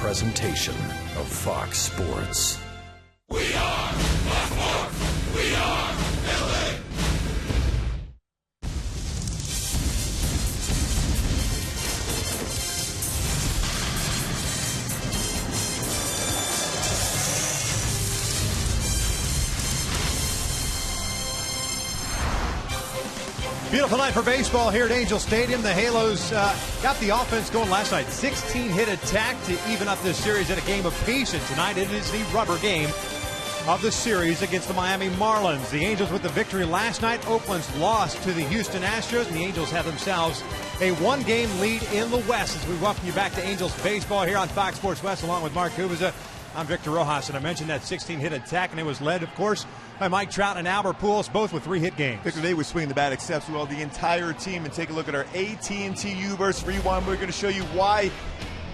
presentation of Fox Sports. We are Fox Sports. We are LA. Beautiful night for baseball here at Angel Stadium. The Halos got the offense going last night. 16-hit attack to even up this series at a game apiece. And tonight it is the rubber game of the series against the Miami Marlins. The Angels with the victory last night. Oakland's lost to the Houston Astros. And the Angels have themselves a one-game lead in the West. As we welcome you back to Angels baseball here on Fox Sports West along with Mark Kubica. I'm Victor Rojas, and I mentioned that 16-hit attack, and it was led, of course, by Mike Trout and Albert Pujols, both with 3-hit games. Victor, they were swinging the bat exceptionally well, the entire team. And take a look at our AT&T U-verse rewind. We're going to show you why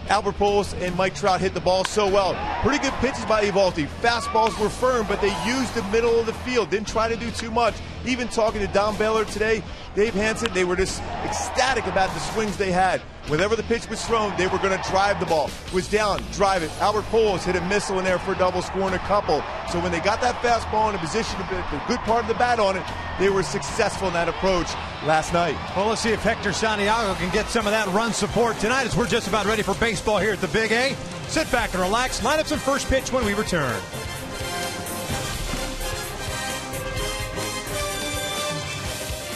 Albert Pujols and Mike Trout hit the ball so well. Pretty good pitches by Eovaldi. Fastballs were firm, but they used the middle of the field. Didn't try to do too much. Even talking to Don Baylor today, Dave Hansen, they were just ecstatic about the swings they had. Whenever the pitch was thrown, they were going to drive the ball. Was down, drive it. Albert Pujols hit a missile in there for a double, scoring a couple. So when they got that fastball in a position to put the good part of the bat on it, they were successful in that approach last night. Well, let's see if Hector Santiago can get some of that run support tonight, as we're just about ready for baseball here at the Big A. Sit back and relax. Lineups and first pitch when we return.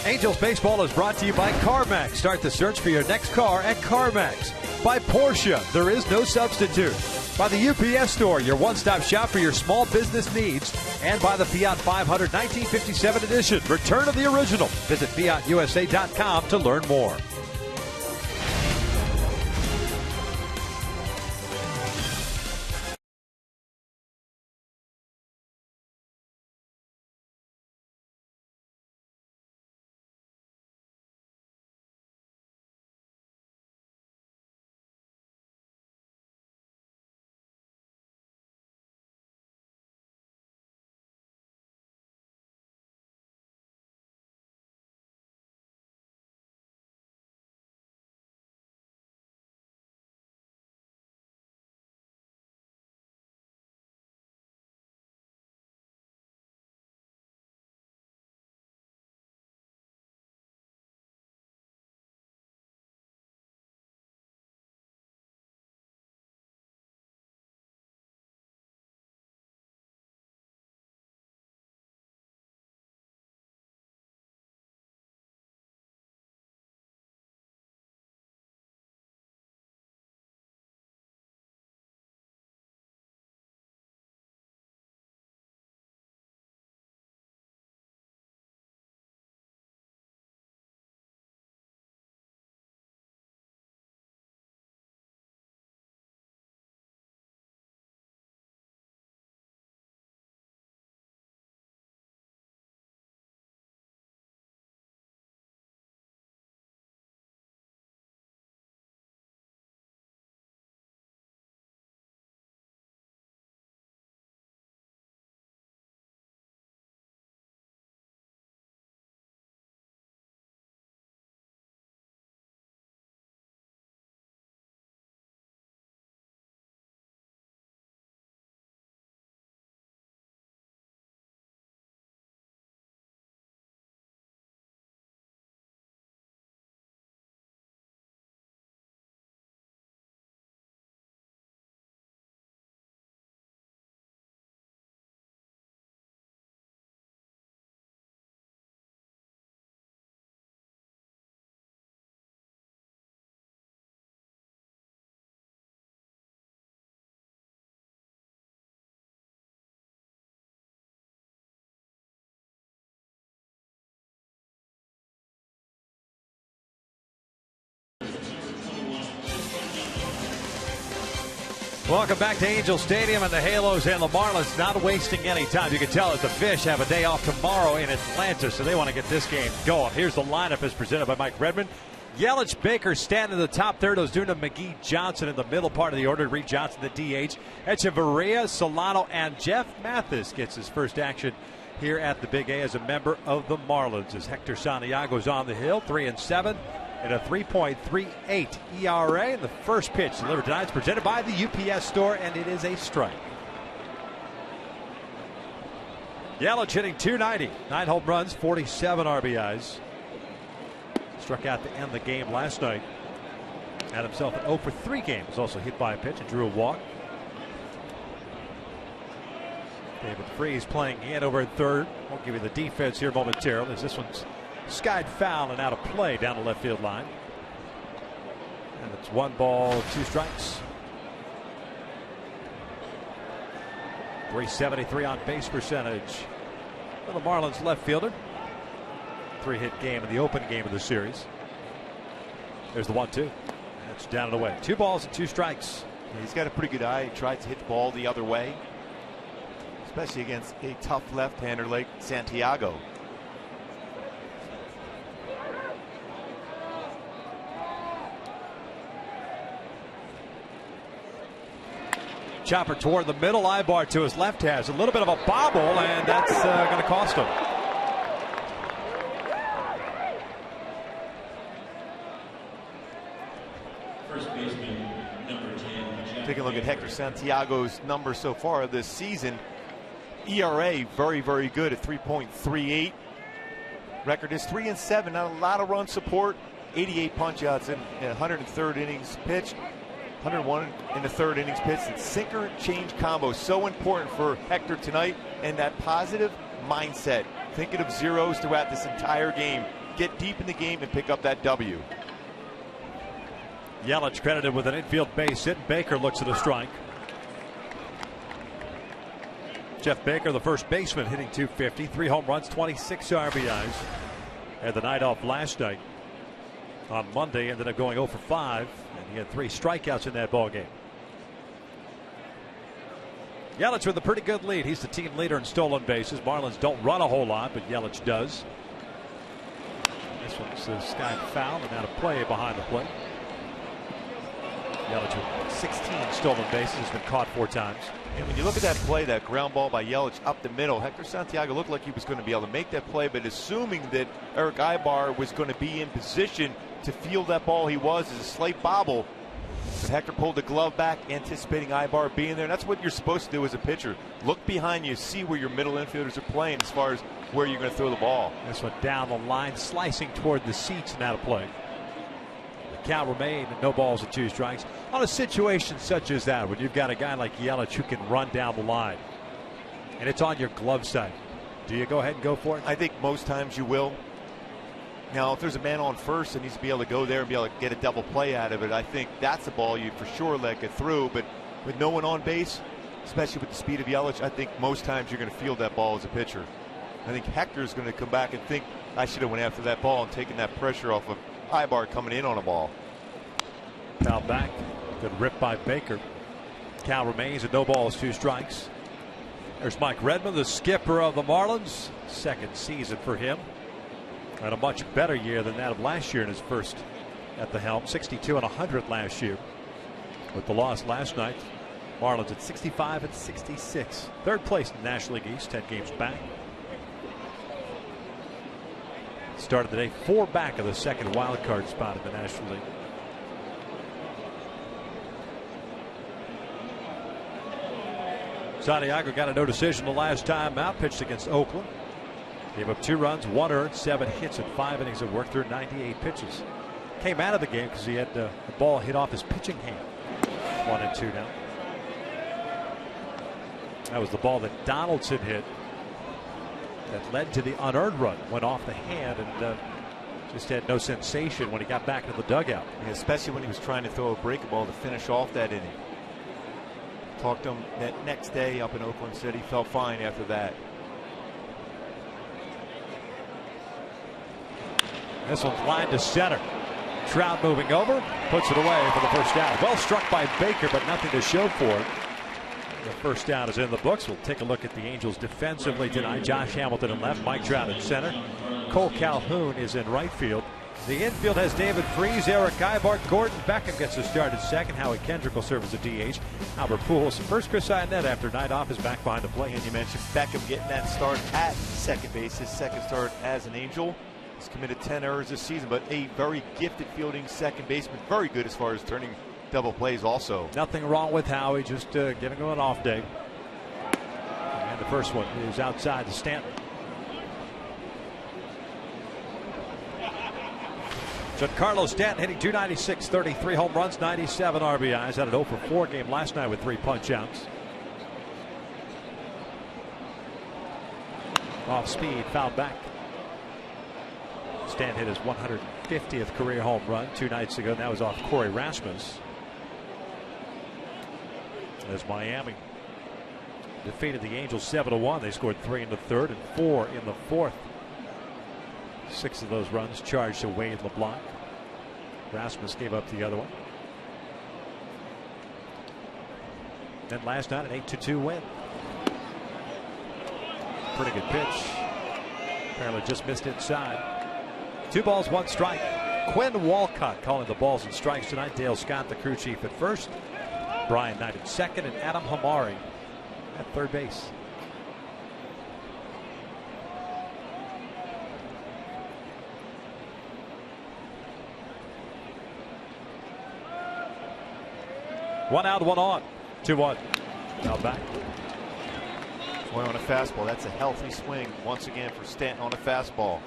Angels baseball is brought to you by CarMax. Start the search for your next car at CarMax. By Porsche, there is no substitute. By the UPS Store, your one-stop shop for your small business needs. And by the Fiat 500 1957 edition, return of the original. Visit FiatUSA.com to learn more. Welcome back to Angel Stadium, and the Halos and the Marlins not wasting any time. You can tell that the Fish have a day off tomorrow in Atlanta, so they want to get this game going. Here's the lineup as presented by Mike Redmond. Yelich, Baker, Stanton in the top third. Ozuna, McGee, Johnson in the middle part of the order. Reed Johnson, the DH. Echeverria, Solano, and Jeff Mathis gets his first action here at the Big A as a member of the Marlins. As Hector Santiago's on the hill, 3-7. and a 3.38 ERA. And the first pitch delivered tonight is presented by the UPS store, and it is a strike. Yelich hitting .290, 9 home runs, 47 RBIs. Struck out to end the game last night. Had himself an 0 for 3 game. Was also hit by a pitch and drew a walk. David Freese playing in over at third. Won't give you the defense here momentarily, as this one's skied foul and out of play down the left field line. And it's 1 ball, 2 strikes. .373 on base percentage for the Marlins left fielder. 3-hit game in the open game of the series. There's the 1-2. That's down and away. 2 balls and 2 strikes. Yeah, he's got a pretty good eye. He tried to hit the ball the other way, especially against a tough left-hander like Santiago. Chopper toward the middle. Ibar to his left has a little bit of a bobble, and that's going to cost him. First baseman, number 10. Taking a look at Hector Santiago's numbers so far this season. ERA very, very good at 3.38. Record is 3-7. Not a lot of run support. 88 punch-outs in 103rd innings pitched. 101 in the 3rd innings pitched. And sinker change combo so important for Hector tonight, and that positive mindset, thinking of zeros throughout this entire game. Get deep in the game and pick up that W. Yelich credited with an infield base hit. Baker looks at a strike. Jeff Baker, the first baseman, hitting .250, 3 home runs, 26 RBIs. Had the night off last night. On Monday, ended up going 0 for 5, and he had 3 strikeouts in that ball game. Yelich with a pretty good lead. He's the team leader in stolen bases. Marlins don't run a whole lot, but Yelich does. This one's skied foul and out of play behind the plate. Yelich with 16 stolen bases, has been caught 4 times. And when you look at that play, that ground ball by Yelich up the middle, Hector Santiago looked like he was going to be able to make that play, but assuming that Eric Ibar was going to be in position to field that ball, he was. As a slight bobble, but Hector pulled the glove back, anticipating Ibar being there. And that's what you're supposed to do as a pitcher. Look behind you, see where your middle infielders are playing as far as where you're going to throw the ball. This one down the line, slicing toward the seats and out of play. The count remained, and no balls and 2 strikes. On a situation such as that, when you've got a guy like Yelich who can run down the line, and it's on your glove side, do you go ahead and go for it? I think most times you will. Now, if there's a man on first and needs to be able to go there and be able to get a double play out of it, I think that's a ball you for sure let get through. But with no one on base, especially with the speed of Yelich, I think most times you're going to field that ball as a pitcher. I think Hector's going to come back and think, I should have went after that ball and taken that pressure off of Ibar coming in on a ball. Foul back. Good rip by Baker. Count remains at no balls, 2 strikes. There's Mike Redmond, the skipper of the Marlins. 2nd season for him. Had a much better year than that of last year in his first at the helm. 62 and 100 last year. With the loss last night, Marlins at 65 and 66. 3rd place in the National League East, 10 games back. Started the day 4 back of the 2nd wild card spot in the National League. Santiago got a no decision the last time out. Pitched against Oakland. Gave up 2 runs, 1 earned, 7 hits in 5 innings of work through 98 pitches. Came out of the game because he had the ball hit off his pitching hand. 1-2 now. That was the ball that Donaldson hit that led to the unearned run. Went off the hand and just had no sensation when he got back into the dugout. Yeah, especially when he was trying to throw a breaking ball to finish off that inning. Talked to him that next day up in Oakland, said he felt fine after that. This one's lined to center. Trout moving over, puts it away for the first out. Well struck by Baker, but nothing to show for it. The first down is in the books. We'll take a look at the Angels defensively tonight. Josh Hamilton in left, Mike Trout in center. Cole Calhoun is in right field. The infield has David Freese, Eric Ibar, Gordon Beckham gets a start at second. Howie Kendrick will serve as a DH. Albert Pujols first. Chris Ionnet after night off is back behind the plate. And you mentioned Beckham getting that start at second base, his second start as an Angel. He's committed 10 errors this season, but a very gifted fielding second baseman. Very good as far as turning double plays also. Nothing wrong with Howie, just giving him an off day. And the first one is outside to Stanton. Giancarlo Stanton hitting .296, 33 home runs, 97 RBIs. Had an 0 for 4 game last night with 3 punch-outs. Off speed, fouled back. Stan hit his 150th career home run 2 nights ago. That was off Corey Rasmus. As Miami defeated the Angels 7-1, they scored 3 in the third and 4 in the fourth. 6 of those runs charged to Wade LeBlanc. Rasmus gave up the other one. Then last night an 8-2 win. Pretty good pitch. Apparently just missed inside. 2 balls, 1 strike. Quinn Walcott calling the balls and strikes tonight. Dale Scott, the crew chief, at first. Brian Knight at second, and Adam Hamari at third base. One out, 1 on. 2-1. Now back. Swing on a fastball. That's a healthy swing once again for Stanton on a fastball.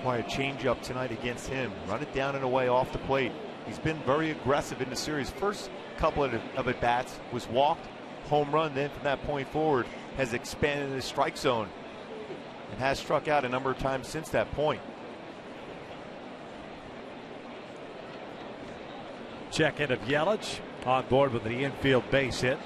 Why a changeup tonight against him. Run it down and away off the plate. He's been very aggressive in the series. First couple of at-bats was walked, home run. Then from that point forward has expanded his strike zone and has struck out a number of times since that point. Check in of Yelich on board with the infield base hit.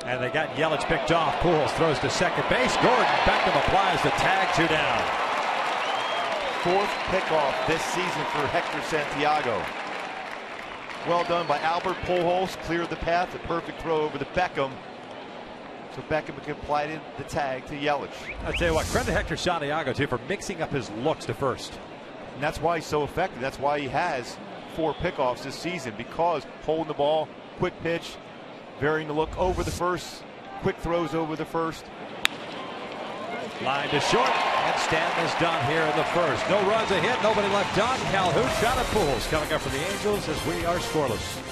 And they got Yelich picked off. Pujols throws to second base. Gordon Beckham applies the tag, 2 down. 4th pickoff this season for Hector Santiago. Well done by Albert Pujols. Cleared the path. A perfect throw over to Beckham. So Beckham can apply the tag to Yelich. I'll tell you what, credit Hector Santiago too for mixing up his looks to first. And that's why he's so effective. That's why he has 4 pickoffs this season, because holding the ball, quick pitch, varying the look over the first, quick throws over the first. Line to short, and Stanton is done here in the first. No runs a hit, nobody left on. Calhoun shot at Pujols coming up for the Angels as we are scoreless.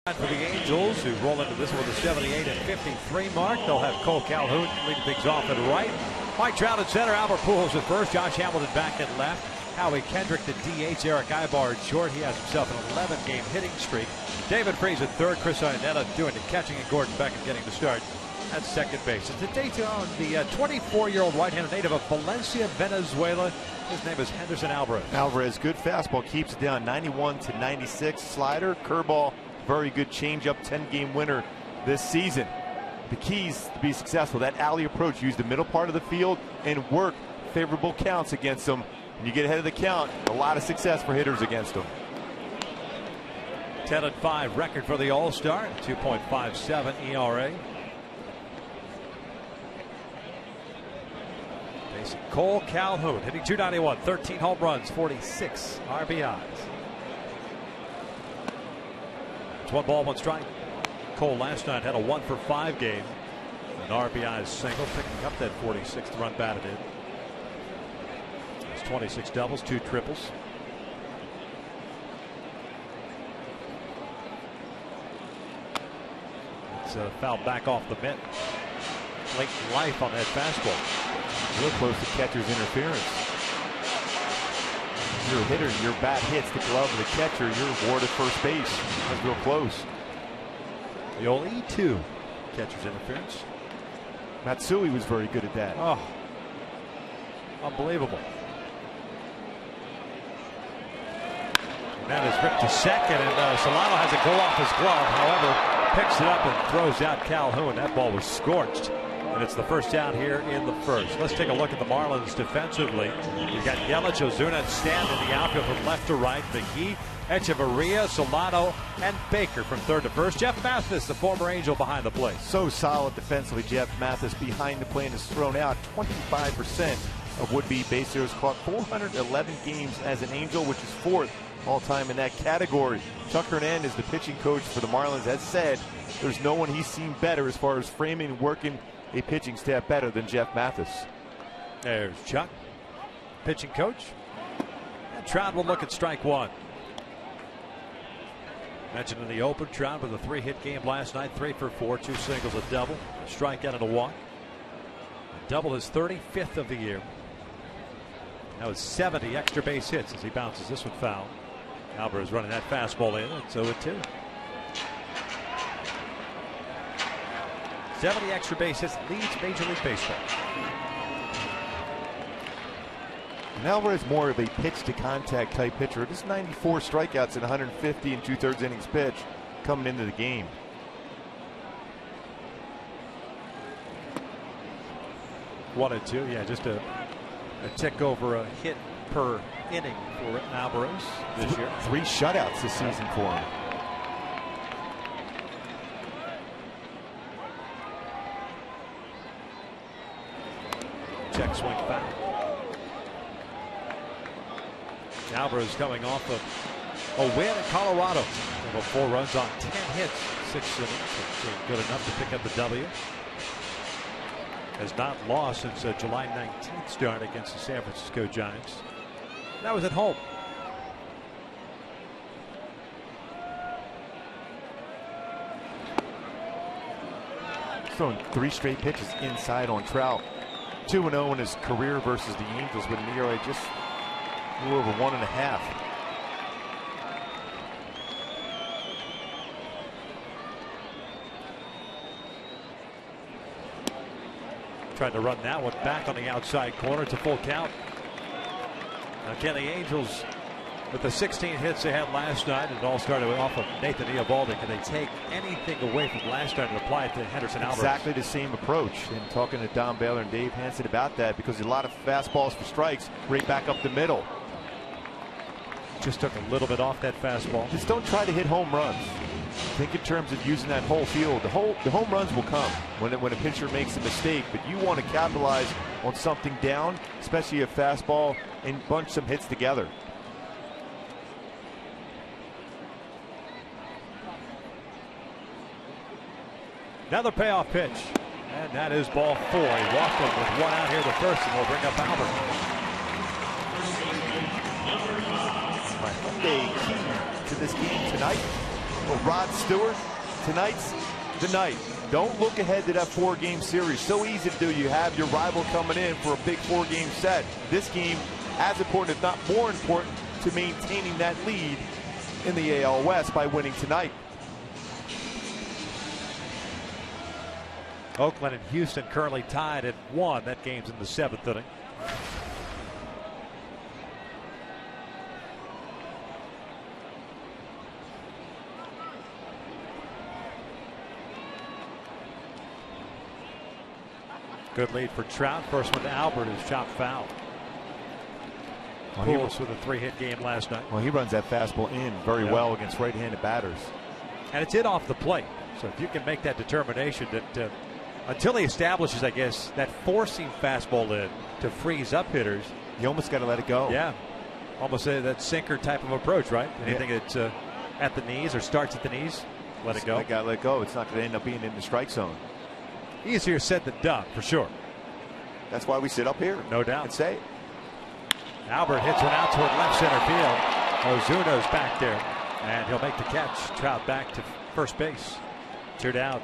For the Angels, who roll into this with a 78 and 53 mark, they'll have Cole Calhoun leading things off at right. Mike Trout at center, Albert Pujols at first, Josh Hamilton back at left. Howie Kendrick, the DH. Eric Ibar short. He has himself an 11-game hitting streak. David Freese at third. Chris Iannetta doing the catching, and Gordon Beckham getting the start at second base. And today, the 24-year-old right-handed native of Valencia, Venezuela. His name is Henderson Alvarez. Alvarez, good fastball, keeps it down. 91 to 96. Slider, curveball, very good changeup. 10-game winner this season. The keys to be successful, that alley approach, use the middle part of the field and work favorable counts against them. When you get ahead of the count, a lot of success for hitters against them. 10-5 record for the All-Star, 2.57 ERA. Cole Calhoun hitting .291, 13 home runs, 46 RBIs. It's 1 ball, 1 strike. Cole last night had a 1-for-5 game. An RBI single, picking up that 46th run batted in. It's 26 doubles, 2 triples. It's fouled back off the mitt. Late life on that fastball. Real close to catcher's interference. If you're a hitter, your bat hits the glove of the catcher, you're awarded first base. That's real close. The old E2 catcher's interference. Matsui was very good at that. Oh, unbelievable. And that is ripped to second, and Solano has it go off his glove. However, picks it up and throws out Calhoun. That ball was scorched. And it's the first out here in the first. Let's take a look at the Marlins defensively. You've got Yelich, Ozuna, and Stanton in the outfield from left to right. McGee, Echeverria, Solano, and Baker from third to first. Jeff Mathis, the former Angel, behind the plate. So solid defensively. Jeff Mathis behind the plate and has thrown out 25% of would-be base hits. Caught 411 games as an Angel, which is 4th all-time in that category. Chuck Hernandez, the pitching coach for the Marlins, has said there's no one he's seen better as far as framing and working a pitching staff better than Jeff Mathis. There's Chuck, pitching coach. And Trout will look at strike one. Mentioned in the open, Trout with a 3-hit game last night, 3 for 4, 2 singles, a double, a strikeout and a walk. A double his 35th of the year. That was 70 extra base hits as he bounces this one foul. Alvarez running that fastball in. It's 0-2. 70 extra base hits, leads Major League Baseball. And Alvarez more of a pitch to contact type pitcher. Just 94 strikeouts in 150 and 2/3 innings pitch coming into the game. One and two, yeah, just a tick over a hit per inning for Alvarez this year. 3 shutouts this season for him. Check swing back. Alvarez coming off of a win in Colorado. 4 runs on 10 hits, 6 innings. It's good enough to pick up the W. Has not lost since July 19th start against the San Francisco Giants. That was at home. Throwing 3 straight pitches inside on Trout. 2-0 in his career versus the Angels with an ERA just a little over 1.5. Tried to run that one back on the outside corner to full count. Again, the Angels with the 16 hits they had last night, it all started off of Nathan Eovaldi. Can they take anything away from last night and apply it to Henderson Alvarez? Exactly the same approach. And talking to Don Baylor and Dave Hansen about that, because a lot of fastballs for strikes right back up the middle. Just took a little bit off that fastball. Just don't try to hit home runs. Think in terms of using that whole field. The home runs will come when a pitcher makes a mistake, but you want to capitalize on something down, especially a fastball, and bunch some hits together. Another payoff pitch, and that is ball 4. He walked him with 1 out here the first, and we'll bring up Albert. A key to this game tonight. Well, Rod Stewart, tonight's the night. Don't look ahead to that 4-game series. So easy to do. You have your rival coming in for a big 4-game set. This game, as important, if not more important, to maintaining that lead in the AL West by winning tonight. Oakland and Houston currently tied at 1. That game's in the 7th inning. Good lead for Trout. First one to Albert is chopped foul. Pujols with a 3-hit game last night. Well, he runs that fastball in very well against right-handed batters. And it's in off the plate. So if you can make that determination that until he establishes, I guess, that forcing fastball in to freeze up hitters. You almost got to let it go. Yeah. Almost that sinker type of approach, right? Anything that's at the knees or starts at the knees, let it go. You got to let go. It's not going to end up being in the strike zone. Easier said than done, for sure. That's why we sit up here. No doubt. And say it. Albert hits one out toward left center field. Ozuna's back there, and he'll make the catch. Trout back to first base. 2 down.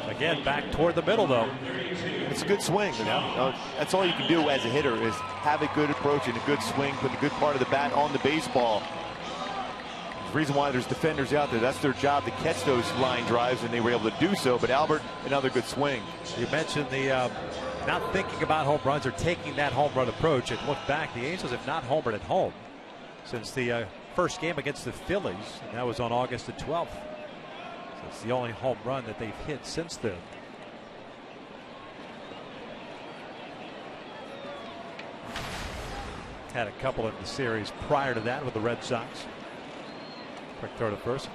Again, back toward the middle, though. It's a good swing. That's all you can do as a hitter is have a good approach and a good swing, put a good part of the bat on the baseball. The reason why there's defenders out there, that's their job to catch those line drives, and they were able to do so. But Albert, another good swing. You mentioned the not thinking about home runs or taking that home run approach. And look back, the Angels have not homered at home since the first game against the Phillies, and that was on August the 12th. So it's the only home run that they've hit since then. Had a couple in the series prior to that with the Red Sox. Quick throw to first.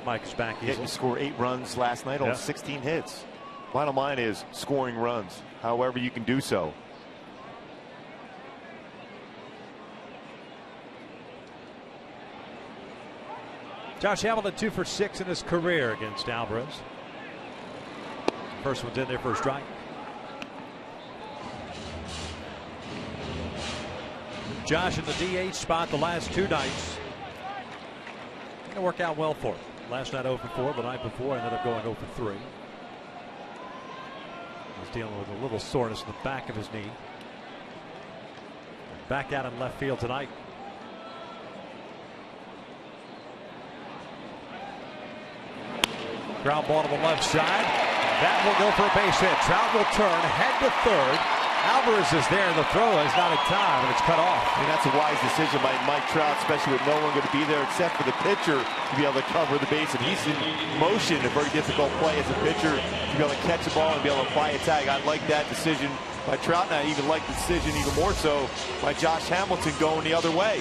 Mike's back easily. He scored 8 runs last night on 16 hits. Bottom line is scoring runs, however you can do so. Josh Hamilton 2 for 6 in his career against Alvarez. First one's in there for a strike. Josh in the DH spot the last 2 nights. Going to work out well for him. Last night 0 for 4, the night before ended up going 0 for 3. He's dealing with a little soreness in the back of his knee. Back out in left field tonight. Ground ball to the left side. That will go for a base hit. Trout will turn, head to third. Alvarez is there. The throw is not in time, and it's cut off. And that's a wise decision by Mike Trout, especially with no one going to be there except for the pitcher to be able to cover the base. And he's in motion, a very difficult play as a pitcher to be able to catch the ball and be able to apply a tag. I like that decision by Trout, and I even like the decision even more so by Josh Hamilton going the other way.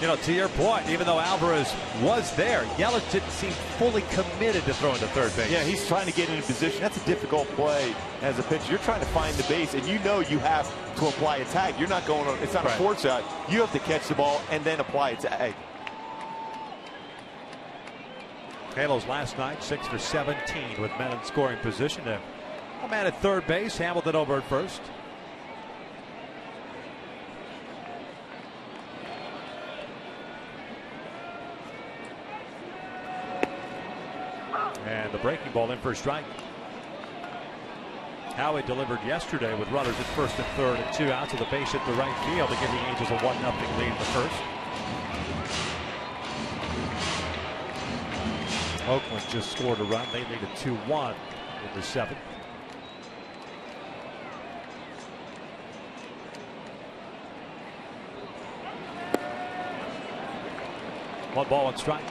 You know, to your point, even though Alvarez was there, Yelich didn't seem fully committed to throwing to third base. Yeah, he's trying to get in a position. That's a difficult play as a pitcher. You're trying to find the base, and you know you have to apply a tag. You're not going on, it's not a force out. You have to catch the ball and then apply a tag. Halos last night, 6 for 17 with men in scoring position. A man at third base, Hamilton over at first. And the breaking ball in for a strike. Howie delivered yesterday with runners at first and third and 2 outs of the base hit to right field to give the Angels a 1-0 lead in the first. Oakland just scored a run. They lead at 2-1 in the 7th. One ball and strike.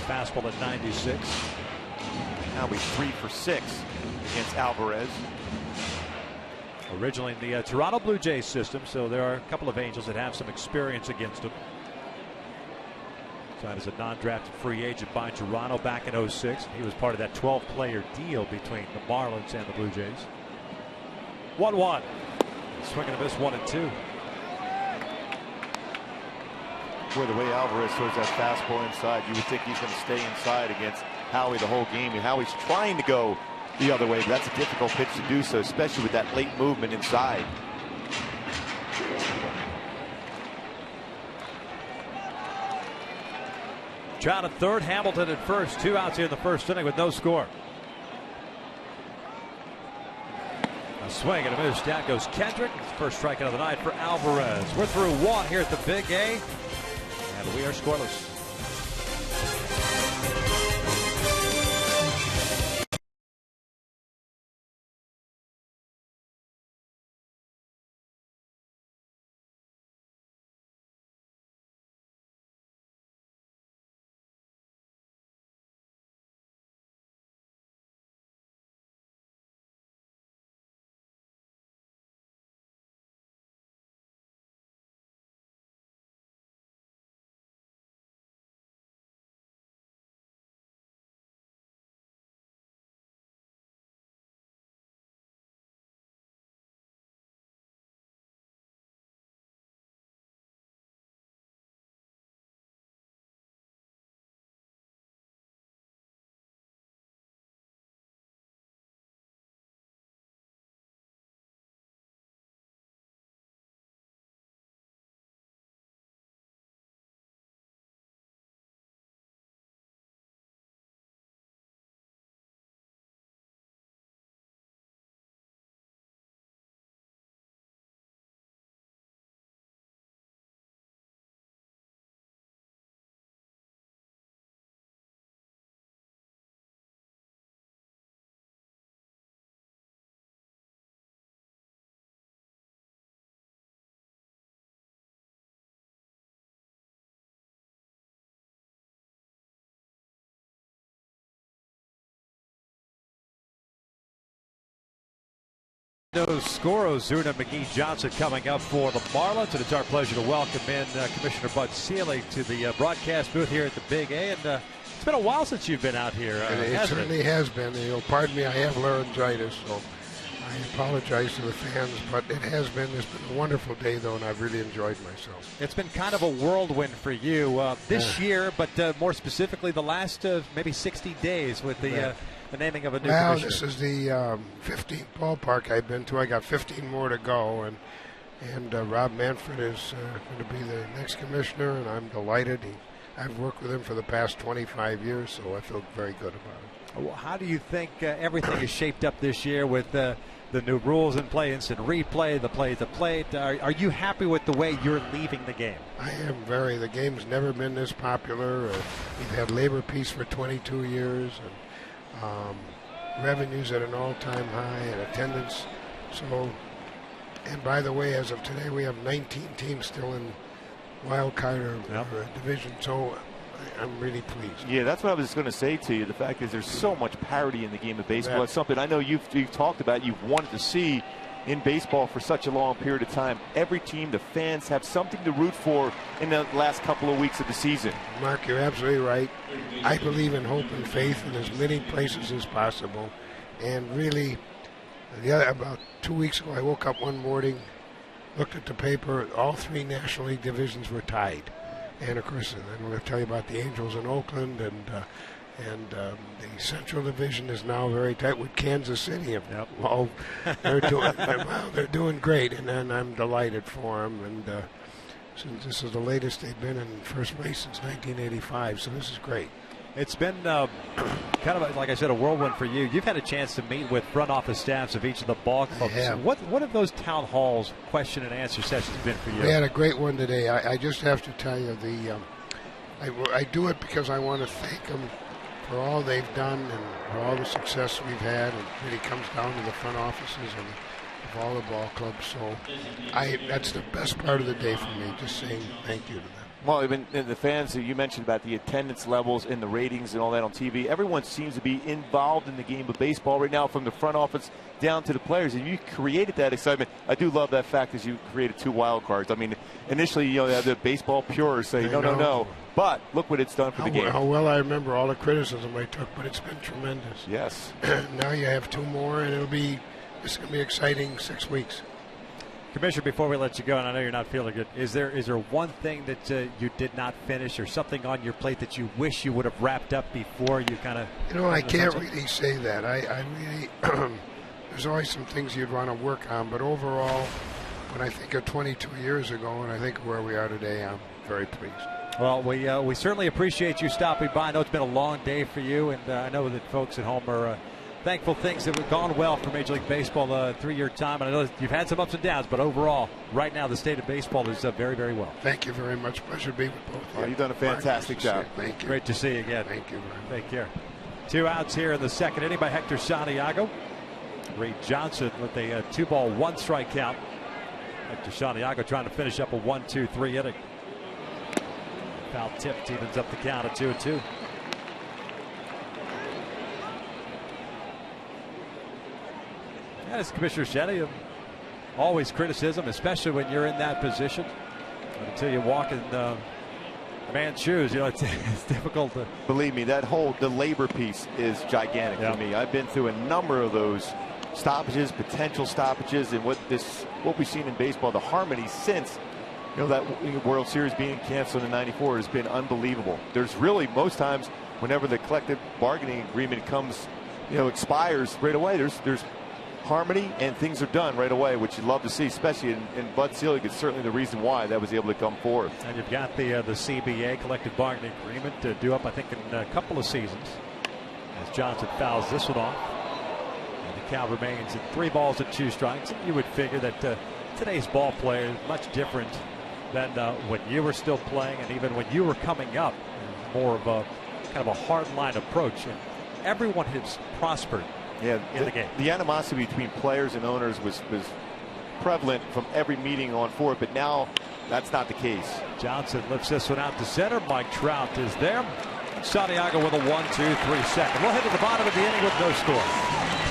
Fastball at 96. Now he's 3 for 6 against Alvarez. Originally in the Toronto Blue Jays system, so there are a couple of Angels that have some experience against him. Signed as a non-drafted free agent by Toronto back in 06. He was part of that 12-player deal between the Marlins and the Blue Jays. 1-1. Swing and a miss, 1-2. Boy, the way Alvarez throws that fastball inside, you would think he's going to stay inside against Howie the whole game. And Howie's trying to go the other way, but that's a difficult pitch to do so, especially with that late movement inside. Trout at third, Hamilton at first. 2 outs here in the first inning with no score. A swing and a miss. Down goes Kendrick. First strikeout of the night for Alvarez. We're through one here at the Big A, and we are scoreless. Scoro, Zuna, McGee, Johnson coming up for the Marlins, and it's our pleasure to welcome in Commissioner Bud Selig to the broadcast booth here at the Big A. And it's been a while since you've been out here. It certainly has been. Pardon me, I have laryngitis, so I apologize to the fans, but it has been. It's been a wonderful day, though, and I've really enjoyed myself. It's been kind of a whirlwind for you this year, but more specifically the last maybe 60 days with the naming of a new commissioner. This is the 15th ballpark I've been to. I got 15 more to go, and Rob Manfred is going to be the next commissioner, and I'm delighted. I've worked with him for the past 25 years, so I feel very good about it. Well, how do you think everything is shaped up this year with the new rules in play, instant replay, the play at the plate? Are you happy with the way you're leaving the game? I am very. The game's never been this popular. We've had labor peace for 22 years, and revenues at an all-time high, and attendance. So, and by the way, as of today, we have 19 teams still in wild card or division. So I'm really pleased. Yeah, that's what I was going to say to you. The fact is there's so much parity in the game of baseball. It's something I know you've talked about, you've wanted to see in baseball for such a long period of time. Every team, the fans have something to root for in the last couple of weeks of the season. Mark, you're absolutely right. I believe in hope and faith in as many places as possible. And really, about 2 weeks ago, I woke up one morning, looked at the paper, all three National League divisions were tied. And, of course, I'm going to tell you about the Angels in Oakland, and the Central Division is now very tight with Kansas City. Well, they're doing great, and then I'm delighted for them. And since this is the latest they've been in first place since 1985, so this is great. It's been kind of, like I said, a whirlwind for you. You've had a chance to meet with front office staffs of each of the ball clubs. What have those town halls question and answer sessions been for you? We had a great one today. I just have to tell you, I do it because I want to thank them for all they've done and for all the success we've had. It really comes down to the front offices of all the ball clubs. So that's the best part of the day for me, just saying thank you to them. Well, even the fans, you mentioned about the attendance levels and the ratings and all that on TV. Everyone seems to be involved in the game of baseball right now, from the front office down to the players. And you created that excitement. I do love that fact that you created 2 wild cards. I mean, initially, the baseball purists say, no. But look what it's done for the game. How well I remember all the criticism I took, but it's been tremendous. Yes. Now you have 2 more, and it's going to be exciting 6 weeks. Commissioner, before we let you go, and I know you're not feeling good, is there one thing that you did not finish, or something on your plate that you wish you would have wrapped up before you kind of... I can't really say that. I really... there's always some things you'd want to work on, but overall, when I think of 22 years ago and I think of where we are today, I'm very pleased. Well, we certainly appreciate you stopping by. I know it's been a long day for you, and I know that folks at home are thankful things that have gone well for Major League Baseball 3-year time. And I know you've had some ups and downs, but overall, right now, the state of baseball is very, very well. Thank you very much. Pleasure to be with both of you. You've done a fantastic job. Thank you. Great to see you again. Thank you very much. Take care. 2 outs here in the second inning by Hector Santiago. Reed Johnson with a 2-ball, 1-strike count. Hector Santiago trying to finish up a 1-2-3 inning. Foul tipped, evens up the count at 2-2. And as Commissioner Shetty, always criticism, especially when you're in that position. But until you walk in the man's shoes, it's difficult to. Believe me, the labor piece is gigantic for me. I've been through a number of those stoppages, potential stoppages, and what we've seen in baseball, the harmony since that World Series being canceled in '94 has been unbelievable. There's really, most times, whenever the collective bargaining agreement comes, expires right away, there's harmony and things are done right away, which you'd love to see, especially in Bud Selig. It's certainly the reason why that was able to come forward. And you've got the CBA, collective bargaining agreement, due up, I think, in a couple of seasons. As Johnson fouls this one off, and the count remains at 3 balls and 2 strikes. You would figure that today's ball player is much different than when you were still playing, and even when you were coming up. More of a kind of a hard line approach, and everyone has prospered. Yeah, in the game. The animosity between players and owners was prevalent from every meeting on forward, but now that's not the case. Johnson lifts this one out to center. Mike Trout is there. Santiago with a 1-2-3 second. We'll head to the bottom of the inning with no score.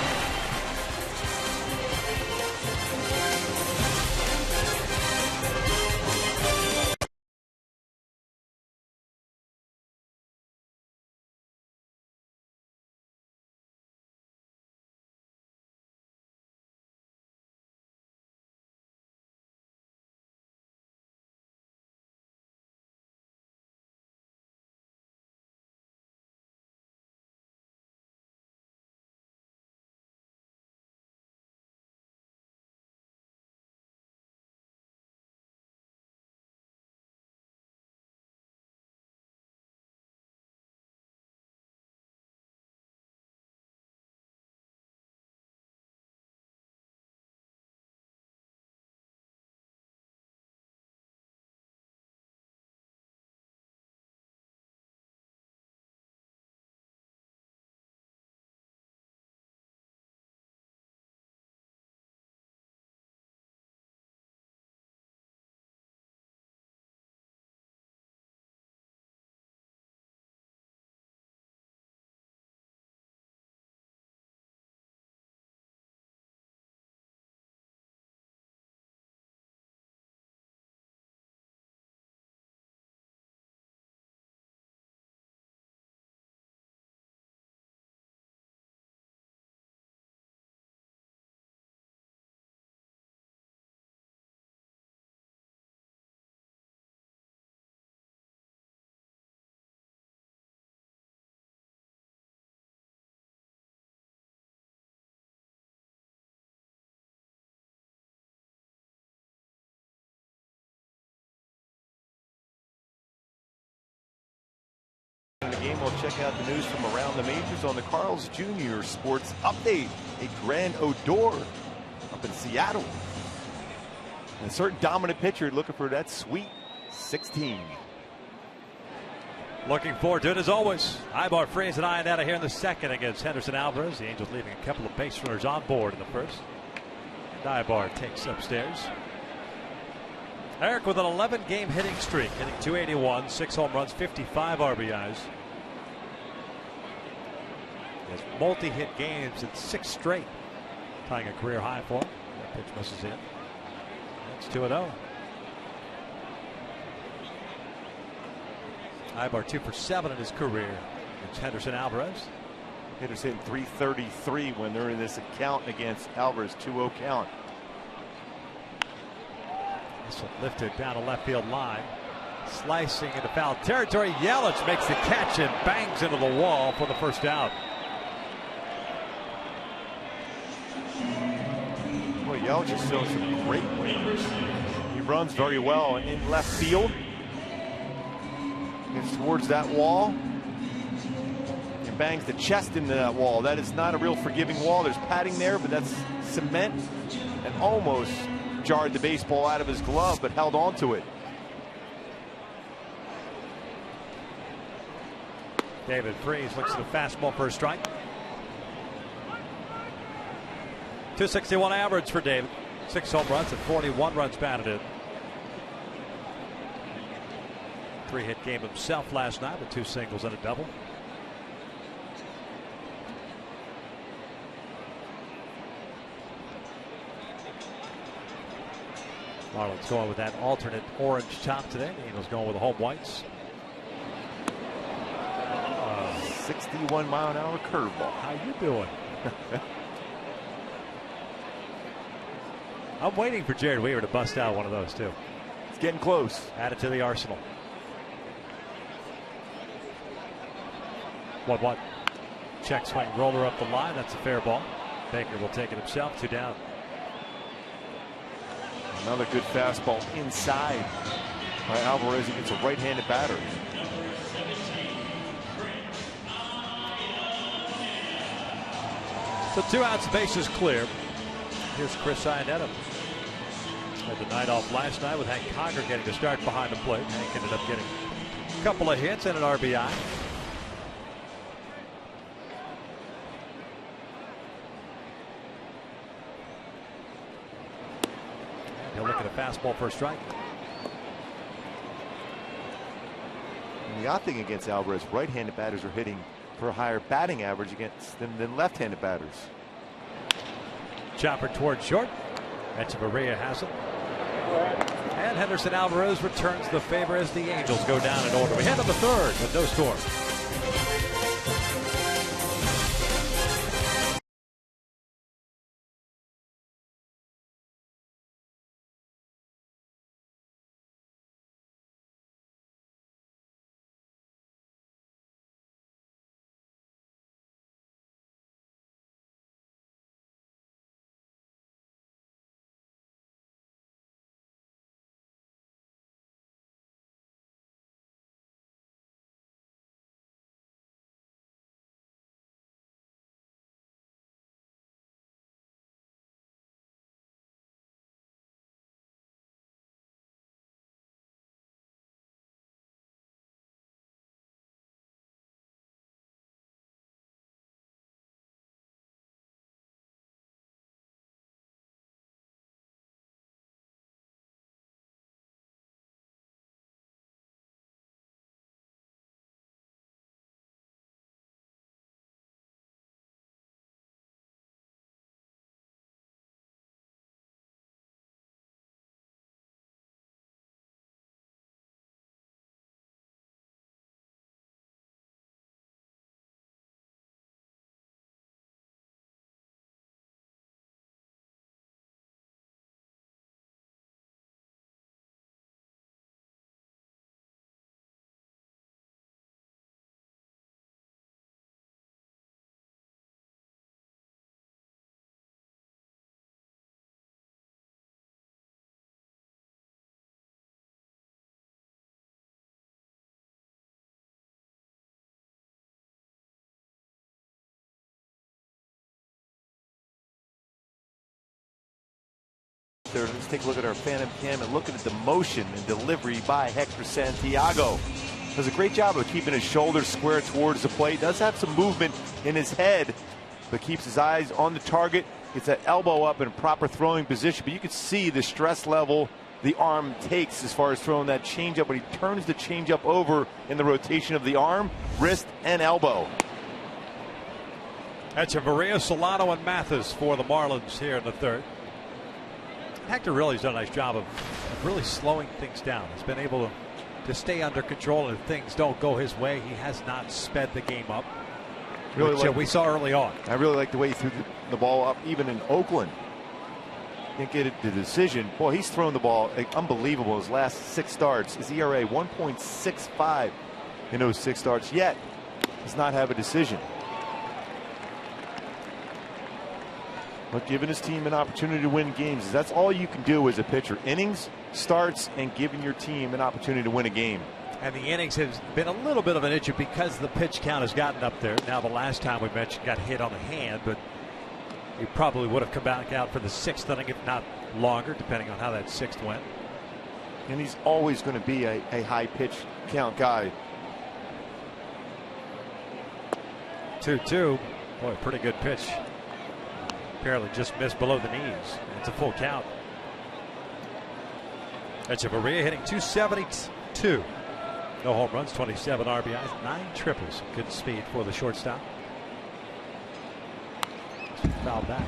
In the game, we'll check out the news from around the majors on the Carl's Jr. Sports Update. A grand odor up in Seattle. And a certain dominant pitcher looking for that sweet 16. Looking forward to it as always. Ibar Freeze and Ionetta here in the second against Henderson Alvarez. The Angels leaving a couple of base runners on board in the first. And Ibar takes upstairs. Eric with an 11-game hitting streak, hitting .281, 6 home runs, 55 RBIs. He has multi-hit games in 6 straight, tying a career high for him. That pitch misses in. That's 2-0. Ibar 2 for 7 in his career. It's Henderson Alvarez. Hitters hitting .333 when they're in this account against Alvarez, 2-0 count. This one lifted down a left field line. Slicing into foul territory. Yelich makes the catch and bangs into the wall for the first out. Boy, Yelich is showing some great range. He runs very well in left field. Gets towards that wall. And bangs the chest into that wall. That is not a real forgiving wall. There's padding there, but that's cement, and almost jarred the baseball out of his glove, but held on to it. David Freese looks at the fastball for a strike. 261 average for David. 6 home runs and 41 runs batted in. 3-hit game himself last night with 2 singles and a double. Marlins going with that alternate orange top today. The Angels going with the home whites. 61-mile-an-hour curveball. How you doing? I'm waiting for Jared Weaver to bust out one of those too. It's getting close. Add it to the arsenal. 1-1. Check swing roller up the line. That's a fair ball. Baker will take it himself. 2 down. Another good fastball inside by Alvarez against a right-handed batter. So 2 outs, bases clear. Here's Chris Iannetta. Had the night off last night with Hank Conger getting to start behind the plate. Hank ended up getting a couple of hits and an RBI. And he'll look at a fastball for a strike. And the odd thing against Alvarez, right-handed batters are hitting for a higher batting average against them than left-handed batters. Chopper towards short. Echeverria has it. And Henderson Alvarez returns the favor as the Angels go down in order. We head to the 3rd with no score. Let's take a look at our Phantom Cam and looking at the motion and delivery by Hector Santiago. Does a great job of keeping his shoulders square towards the plate. Does have some movement in his head, but keeps his eyes on the target. Gets that elbow up in proper throwing position, but you can see the stress level the arm takes as far as throwing that changeup when he turns the changeup over in the rotation of the arm, wrist, and elbow. Echeverria, Solano, and Mathis for the Marlins here in the 3rd. Hector really has done a nice job of really slowing things down. He's been able to stay under control, and if things don't go his way, he has not sped the game up, which we saw early on. I really like the way he threw the ball up, even in Oakland. Didn't get the decision. Boy, he's thrown the ball unbelievable his last 6 starts. His ERA 1.65 in those 6 starts, yet does not have a decision. But giving his team an opportunity to win games, that's all you can do as a pitcher. Innings, starts, and giving your team an opportunity to win a game. And the innings has been a little bit of an issue because the pitch count has gotten up there. Now, the last time we mentioned got hit on the hand, but he probably would have come back out for the 6th inning, if not longer, depending on how that 6th went. And he's always going to be a high pitch count guy. 2-2. Boy, pretty good pitch. Apparently just missed below the knees. It's a full count. Echeverria hitting .272. No home runs, 27 RBIs, 9 triples. Good speed for the shortstop. Foul back.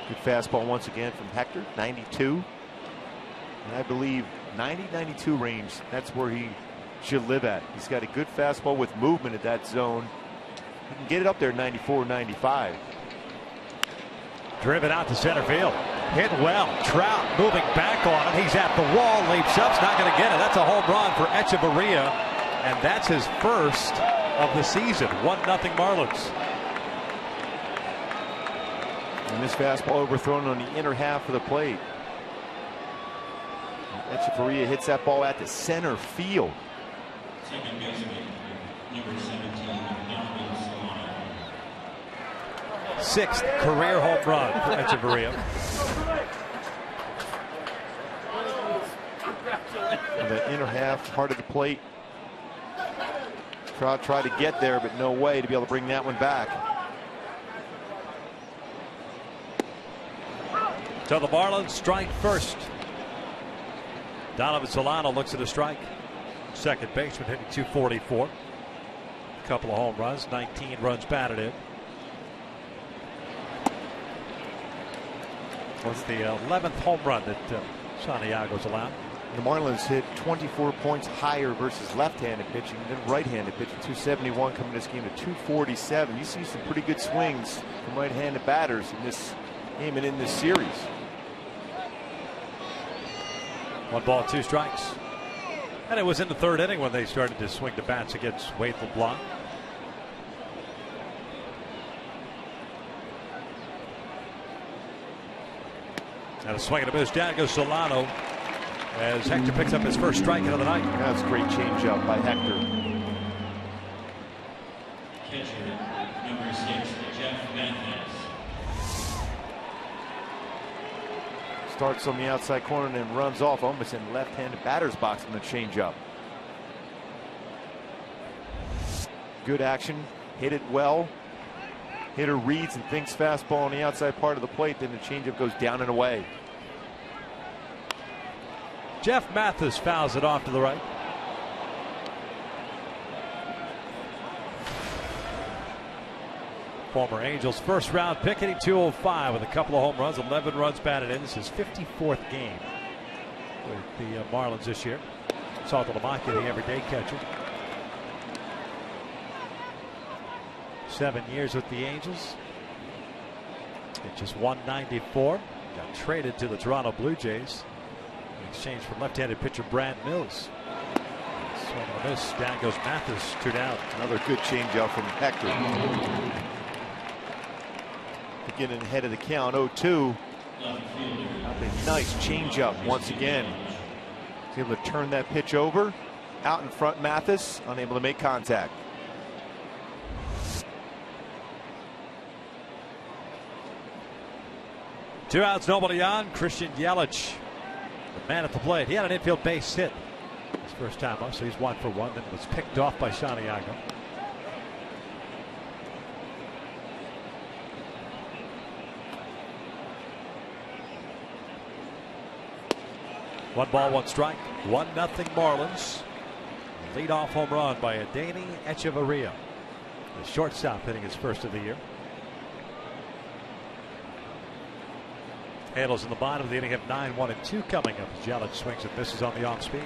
Good fastball once again from Hector, 92. And I believe 90-92 range, that's where he should live at. He's got a good fastball with movement at that zone. He can get it up there 94-95. Driven out to center field. Hit well. Trout moving back on it. He's at the wall. Leaps up. Not going to get it. That's a home run for Echeverria. And that's his first of the season. 1-0 Marlins. And this fastball overthrown on the inner half of the plate. Echeverria hits that ball at the center field. Second baseman, number 17, 6th career home run for Echeverria. And the inner half part of the plate. Trout tried to get there, but no way to be able to bring that one back. So the Marlins strike first. Donovan Solano looks at a strike. Second baseman hitting .244. A couple of home runs, 19 runs batted in. What's the 11th home run that Santiago's allowed? The Marlins hit 24 points higher versus left-handed pitching than right-handed pitching. 271 coming this game to 247. You see some pretty good swings from right-handed batters in this game and in this series. 1 ball, 2 strikes. And it was in the 3rd inning when they started to swing the bats against Wade LeBlanc. And a swing and a miss. Down goes Solano as Hector picks up his first strike of the night. That's a great changeup by Hector. catcher, number 6, Jeff Mathis. Starts on the outside corner and then runs off almost in left-handed batter's box on the changeup. Good action, hit it well. Hitter reads and thinks fastball on the outside part of the plate, then the changeup goes down and away. Jeff Mathis fouls it off to the right. Former Angels first round pick, hitting .205 with a couple of home runs, 11 runs batted in. This is his 54th game with the Marlins this year. Salta Lamacchia, the everyday catcher. 7 years with the Angels. At just 194. Got traded to the Toronto Blue Jays in exchange for left-handed pitcher Brad Mills. Swing and a miss. Down goes Mathis, 2 down. Another good changeup from Hector. Getting ahead of the count, 0-2. A nice changeup once again. He's able to turn that pitch over. Out in front, Mathis, unable to make contact. Two outs, nobody on. Christian Yelich, the man at the plate. He had an infield base hit his first time up, so he's 1 for 1. Then was picked off by Santiago. One ball, 1 strike. 1-0 Marlins. Leadoff home run by Adeiny Echeverria, the shortstop, hitting his first of the year. Handles in the bottom of the inning have 9, 1 and 2 coming up as Yelich swings and misses on the off speed.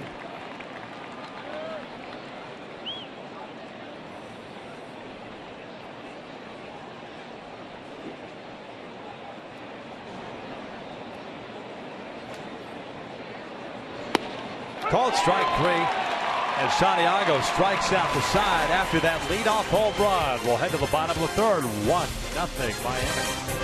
Called strike 3. And Santiago strikes out the side after that leadoff home run. We'll head to the bottom of the third. 1-0 Miami.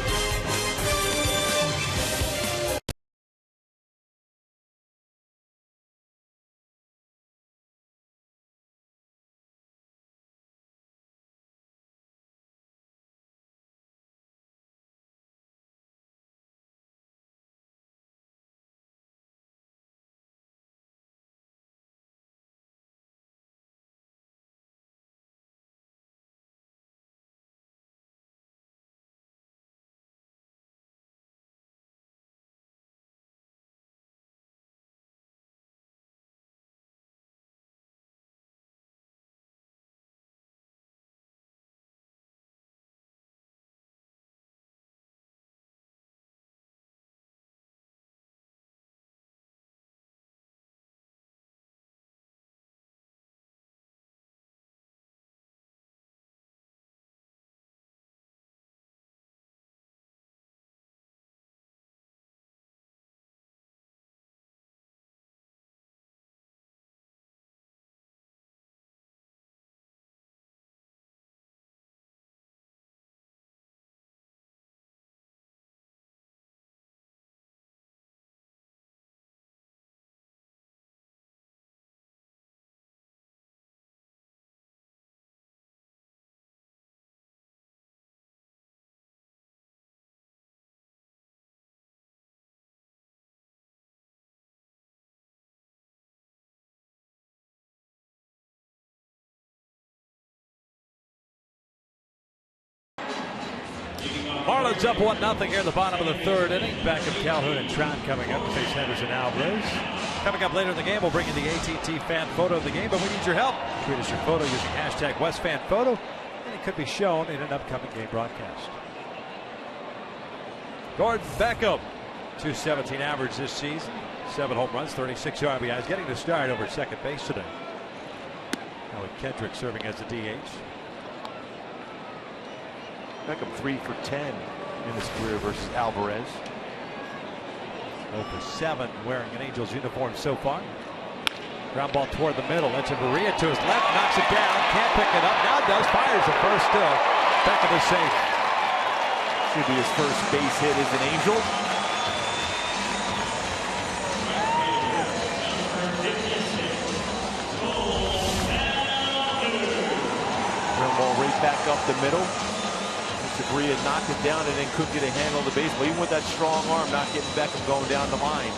Marlins up 1-0 here in the bottom of the third inning. Back of Calhoun and Trout coming up to face Henderson Alvarez. Coming up later in the game, we'll bring you the AT&T fan photo of the game, but we need your help. Tweet us your photo using hashtag WestFanPhoto, and it could be shown in an upcoming game broadcast. Gordon Beckham, .217 average this season, 7 home runs, 36 RBIs, getting the start over at second base today. Howard Kendrick serving as the DH. Beckham 3 for 10 in his career versus Alvarez. 0 for 7 wearing an Angels uniform so far. Ground ball toward the middle. Echeverria to his left, knocks it down, can't pick it up. Now does, fires the first still. Beckham is safe. Should be his first base hit as an Angel. Ground ball right back up the middle. Echeverria knocked it down and then couldn't get a handle of the baseball. Even with that strong arm, not getting Beckham going down the line.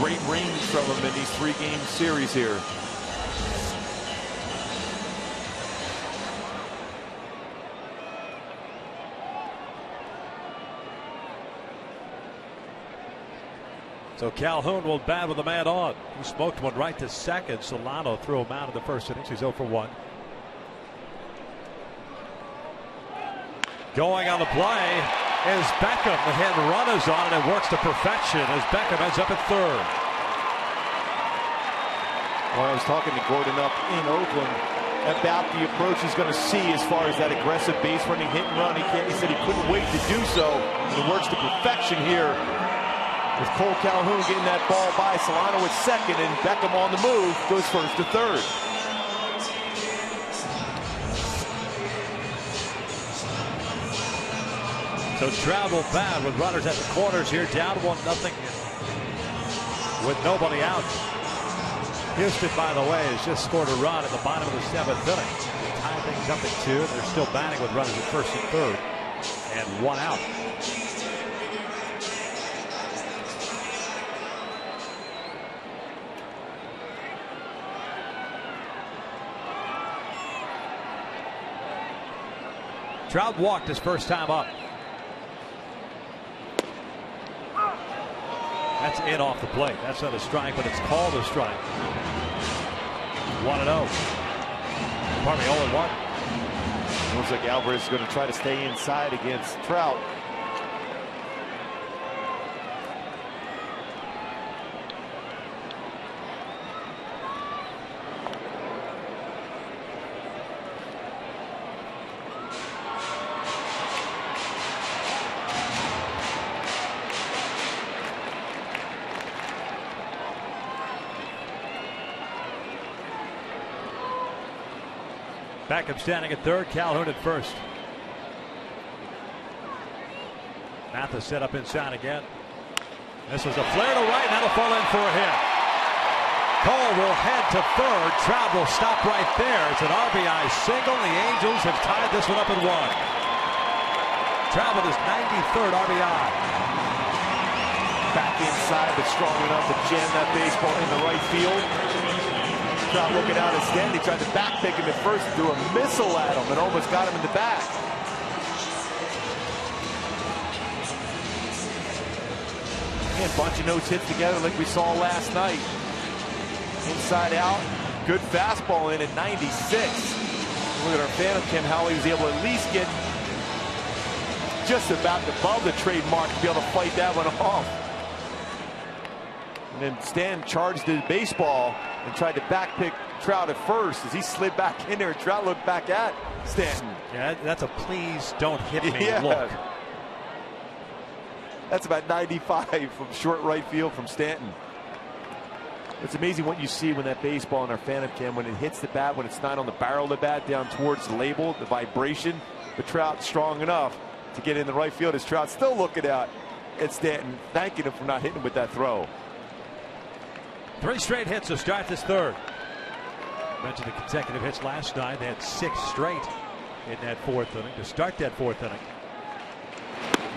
Great range from him in these 3-game series here. So Calhoun will bat with a man on. He smoked one right to second. Solano threw him out in the first inning. He's 0 for 1. Going on the play is Beckham. The hit and run is on, and it works to perfection as Beckham ends up at third. Well, I was talking to Gordon up in Oakland about the approach he's going to see as far as that aggressive base running hit and run. He said he couldn't wait to do so, and it works to perfection here with Cole Calhoun getting that ball by Solano at second, and Beckham on the move goes first to third. So Trout will bat with runners at the corners here, down 1-0 with nobody out. Houston, by the way, has just scored a run at the bottom of the 7th inning. They tie things up at 2. They're still batting with runners at first and third, and 1 out. Trout walked his first time up. That's in off the plate. That's not a strike, but it's called a strike. 1-0. Pardon me, 0-1. Looks like Alvarez is going to try to stay inside against Trout. Beckham standing at third, Calhoun at first. Mathis set up inside again. This was a flare to right, and that'll fall in for a hit. Cole will head to third. Trout will stop right there. It's an RBI single. The Angels have tied this one up at 1. Trout with his 93rd RBI. Back inside, but strong enough to jam that baseball in the right field. Trout looking out at Stanton. He tried to back pick him at first and threw a missile at him and almost got him in the back. And a bunch of notes hit together like we saw last night. Inside out, good fastball in at 96. Look at our Phantom Cam, how he was able to at least get just about above the trademark to be able to fight that one off. And then Stan charged the baseball and tried to backpick Trout at first as he slid back in there, and Trout looked back at Stanton. Yeah, that's a please don't hit me look. That's about 95 from short right field from Stanton. It's amazing what you see when that baseball in our Phantom Cam, when it hits the bat, when it's not on the barrel of the bat, down towards the label, the vibration. But Trout's strong enough to get in the right field as Trout still looking out at Stanton, thanking him for not hitting him with that throw. 3 straight hits to start this third. Mentioned the consecutive hits last night. They had 6 straight in that 4th inning to start that 4th inning.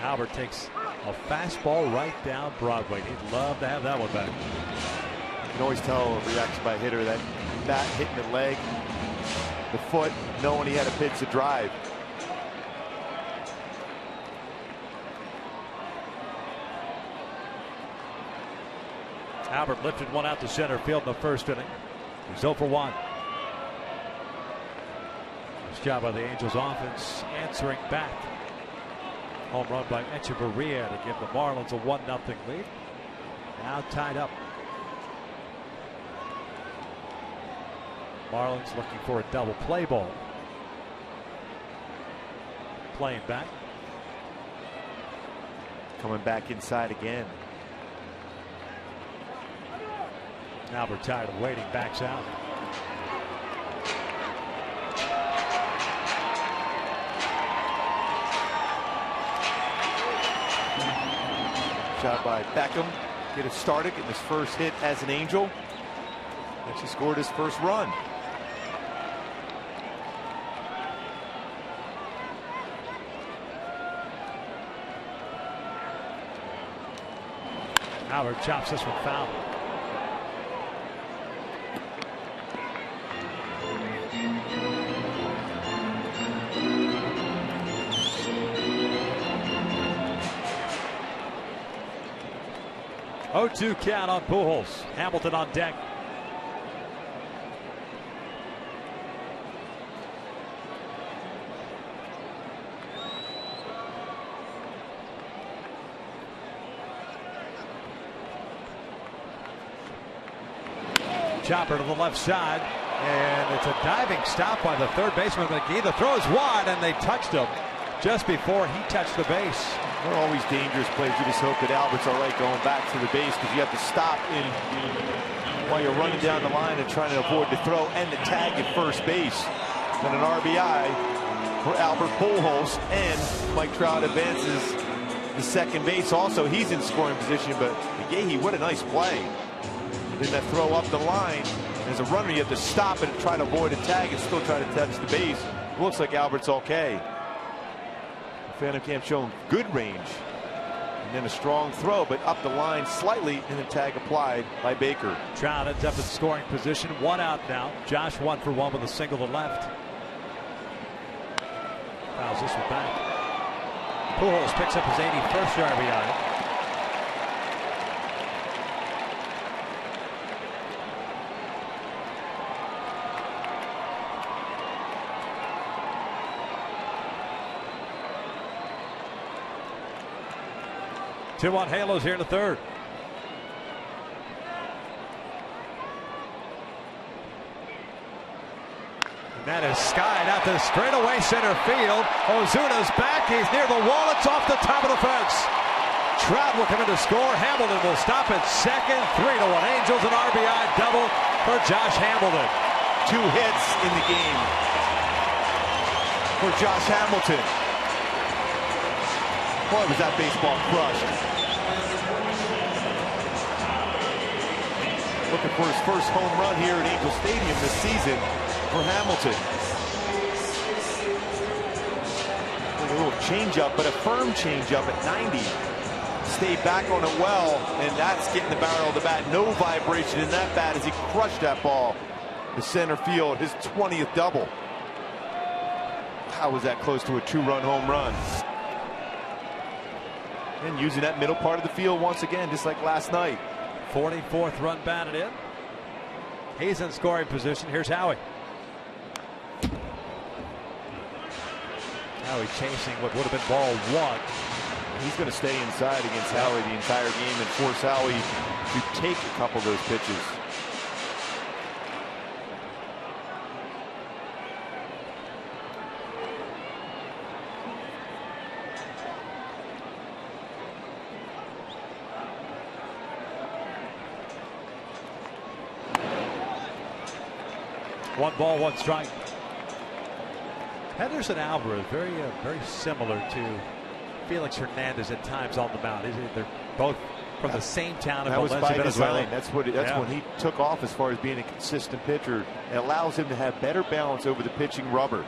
Albert takes a fastball right down Broadway. He'd love to have that one back. You can always tell a reaction by a hitter, that bat hitting the leg, the foot, knowing he had to pitch the drive. Albert lifted one out to center field in the 1st inning. He's 0 for 1. Nice job by the Angels offense answering back. Home run by Echeverria to give the Marlins a 1-0 lead. Now tied up. Marlins looking for a double play ball. Playing back. Coming back inside again. Albert, tired of waiting, backs out. Shot by Beckham. Get it started, getting his first hit as an Angel. Actually scored his first run. Albert chops this one foul. Oh, 2 count on Pujols. Hamilton on deck. Chopper to the left side, and it's a diving stop by the third baseman McGee. The throw is wide, and they touched him just before he touched the base. They're always dangerous plays. You just hope that Albert's all right going back to the base, because you have to stop in while you're running down the line and trying to avoid the throw and the tag at first base. Then an RBI for Albert Pujols, and Mike Trout advances the second base. Also, he's in scoring position, but McGahee, what a nice play. Then that throw up the line. As a runner, you have to stop it and try to avoid a tag and still try to touch the base. It looks like Albert's okay. Phantom Cam showing good range. And then a strong throw, but up the line slightly, and the tag applied by Baker. Trout ends up in scoring position. 1 out now. Josh 1 for 1 with a single to left. Fouls this one back. Pujols picks up his 81st RBI. Two on Halos here in the third. And that is skied out to straightaway center field. Ozuna's back. He's near the wall. It's off the top of the fence. Trout will come in to score. Hamilton will stop at second. 3-1 Angels. An RBI double for Josh Hamilton. 2 hits in the game. for Josh Hamilton. Boy, was that baseball crushed. Looking for his first home run here at Angel Stadium this season for Hamilton. Like a little changeup, but a firm changeup at 90. Stayed back on it well, and that's getting the barrel of the bat. No vibration in that bat as he crushed that ball to center field, his 20th double. How was that close to a 2-run home run? And using that middle part of the field once again, just like last night. 44th run batted in. He's in scoring position. Here's Howie. Howie chasing what would have been ball 1. He's going to stay inside against Howie the entire game and force Howie to take a couple of those pitches. One ball, one strike. Henderson Alvarez, very similar to Felix Hernandez at times on the mound. They're both from the same town in Valencia, Venezuela. That's when he took off as far as being a consistent pitcher. It allows him to have better balance over the pitching rubber.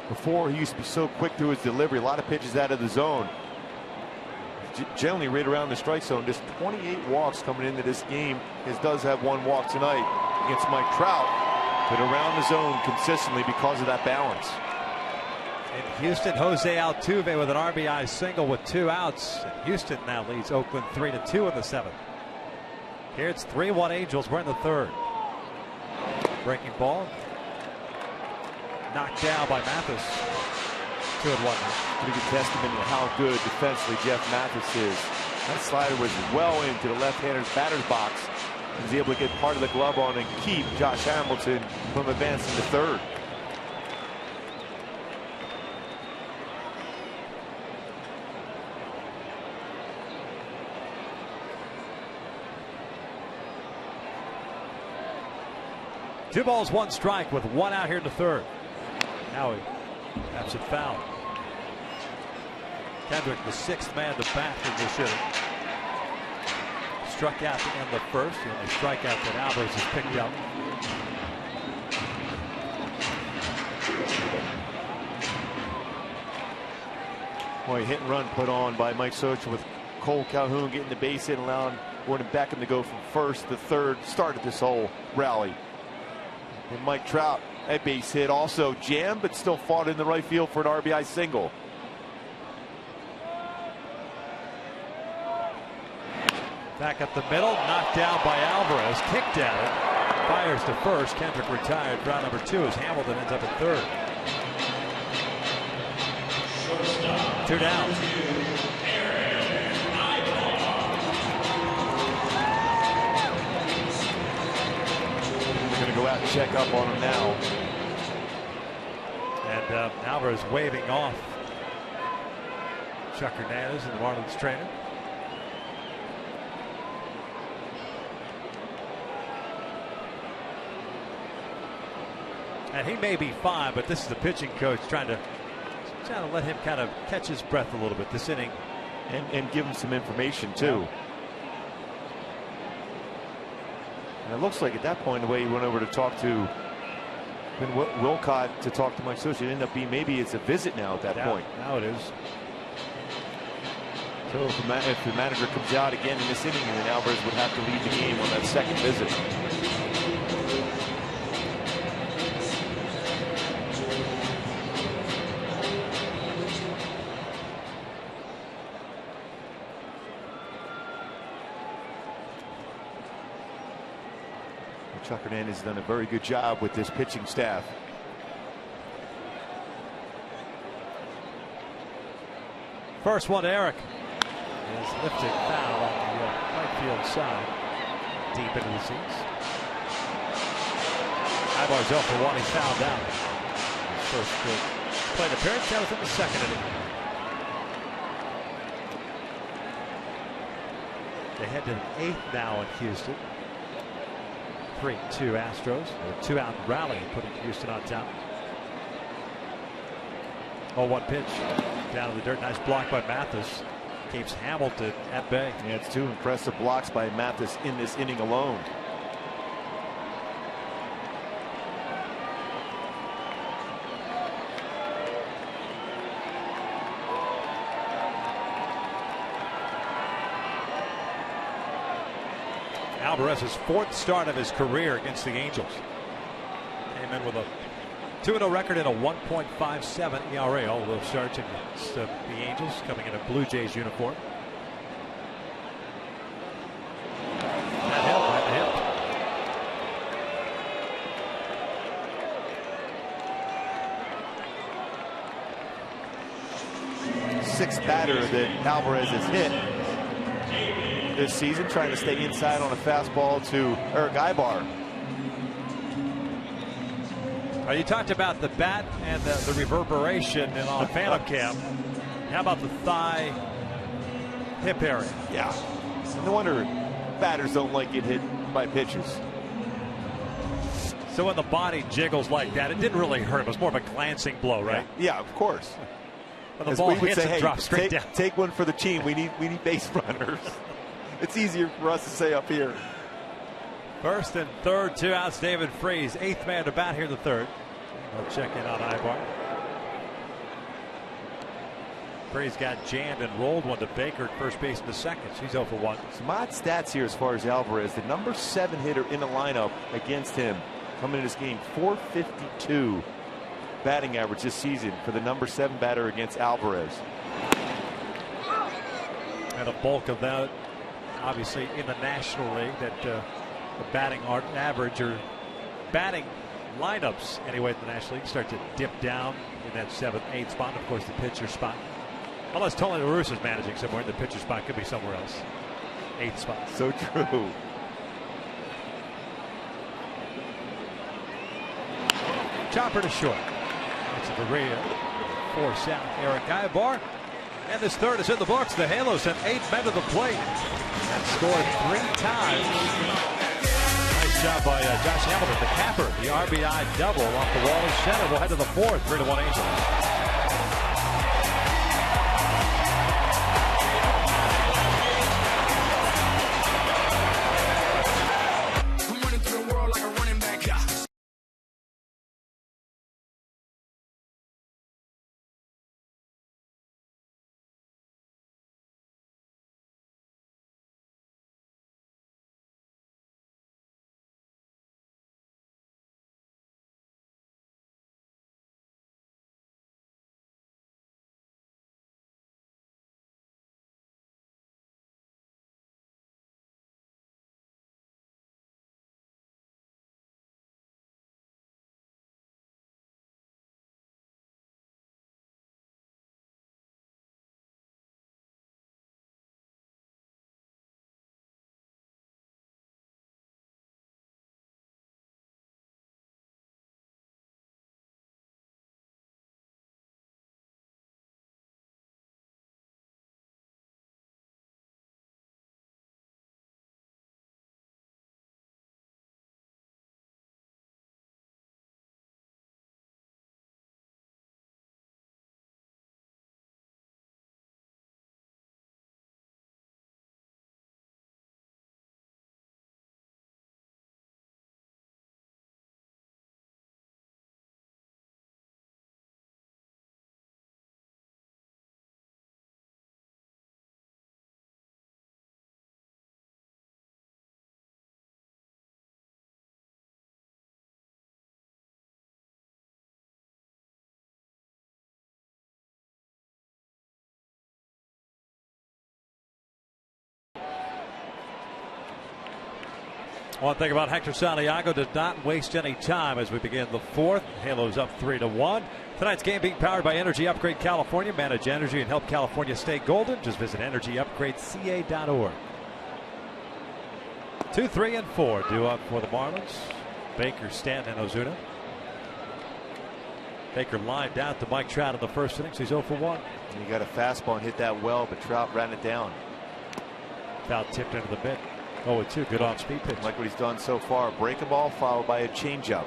Before, he used to be so quick to his delivery. A lot of pitches out of the zone. Generally right around the strike zone. Just 28 walks coming into this game. He does have 1 walk tonight against Mike Trout, but around the zone consistently because of that balance. In Houston, Jose Altuve with an RBI single with 2 outs. And Houston now leads Oakland 3-2 in the 7th. Here it's 3-1 Angels. We're in the 3rd. Breaking ball. Knocked down by Mathis. 2-1. Pretty good testament to how good defensively Jeff Mathis is. That slider was well into the left-hander's batter's box. He was able to get part of the glove on and keep Josh Hamilton from advancing to 3rd. Two balls, 1 strike with 1 out here in the 3rd. Now he taps it foul. Kendrick, the 6th man to bat in this inning. Struck out to end the 1st. The only strikeout that Alvarez has picked up. Boy, hit and run put on by Mike Socha with Cole Calhoun getting the base hit, allowing Gordon Beckham to go from 1st to 3rd. Started this whole rally. And Mike Trout, a base hit, also jammed, but still fought in the right field for an RBI single. Back up the middle, knocked down by Alvarez, kicked at it, fires to 1st. Kendrick retired. Round number 2 as Hamilton ends up at 3rd. 2 down. They're going to go out and check up on him now. And Alvarez waving off Chuck Hernandez and the Marlins trainer. And he may be fine, but this is the pitching coach trying to let him kind of catch his breath a little bit this inning. And give him some information, too. Yeah. And it looks like at that point, the way he went over to talk to Wilcott to talk to Mike Socha, it ended up being maybe it's a visit now at that point. Now it is. So if the manager comes out again in this inning, then Alvarez would have to lead the game on that 2nd visit. Chuck Hernandez has done a very good job with this pitching staff. First one to Eric. Is lifted foul on the right field side. Deep into the seats. Ibar's 0 for 1. He fouled out. First plate appearance. That was in the 2nd inning. They head to the 8th now in Houston. 3-2 Astros. A 2-out rally putting Houston on top. 0-1 pitch down to the dirt. Nice block by Mathis. Keeps Hamilton at bay. Yeah, it's 2 impressive blocks by Mathis in this inning alone. Alvarez's 4th start of his career against the Angels. Came in with a 2-0 record and a 1.57 ERA. All of those starts against the Angels, coming in a Blue Jays uniform. That hit, right. 6th batter that Alvarez has hit this season, trying to stay inside on a fastball to Eric Ibar. You talked about the bat and the reverberation on Phantom Cam. How about the thigh hip area? Yeah. No wonder batters don't like it hit by pitchers. So when the body jiggles like that, it didn't really hurt. It was more of a glancing blow, right? Yeah, of course. When the ball hits and drops straight down. Take one for the team. We need base runners. It's easier for us to say up here. 1st and 3rd, 2 outs. David Freese, 8th man to bat here in the 3rd. We'll check in on Ibar. Freese got jammed and rolled one to Baker at first base in the 2nd. He's 0 for 1. Some odd stats here as far as Alvarez. The number 7 hitter in the lineup against him coming in this game. .452 batting average this season for the number 7 batter against Alvarez. And a bulk of that, obviously, in the National League, that the batting average or batting lineups anyway in the National League start to dip down in that 7th, 8th spot. And of course, the pitcher spot, unless Tony La Russa is managing somewhere, the pitcher spot could be somewhere else. 8th spot. So true. Chopper to short. It's a Berea. 4 south. Eric Ibar. And this 3rd is in the books. The Halos sent 8 men to the plate and scored 3 times. Nice job by Josh Hamilton, the capper. The RBI double off the wall in center. We'll head to the 4th. 3-1 Angels. One thing about Hector Santiago, did not waste any time as we begin the 4th. Halos up 3-1. Tonight's game being powered by Energy Upgrade California. Manage energy and help California stay golden. Just visit energyupgradeca.org. 2, 3, and 4 due up for the Marlins. Baker, Stanton, and Ozuna. Baker lined out to Mike Trout in the 1st inning. So he's 0 for 1. And he got a fastball and hit that well, but Trout ran it down. Foul tipped into the mid. 0-2. Good on speed pitch. Like what he's done so far. Break a ball followed by a changeup.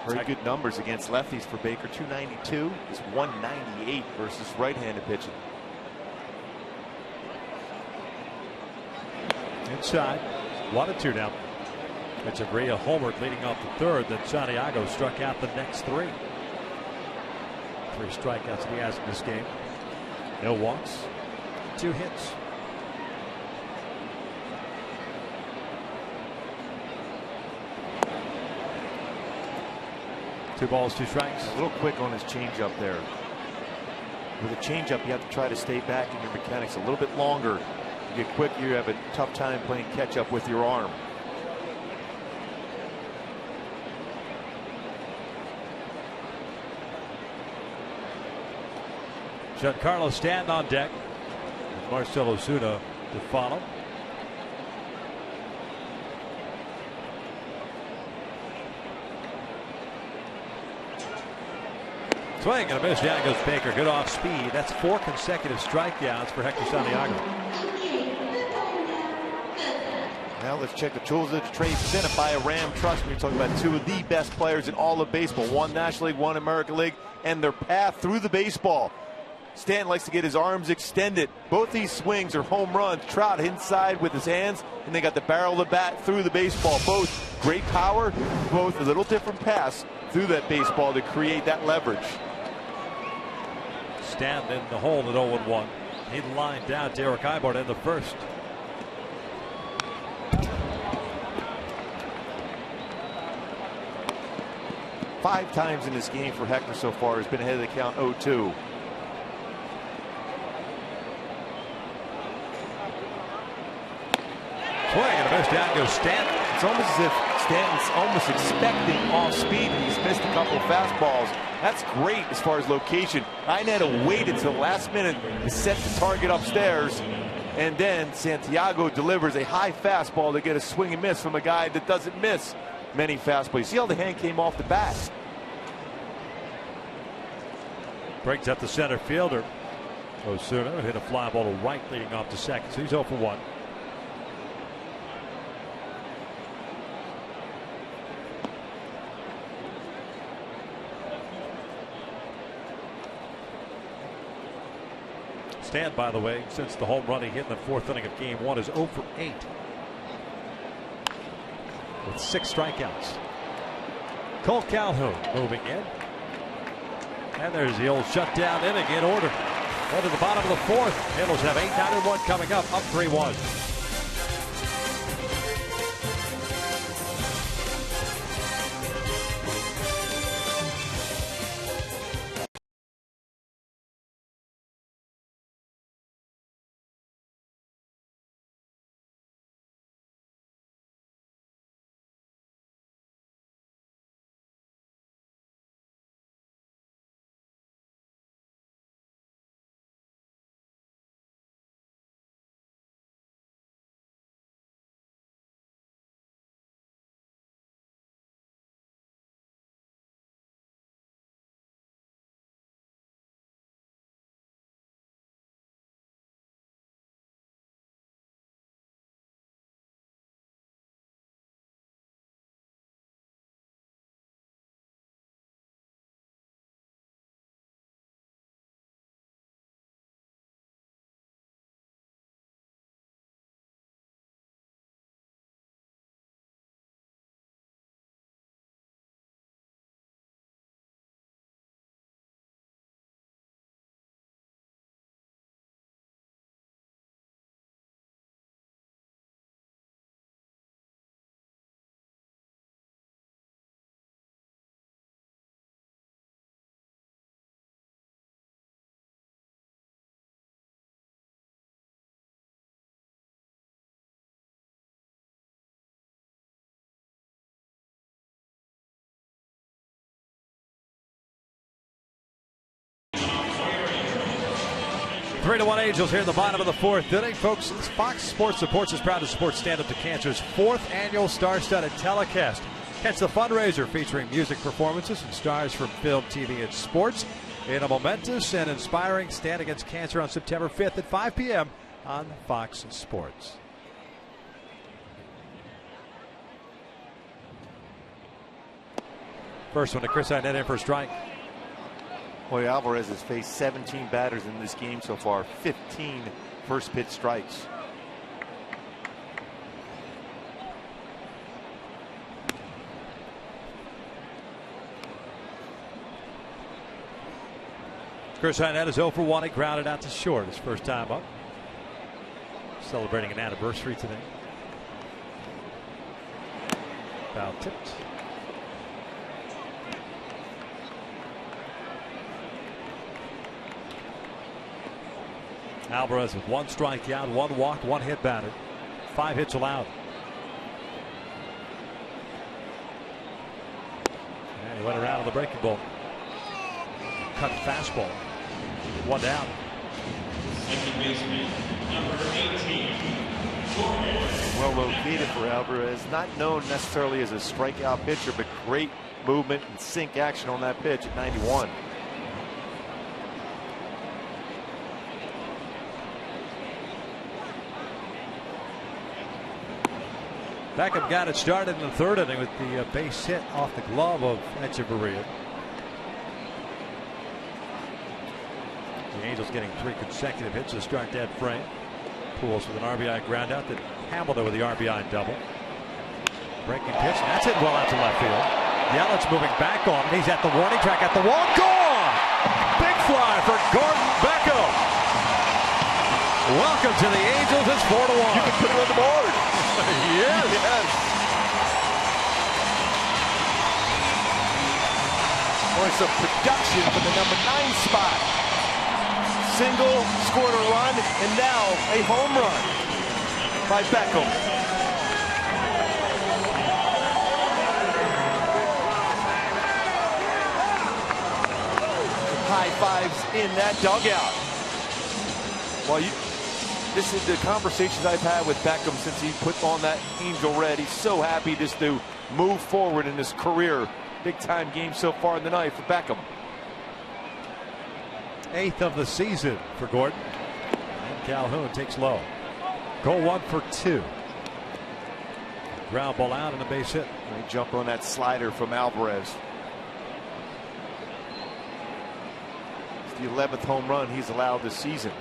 Very good numbers against lefties for Baker. 292 is 198 versus right-handed pitching. Inside, 1-2 now. It's a homer leading off the third. Then Santiago struck out the next 3. 3 strikeouts he has in this game. No walks, 2 hits. Two balls, 2 strikes. A little quick on his changeup there. With a changeup, you have to try to stay back in your mechanics a little bit longer. You get quick, you have a tough time playing catch up with your arm. Giancarlo Stanton on deck. With Marcell Ozuna to follow. Swing and a miss. Down goes Baker. Good off speed. That's 4 consecutive strikeouts for Hector Santiago. Now let's check the tools of the trade presented by a Ram. Trust me, you're talking about 2 of the best players in all of baseball. 1 National League, 1 American League, and their path through the baseball. Stanton likes to get his arms extended. Both these swings are home runs. Trout inside with his hands, and they got the barrel of the bat through the baseball. Both great power, both a little different pass through that baseball to create that leverage. Stanton in the hole at 0-1. He lined down Derek Eibart in the first. Five times in this game for Hector so far. Has been ahead of the count 0-2. Swing and a miss. Down goes Stanton. It's almost as if Stanton's almost expecting off speed, and he's missed a couple of fastballs. That's great as far as location. I had to wait until the last minute to set the target upstairs, and then Santiago delivers a high fastball to get a swing and miss from a guy that doesn't miss many fastballs. You see how the hand came off the bat. Brings up the center fielder. Ozuna hit a fly ball to right leading off to second, so he's 0-1. Stan, by the way, since the home run he hit in the 4th inning of game 1, is 0-8 with 6 strikeouts. Cole Calhoun moving in, and there's the old shutdown inning in order. Well, to the bottom of the 4th, Angels have 8, 9, and 1 coming up 3-1. Three to 1 Angels here in the bottom of the 4th inning. Folks, Fox Sports Supports is proud to support Stand Up to Cancer's 4th annual star-studded telecast. Catch the fundraiser featuring music performances and stars from film, TV, and sports in a momentous and inspiring Stand Against Cancer on September 5th at 5 p.m. on Fox Sports. First one to Chris Arnett in for a strike. Boy, Alvarez has faced 17 batters in this game so far, 15 first pitch strikes. Chris Arnett is 0 for 1. He grounded out to short his first time up. Celebrating an anniversary today. Foul tipped. Alvarez with 1 strikeout, 1 walk, 1 hit batted, 5 hits allowed. And he went around on the breaking ball. Cut fastball. 1 down. Second baseman, number 18. Well located for Alvarez. Not known necessarily as a strikeout pitcher, but great movement and sink action on that pitch at 91. Beckham got it started in the 3rd inning with the base hit off the glove of Echeverria. The Angels getting 3 consecutive hits to start that frame. Pujols with an RBI groundout. Then Hamilton with the RBI double. Breaking pitch. That's it well out to left field. Yelich moving back on him. He's at the warning track at the wall. Gone! Big fly for Gordon Beckham. Welcome to the Angels. It's 4-1. You can put it on the board. Yes. Yes. Boy, some production for the number 9 spot. Single, scored a run, and now a home run by Beckham. High fives in that dugout. Well, this is the conversations I've had with Beckham since he put on that Angel Red. He's so happy just to move forward in his career. Big time game so far in the night for Beckham. 8th of the season for Gordon. And Calhoun takes low. Go 1 for 2. Ground ball out and a base hit. They jump on that slider from Alvarez. It's the 11th home run he's allowed this season.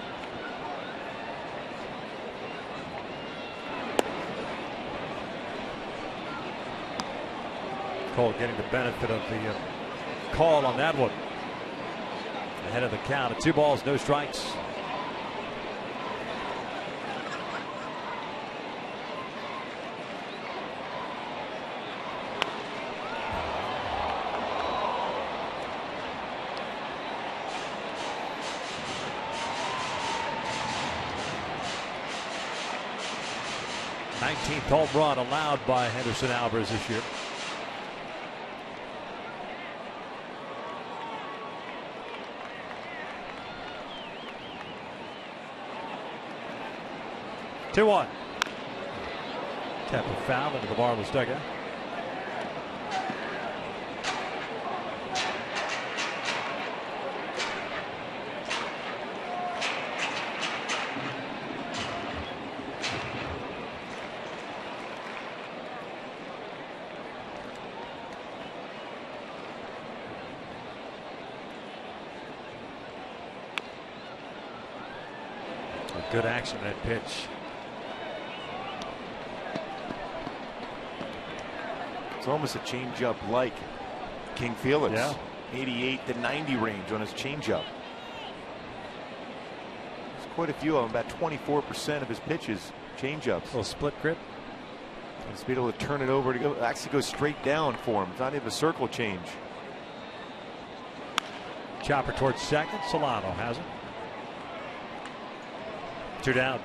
Cole getting the benefit of the call on that one. Ahead of the count at 2 balls, no strikes. Nineteenth home run allowed by Henderson Alvarez this year. Two-1. Tap a foul into the Marlins dugout. Good action that pitch. It's almost a changeup like King Felix. Yeah. 88 to 90 range on his changeup. There's quite a few of them, about 24% of his pitches, changeups. Little split grip. He's be able to turn it over to go, actually go straight down for him. It's not even a circle change. Chopper towards second. Solano has it. 2 down.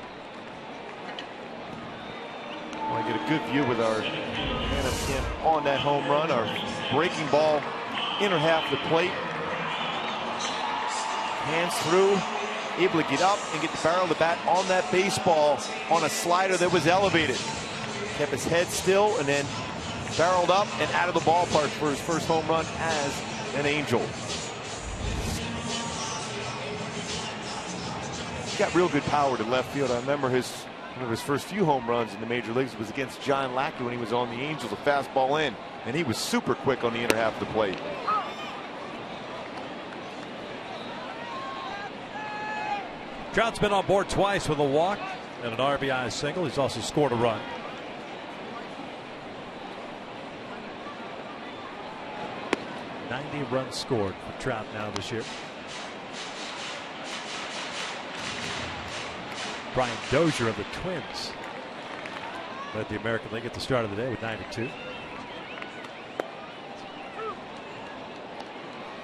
Want to get a good view with our man on that home run. Our breaking ball, inner half of the plate. Hands through, able to get up and get the barrel of the bat on that baseball on a slider that was elevated. Kept his head still and then barreled up and out of the ballpark for his first home run as an Angel. He's got real good power to left field. I remember one of his first few home runs in the major leagues was against John Lackey when he was on the Angels. A fastball in. And he was super quick on the inner half of the plate. Trout's been on board twice with a walk and an RBI single. He's also scored a run. "90 runs scored for Trout now this year. Brian Dozier of the Twins led the American League at the start of the day with 92.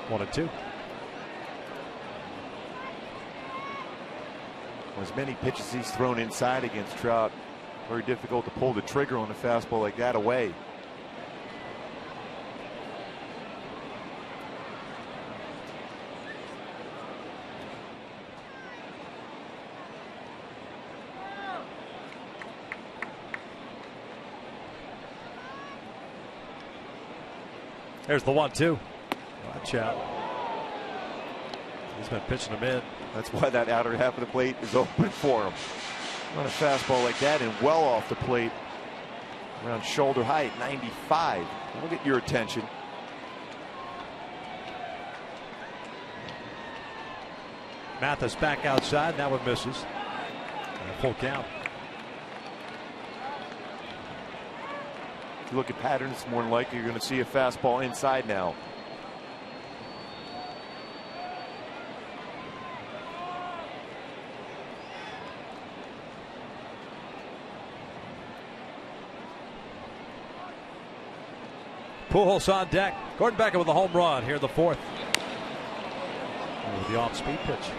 1-2. As many pitches he's thrown inside against Trout, very difficult to pull the trigger on a fastball like that away. There's the 1-2. Watch out. He's been pitching him in. That's why that outer half of the plate is open for him. On a fastball like that and well off the plate, around shoulder height, 95. We'll get your attention. Mathis back outside. That one misses. And a full count. If you look at patterns, more than likely you're going to see a fastball inside now. Pujols on deck. Gordon Beckham with a home run here in the fourth. With the off-speed pitch.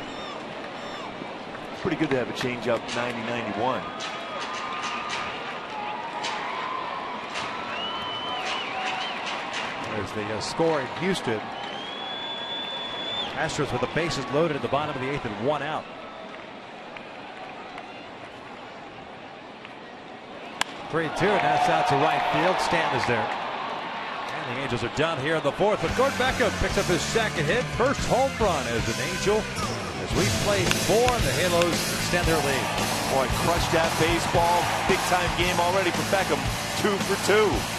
It's pretty good to have a changeup 90-91. There's the score in Houston. Astros with the bases loaded at the bottom of the eighth and one out. 3-2, and that's out to right field. Stanton is there. And the Angels are done here in the fourth, but Gordon Beckham picks up his second hit, first home run as an Angel. As we play 4, and the Halos extend their lead. Boy, crushed that baseball. Big time game already for Beckham. 2 for 2.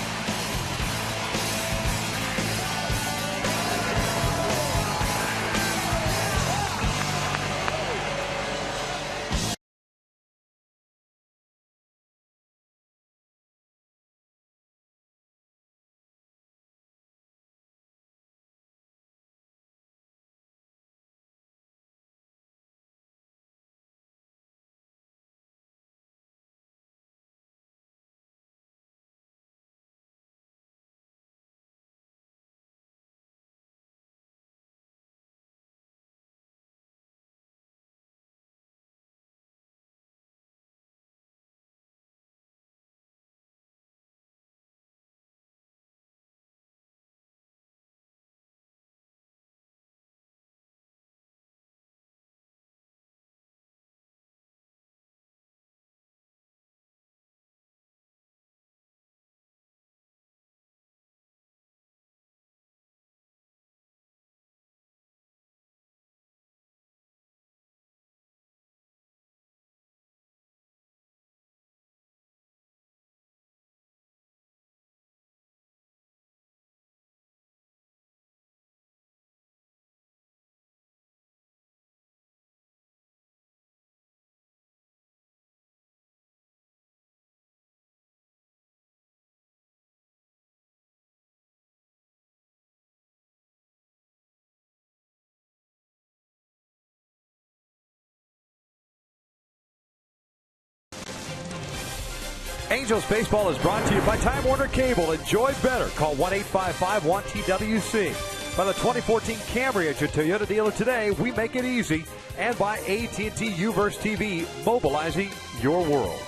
Angels baseball is brought to you by Time Warner Cable. Enjoy better. Call 1-855-1-TWC. By the 2014 Camry at your Toyota dealer today, we make it easy. And by AT&T Uverse TV, mobilizing your world.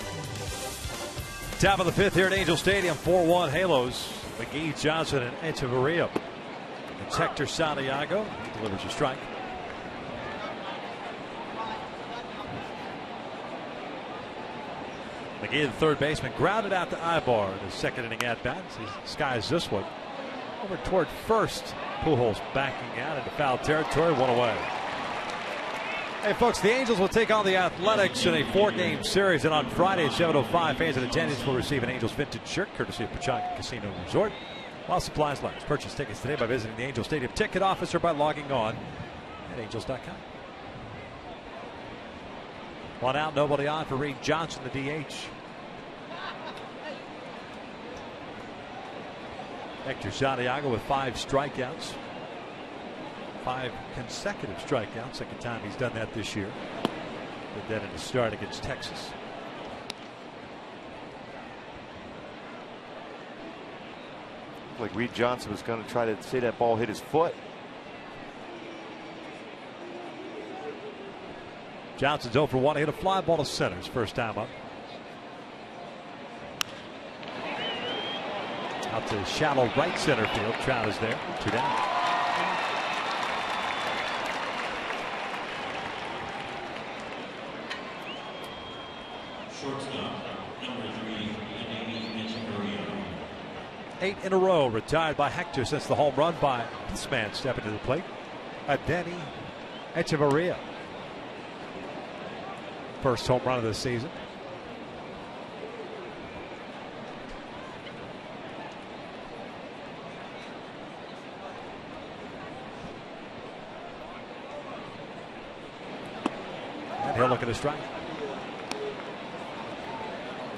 Top of the fifth here at Angel Stadium, 4-1 Halos. McGee, Johnson, and Echeverria. It's Hector Santiago. He delivers a strike. McGee, the third baseman, grounded out to Ibar in his second inning at bat. He skies this one over toward first. Pujols backing out into foul territory, one away. Hey folks, the Angels will take on the Athletics in a 4-game series, and on Friday at 7:05, fans in attendance will receive an Angels vintage shirt courtesy of Pechanga Casino Resort. while supplies last. Purchase tickets today by visiting the Angel Stadium ticket office or by logging on at angels.com. One out, nobody on for Reed Johnson, the DH. Hector Santiago with 5 strikeouts. 5 consecutive strikeouts. Second time he's done that this year. Did that in the start against Texas. Like Reed Johnson was going to try to say that ball hit his foot. Johnson's 0 for 1. He hit a fly ball to center his first time up. Out to shallow right center field. Trout is there. 2 down. Shortstop, number 3, 8 in a row retired by Hector since the home run by this man stepping to the plate. Adeiny Echeverria. First home run of the season. And he'll look at a strike.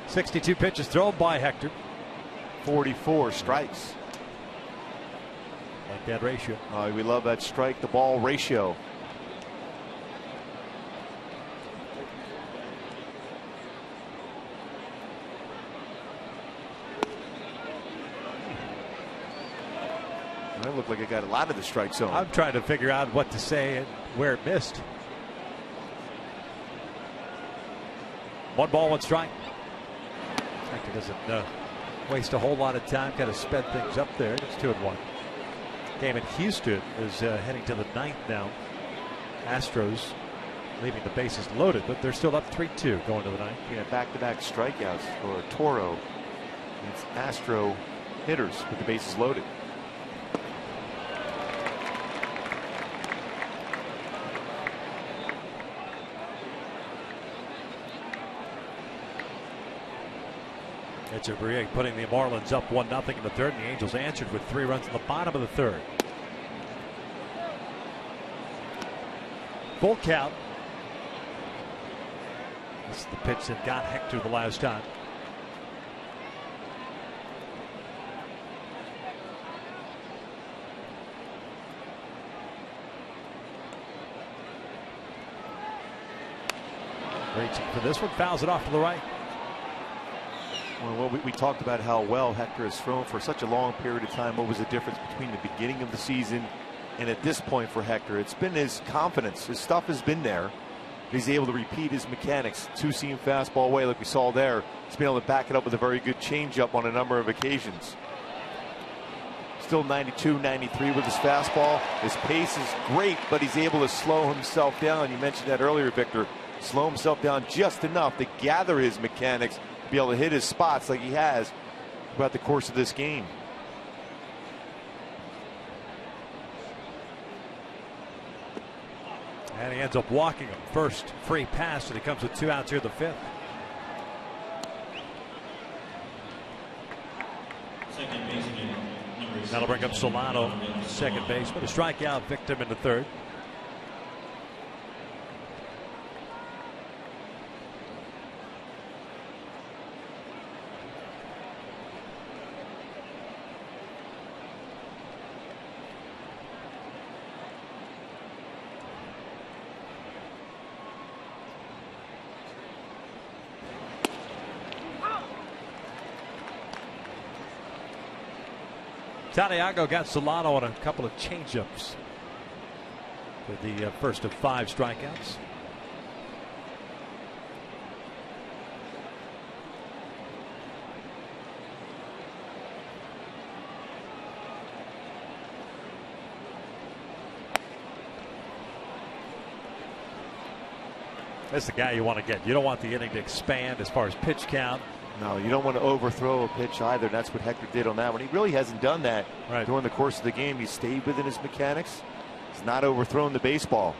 62 pitches thrown by Hector. 44 strikes. Like that ratio. We love that strike to ball ratio. That looked like it got a lot of the strike zone. I'm trying to figure out what to say and where it missed. 1 ball, 1 strike. Hector doesn't waste a whole lot of time. Kind of sped things up there. It's 2-1. Game in Houston is heading to the 9th now. Astros leaving the bases loaded, but they're still up 3-2 going to the 9th. Yeah, back-to-back strikeouts for Toro. It's Astro hitters with the bases loaded. Echeverria putting the Marlins up 1-0 in the third, and the Angels answered with 3 runs in the bottom of the third. Full count. This is the pitch that got Hector the last time. Reaching for this one, fouls it off to the right. Well, we talked about how well Hector has thrown for such a long period of time. What was the difference between the beginning of the season and at this point for Hector? It's been his confidence. His stuff has been there. He's able to repeat his mechanics. 2-seam fastball away like we saw there. He's been able to back it up with a very good changeup on a number of occasions. Still 92, 93 with his fastball. His pace is great, but he's able to slow himself down. You mentioned that earlier, Victor. Slow himself down just enough to gather his mechanics, be able to hit his spots like he has throughout the course of this game. And he ends up walking him. First free pass, and he comes with 2 outs here in the 5th. second baseman, number That'll bring up Solano, second baseman, a strikeout victim in the third. Santiago got Solano on a couple of changeups for the first of 5 strikeouts. That's the guy you want to get. You don't want the inning to expand as far as pitch count. No, you don't want to overthrow a pitch either. That's what Hector did on that one. He really hasn't done that during the course of the game. He stayed within his mechanics. He's not overthrown the baseball.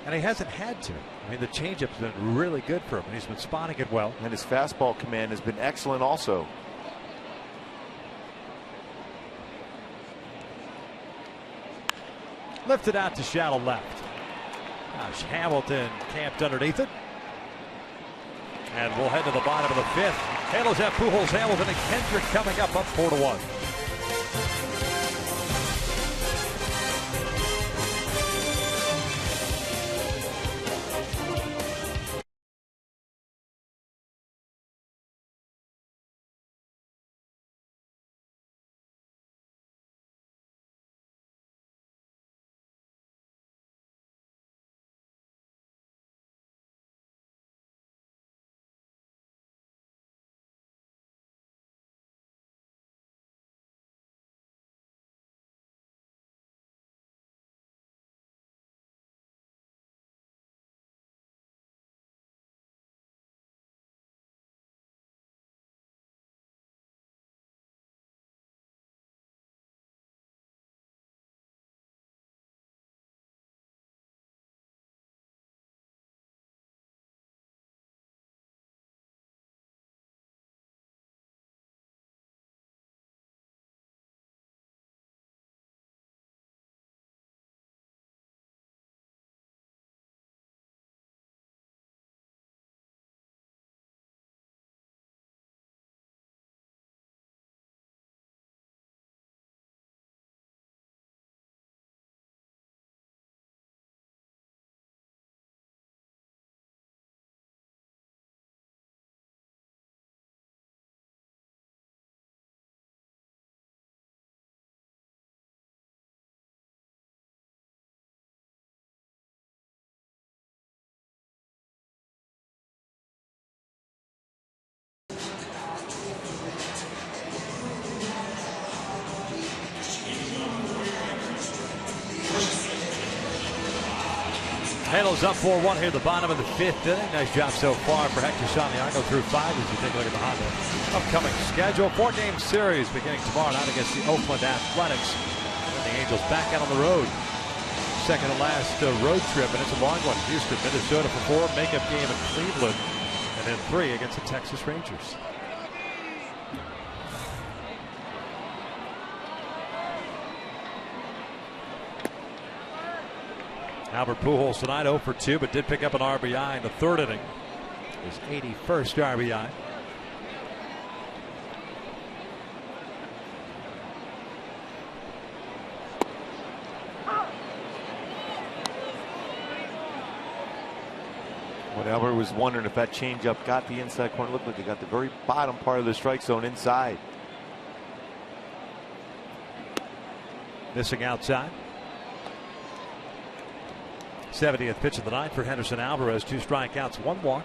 And he hasn't had to. I mean, the changeup's been really good for him, and he's been spotting it well. And his fastball command has been excellent also. Lifted out to shallow left. Gosh, Hamilton camped underneath it. And we'll head to the bottom of the 5th. Halos have Pujols, Hamilton, and Kendrick coming up 4-1. Halos up 4-1 here at the bottom of the 5th inning. Nice job so far for Hector Santiago through 5 as you take a look at the Honda upcoming schedule. 4-game series beginning tomorrow night against the Oakland Athletics. And the Angels back out on the road. Second to last road trip, and it's a long one. Houston, Minnesota for 4, makeup game in Cleveland, and then 3 against the Texas Rangers. Albert Pujols tonight 0 for 2, but did pick up an RBI in the 3rd inning. His 81st RBI. What Albert was wondering if that changeup got the inside corner. Looked like they got the very bottom part of the strike zone inside. Missing outside. 70th pitch of the night for Henderson Alvarez. 2 strikeouts, 1 walk.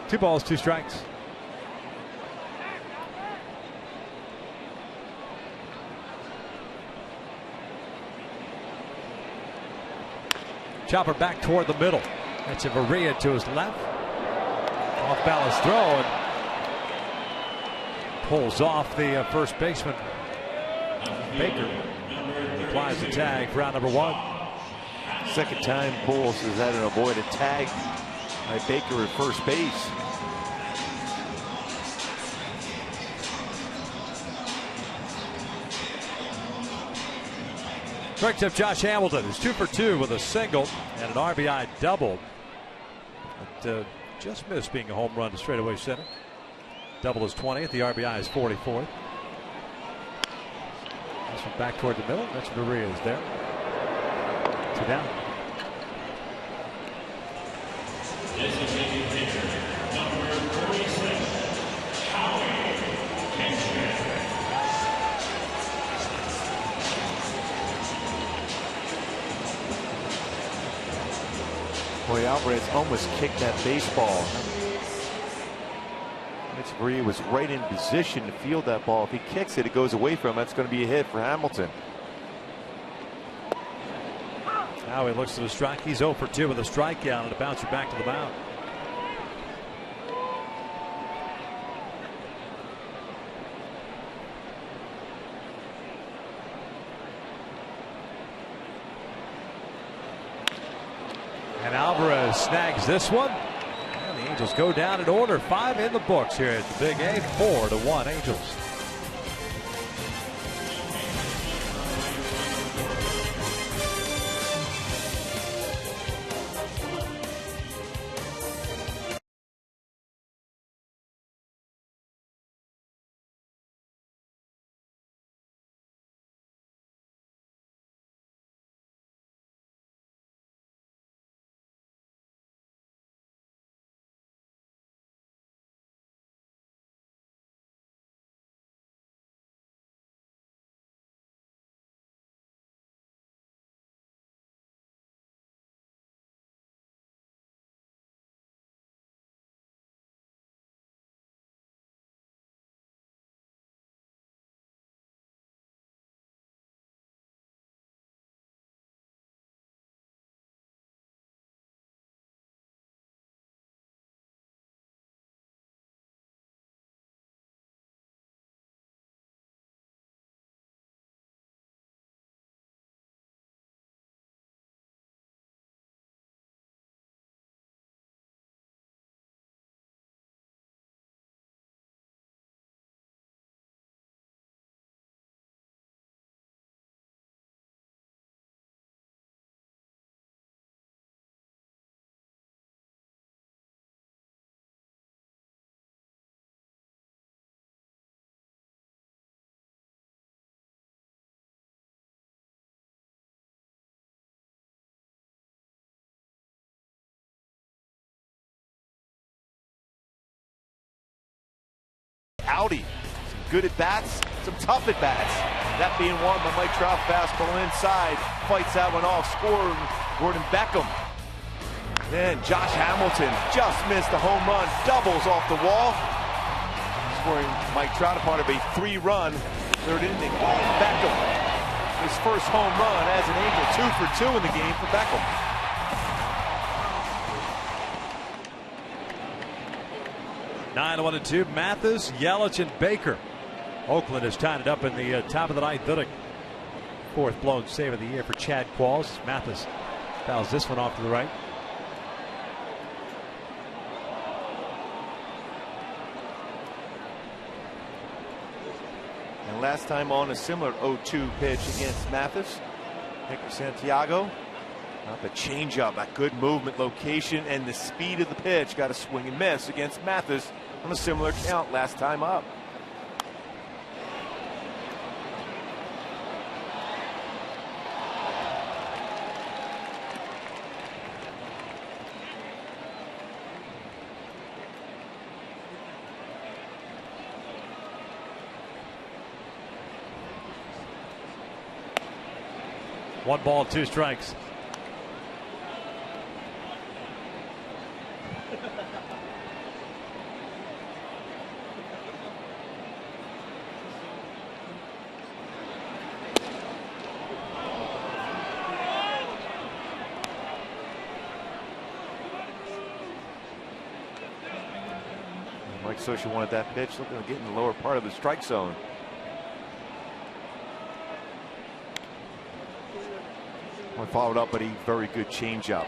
Two balls, 2 strikes. Chopper back toward the middle. That's a Maria to his left. Off balance throw and pulls off the first baseman. Baker applies the tag for out number 1. Second time Pujols has had an avoided tag by Baker at first base. Strikes up Josh Hamilton, who's 2 for 2 with a single and an RBI double. But, just missed being a home run to straightaway center. Double is 20th. The RBI is 44th. This one back toward the middle. That's Maria is there. 2 down. Boy, Alvarez almost kicked that baseball. Mitch Maria was right in position to field that ball. If he kicks it, it goes away from him. That's going to be a hit for Hamilton. Now he looks to the strike. He's 0 for 2 with a strikeout and a bouncer back to the mound. And Alvarez snags this one. Angels go down in order. 5 in the books here at the Big A. 4-1 Angels. Audi, some good at bats, some tough at bats. That being one by Mike Trout, fastball inside, fights that one off, scoring Gordon Beckham. Then Josh Hamilton just missed a home run, doubles off the wall, scoring Mike Trout a part of a 3-run third inning. Beckham, his first home run as an Angel, 2 for 2 in the game for Beckham. 9-1-2. Mathis, Yelich, and Baker. Oakland has tied it up in the top of the 9th inning. 4th blown save of the year for Chad Qualls. Mathis fouls this one off to the right. And last time on a similar 0-2 pitch against Mathis, Hector Santiago. Not the changeup, that good movement, location, and the speed of the pitch. Got a swing and miss against Mathis on a similar count last time up. One ball, 2 strikes. Mike Scioscia wanted that pitch, looking to get in the lower part of the strike zone. Followed up, but a very good changeup.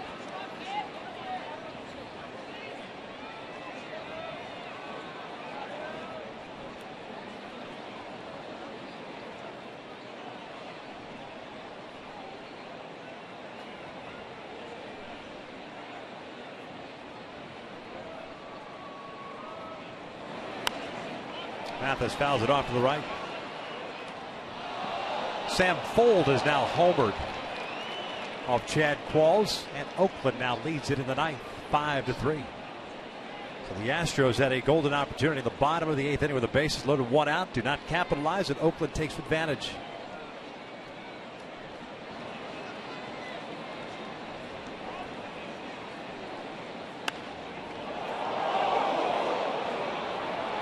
Mathis fouls it off to the right. Sam Fold is now homered off Chad Qualls, and Oakland now leads it in the 9th, 5-3. So the Astros had a golden opportunity in the bottom of the 8th inning with the bases loaded, 1 out. Do not capitalize, and Oakland takes advantage.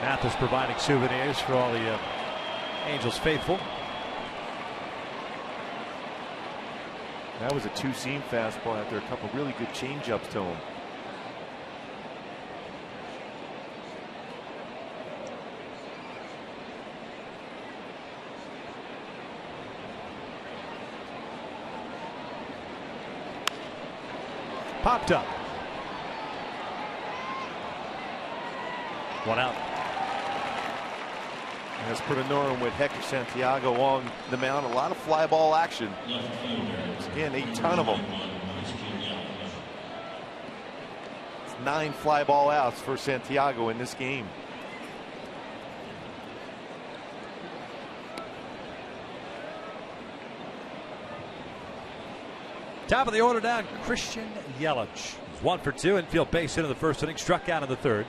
Mathis providing souvenirs for all the Angels faithful. That was a 2-seam fastball after a couple really good changeups to him. Popped up. 1 out. As per the norm with Hector Santiago on the mound, a lot of fly ball action. Again, a ton of them. It's 9 fly ball outs for Santiago in this game. Top of the order down, Christian Yelich. He's 1 for 2, infield base hit in the first inning, struck out in the third.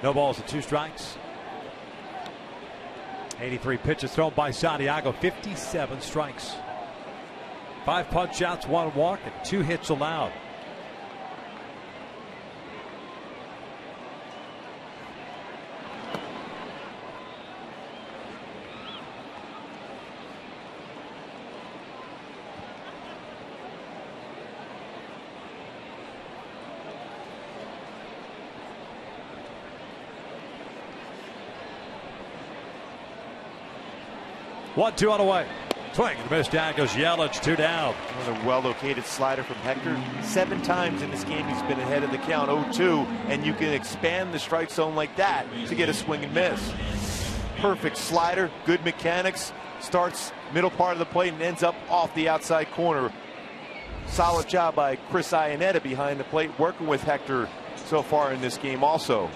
No balls and 2 strikes. 83 pitches thrown by Santiago, 57 strikes. 5 punch outs, 1 walk, and 2 hits allowed. One, 2 on the way. Swing and miss. Down goes Yelich. 2 down. Another well-located slider from Hector. 7 times in this game he's been ahead of the count, 0-2, and you can expand the strike zone like that to get a swing and miss. Perfect slider, good mechanics. Starts middle part of the plate and ends up off the outside corner. Solid job by Chris Iannetta behind the plate, working with Hector so far in this game also.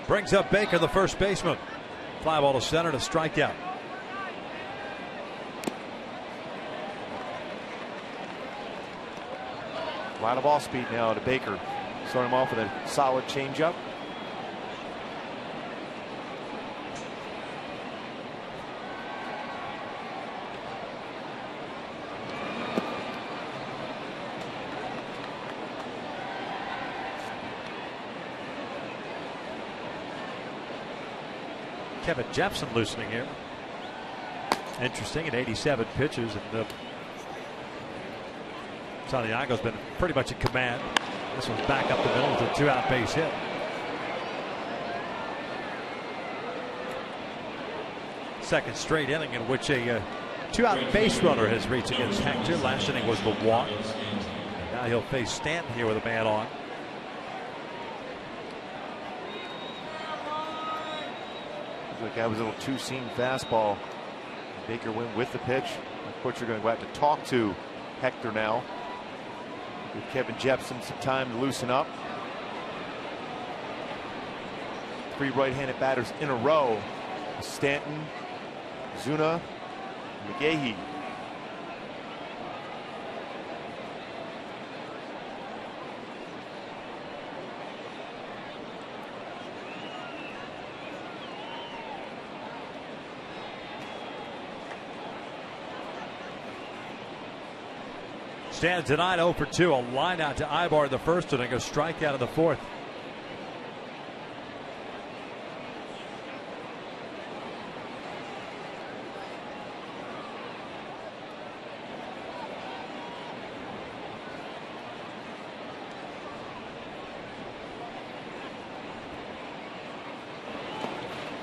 Brings up Baker, the first baseman. Fly ball to center to strikeout. A lot of off speed now to Baker. Start him off with a solid changeup. Kevin Jepson loosening here. Interesting at 87 pitches, and Santiago's been pretty much in command. This one's back up the middle with a 2-out base hit. Second straight inning in which a 2-out base runner has reached against Hector. Last inning was the walk. Now he'll face Stanton here with a man on. Like that was a little two-seam fastball. Baker went with the pitch. Of course, you're going to have to talk to Hector now. Give Kevin Jepson some time to loosen up. 3 right-handed batters in a row. Stanton, Zuna, McGahee. Stands tonight 0 for 2. A line out to Ibar in the first inning, a strikeout in the fourth.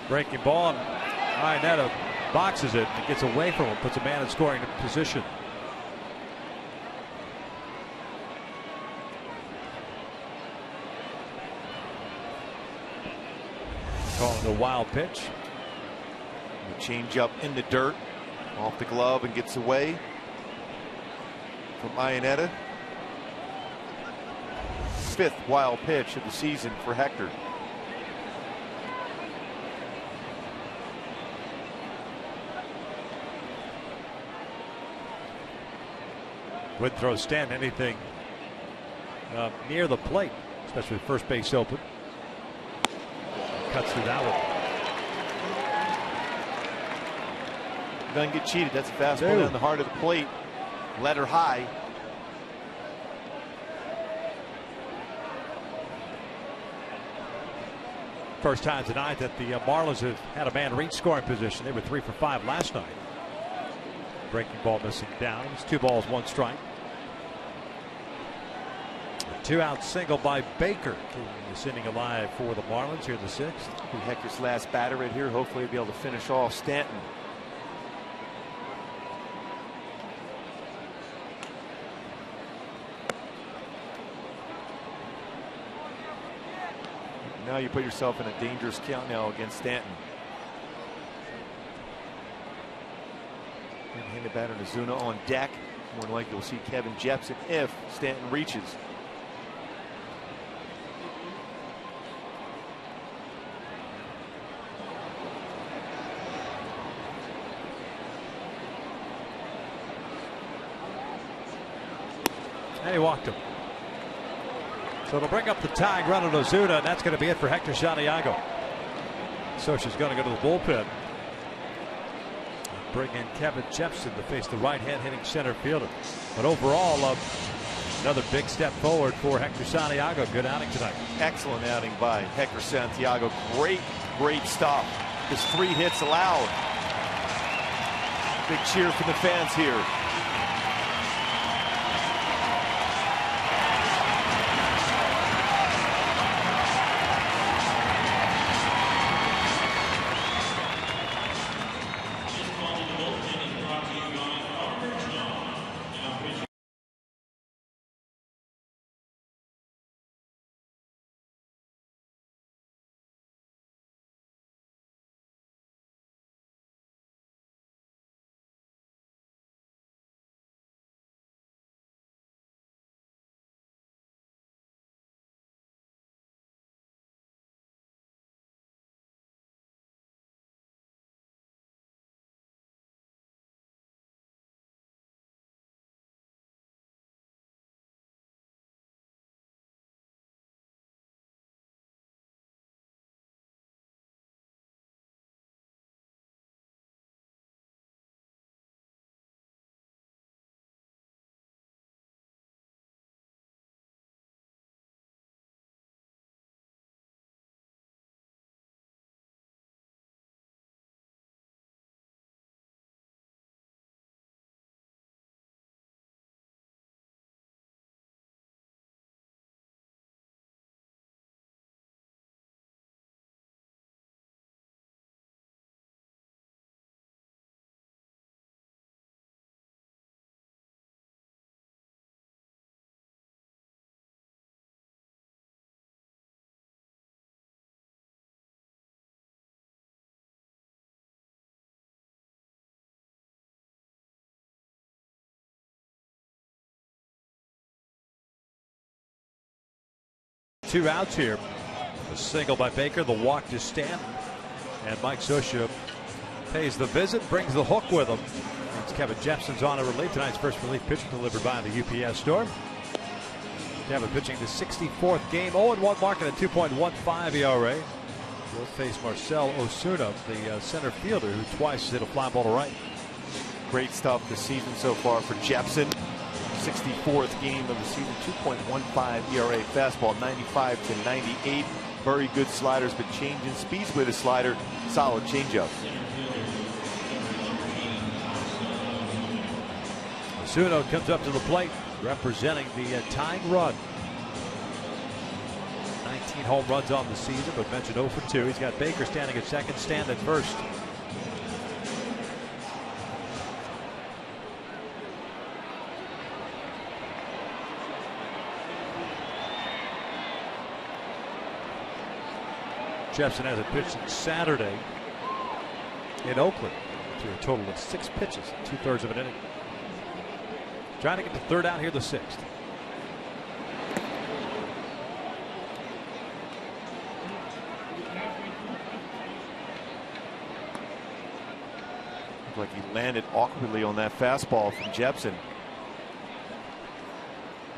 Breaking ball, and Iannetta boxes it and gets away from him, puts a man in scoring position. Calling the wild pitch. The change up in the dirt, off the glove, and gets away from Iannetta. 5th wild pitch of the season for Hector. Would throw Stanton anything near the plate, especially with first base open. Cuts through that one. Doesn't get cheated. That's a fastball down the heart of the plate. Let her high. First time tonight that the Marlins have had a man reach scoring position. They were 3 for 5 last night. Breaking ball missing down. It's 2 balls, 1 strike. A 2-out single by Baker, keeping this inning alive for the Marlins here in the 6th. Hector's last batter right here. Hopefully he'll be able to finish off Stanton. Now you put yourself in a dangerous count now against Stanton. Hand the batter to Zuna on deck. More than likely we'll see Kevin Jepsen if Stanton reaches. And he walked him. So it'll bring up the tying run on Ozuna, and that's going to be it for Hector Santiago. So she's going to go to the bullpen. Bring in Kevin Jepsen to face the right-hand hitting center fielder. But overall, another big step forward for Hector Santiago. Good outing tonight. Excellent outing by Hector Santiago. Great stop. Just 3 hits allowed. Big cheer from the fans here. Two outs here. A single by Baker, the walk to Stanton, and Mike Scioscia pays the visit, brings the hook with him. It's Kevin Jepsen's on a relief. Tonight's first relief pitcher delivered by the UPS store. Kevin pitching the 64th game, 0-1 mark at a 2.15 ERA. Will face Marcell Ozuna, the center fielder, who twice hit a fly ball to right. Great stuff this season so far for Jepsen. 64th game of the season, 2.15 ERA fastball, 95 to 98. Very good sliders, but changing speeds with his slider. Solid changeup. Ozuna comes up to the plate, representing the tying run. 19 home runs on the season, but mentioned 0 for 2. He's got Baker standing at second, Stanton at first. Jepsen hasn't pitched since Saturday in Oakland, to a total of 6 pitches, 2/3 of an inning. Trying to get the third out here, the 6th. Looked like he landed awkwardly on that fastball from Jepsen.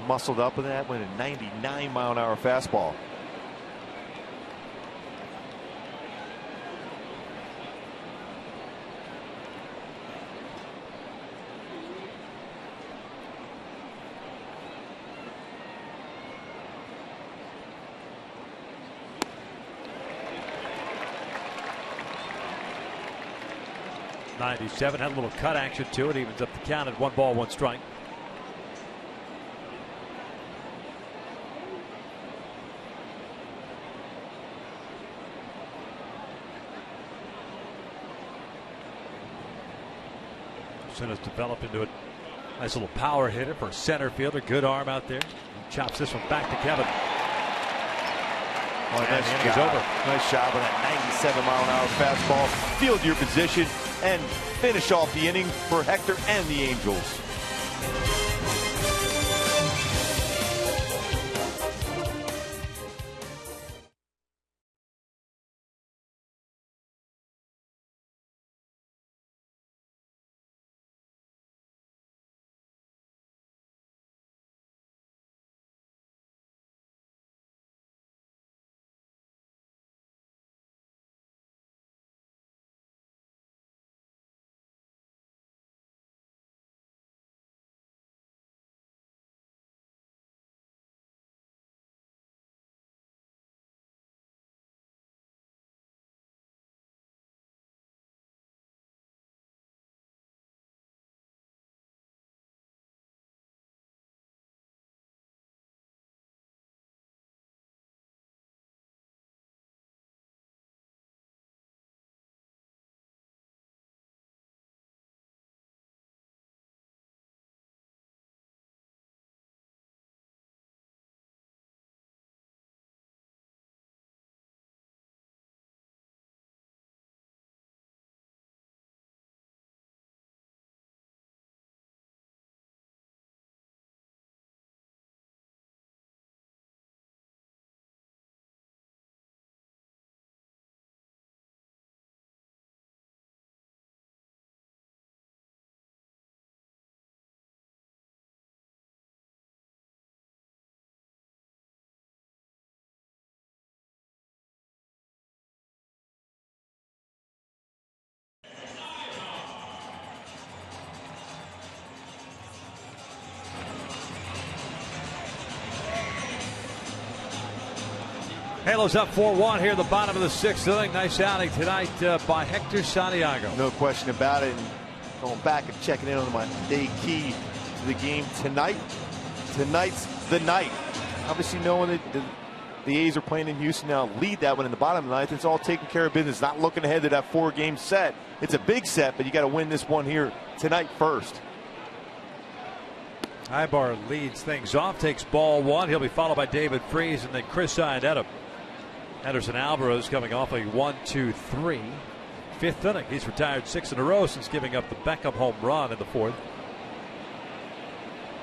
Muscled up with that, went a 99-mile-an-hour fastball. 97. Had a little cut action to it. Evens up the count at 1 ball, 1 strike. Sinner's developed into a nice little power hitter for a center fielder. Good arm out there. He chops this one back to Kevin. Oh, nice job. Over. Nice job on that 97-mile-an-hour fastball. Field your position and finish off the inning for Hector and the Angels. Halos up 4-1 here at the bottom of the 6th inning. Nice outing tonight by Hector Santiago. No question about it. And going back and checking in on my day key to the game tonight. Tonight's the night. Obviously knowing that the A's are playing in Houston now, lead that one in the bottom of the 9th. It's all taking care of business. Not looking ahead to that 4-game set. It's a big set, but you got to win this one here tonight first. Ibar leads things off, takes ball 1. He'll be followed by David Freese and then Chris Iannetta. Anderson Alvarez coming off a 1-2-3 5th inning. He's retired 6 in a row since giving up the Beckham home run in the 4th.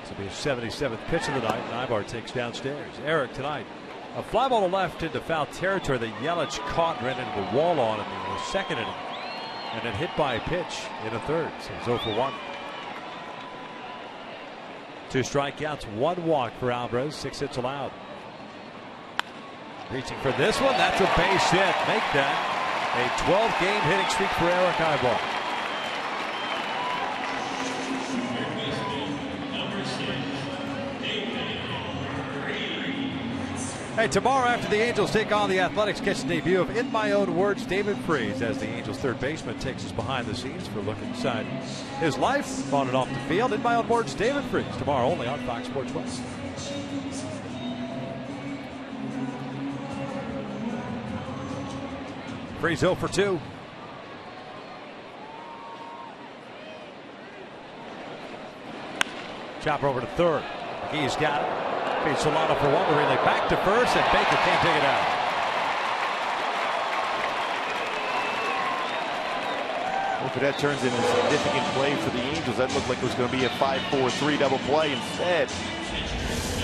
This will be his 77th pitch of the night, and Ibar takes downstairs. Eric tonight, a fly ball to left into foul territory that Yelich caught, ran into the wall on in the 2nd inning, and then hit by a pitch in the 3rd. So he's 0 for 1. 2 strikeouts, 1 walk for Alvarez, 6 hits allowed. Reaching for this one. That's a base hit. Make that a 12-game hitting streak for Eric Ibar. Hey, tomorrow after the Angels take on the Athletics, catch the debut of, in my own words, David Freese, as the Angels' third baseman takes us behind the scenes for a look inside his life on and off the field. In my own words, David Freese, tomorrow only on Fox Sports West. Freese 0 for 2. Chopper over to 3rd. McGee's got it. Feeds Solano for 1. The relay back to 1st, and Baker can't take it out. If that turns into a significant play for the Angels, that looked like it was going to be a 5-4-3 double play. Instead,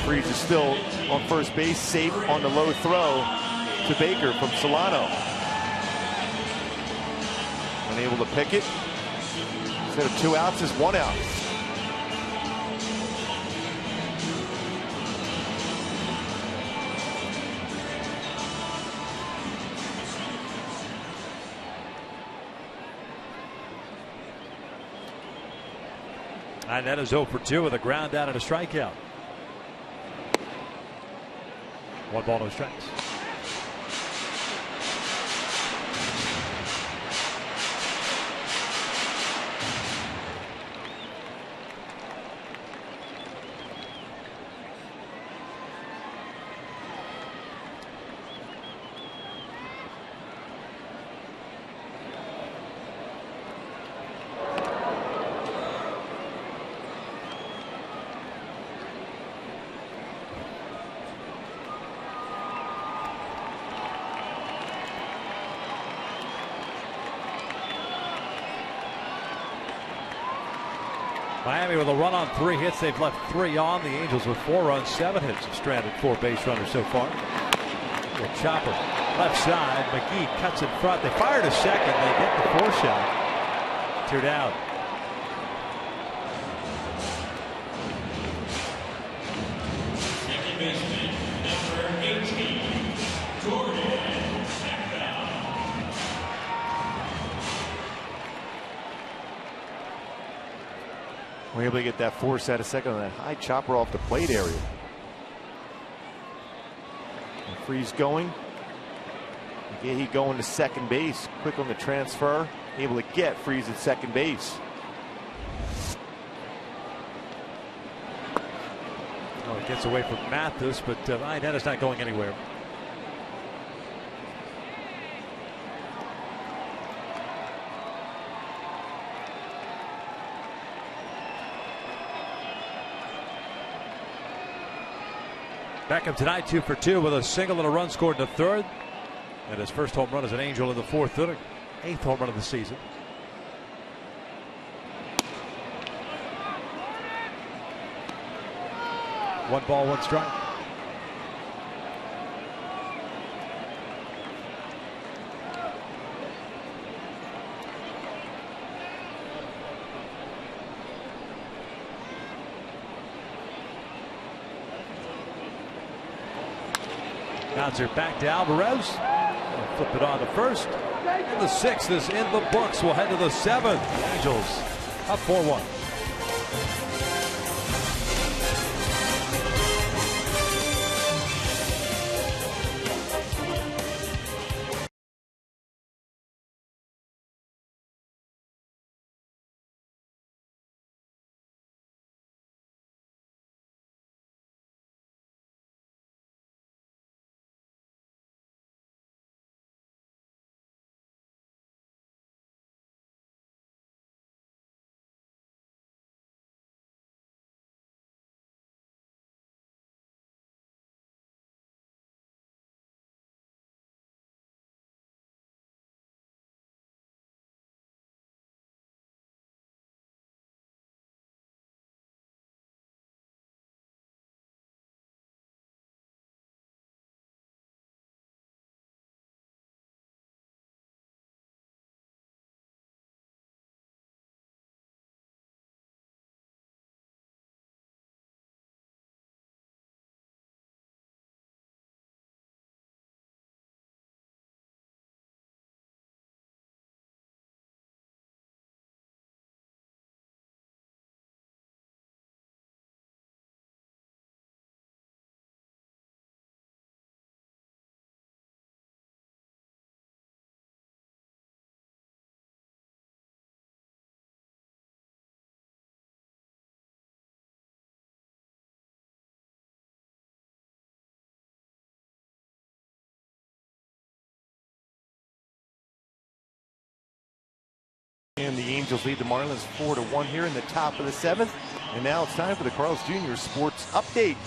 Freese is still on first base, safe on the low throw to Baker from Solano. Unable to pick it. Instead of 2 outs, it's 1 out. And that is 0 for 2 with a ground out and a strikeout. 1 ball, no strikes. Miami with a run on 3 hits. They've left 3 on. The Angels with 4 runs, 7 hits, have stranded 4 base runners so far. The chopper left side. McGee cuts in front. They fired a second. They get the 4 shot. 2 down. Second baseman, number 18, Jordan. We're able to get that force at a second on that high chopper off the plate area. And Freese going. Again, he going to second base. Quick on the transfer. Able to get Freese at second base. Oh, it gets away from Mathis, but Iannetta's not going anywhere. Beckham tonight 2 for 2 with a single and a run scored in the 3rd. And his first home run as an Angel in the 4th inning. 8th home run of the season. One ball, 1 strike. Bouncer back to Alvarez. They'll flip it on to first. And the 6th is in the books. We'll head to the 7th. Angels up 4-1. And the Angels lead the Marlins 4-1 here in the top of the 7th. And now it's time for the Carlos Jr. Sports Update.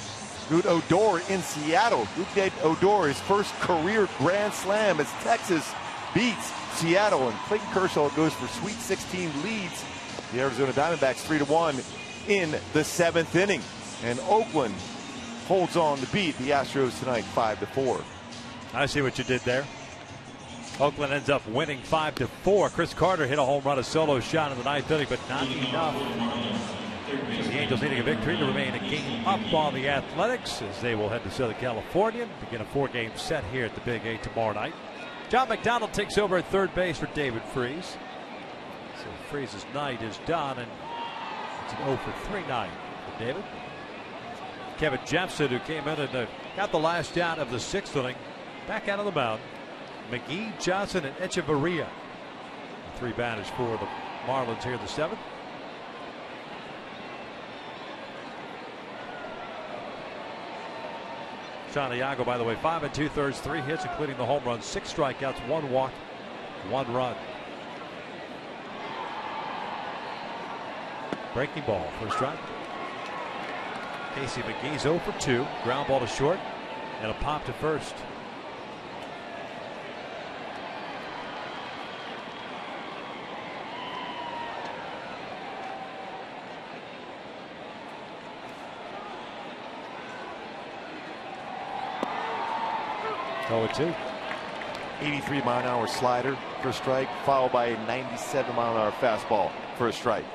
Good Odor in Seattle. Good Odor, his first career grand slam as Texas beats Seattle. And Clayton Kershaw goes for Sweet 16 leads the Arizona Diamondbacks 3-1 in the 7th inning. And Oakland holds on to beat the Astros tonight 5-4. I see what you did there. Oakland ends up winning 5-4. Chris Carter hit a home run, a solo shot in the 9th inning, but not enough. So the Angels needing a victory to remain a game up on the Athletics as they will head to Southern California, begin a 4-game set here at the Big A tomorrow night. John McDonald takes over at third base for David Freese. So Freese's night is done, and it's an 0 for 3 night for David. Kevin Jepson, who came in and got the last out of the 6th inning, back out of the mound. McGee, Johnson, and Echeverria. 3 batters for the Marlins here in the 7th. Santiago, by the way, 5 2/3, 3 hits, including the home run, 6 strikeouts, 1 walk, 1 run. Breaking ball, first strike. Casey McGee's 0 for 2, ground ball to short, and a pop to first. 0-2. 83-mile-an-hour slider for a strike, followed by a 97-mile-an-hour fastball for a strike.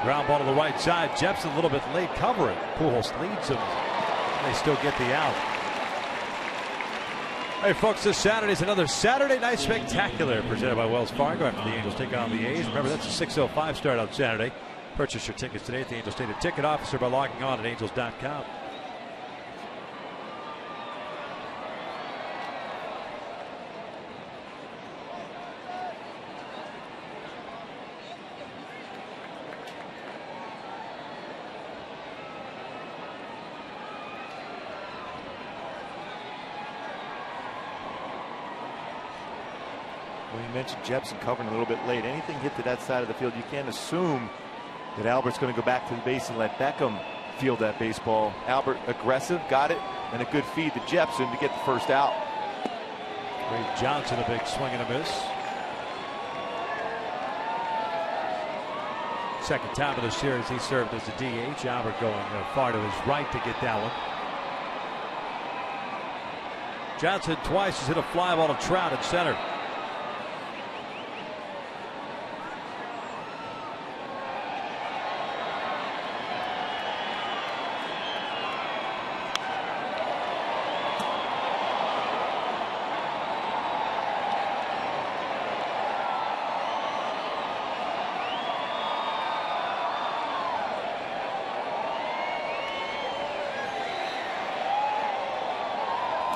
Ground ball to the right side. Jepsen a little bit late covering. Pujols leads them. They still get the out. Hey folks, this Saturday is another Saturday Night Spectacular presented by Wells Fargo after the Angels take on the A's. Remember, that's a 6:05 start on Saturday. Purchase your tickets today at the Angels State Ticket Office or by logging on at angels.com. When you mentioned Jepsen covering a little bit late, anything hit to that side of the field, you can't assume that Albert's going to go back to the base and let Beckham field that baseball. Albert aggressive, got it, and a good feed to Jepsen to get the first out. Ray Johnson, a big swing and a miss. Second time of the series he served as a DH. Albert going far to his right to get that one. Johnson twice has hit a fly ball to Trout at center.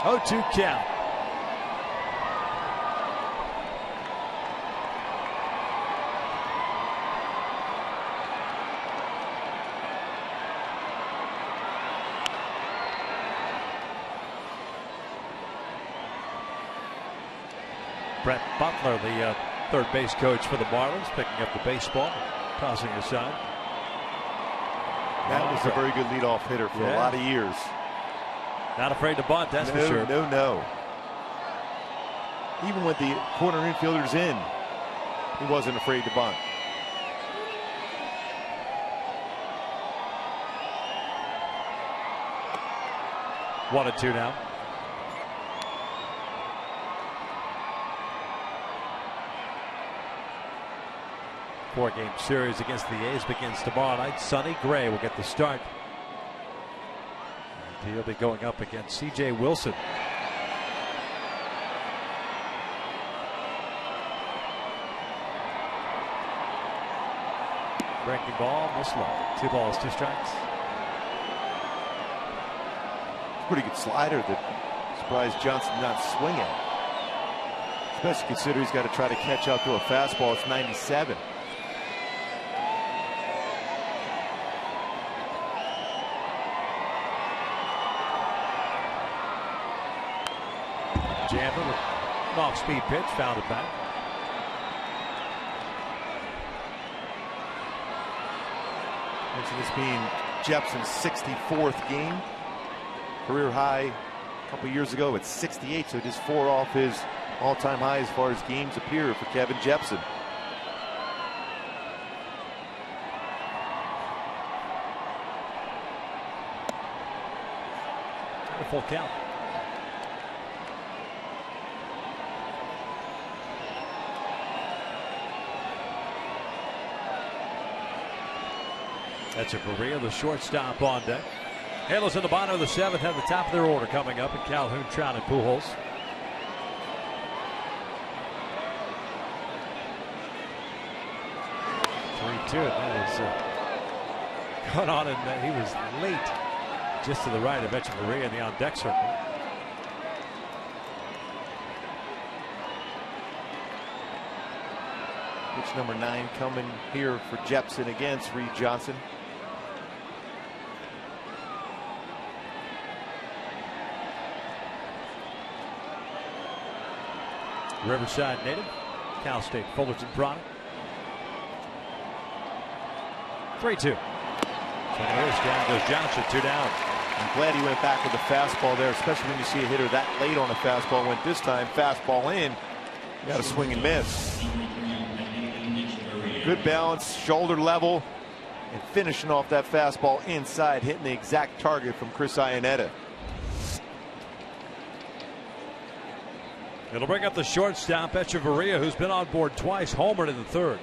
Oh, 2 count. Brett Butler, the third base coach for the Marlins, picking up the baseball, tossing it aside. That was a very good leadoff hitter for a lot of years. Not afraid to bunt, that's for sure. No. Even with the corner infielders in, he wasn't afraid to bunt. One and two now. Four-game series against the A's begins tomorrow night. Sonny Gray will get the start. He'll be going up against C.J. Wilson. Breaking ball, miss low. 2 balls, 2 strikes. Pretty good slider that surprised Johnson not swing at. Especially considering he's got to try to catch up to a fastball. It's 97. Jamming with an off-speed pitch, fouled it back. Mentioned this being Jepsen's 64th game. Career high a couple years ago at 68, so just 4 off his all-time high as far as games appear for Kevin Jepsen. A full count. That's a Correa, the shortstop, on deck. Halos in the bottom of the 7th have the top of their order coming up in Calhoun, Trout, and Pujols. That is going on, and he was late just to the right of Correa in the on-deck circle. Pitch number 9 coming here for Jepsen against Reed Johnson. Riverside native, Cal State Fullerton product. 3-2. Down goes Johnson, 2 down. I'm glad he went back with the fastball there, especially when you see a hitter that late on a fastball. Went this time, fastball in, Got a swing and miss. Good balance, shoulder level, and finishing off that fastball inside, hitting the exact target from Chris Iannetta. It'll bring up the shortstop, Echeverria, who's been on board twice, homered in the third.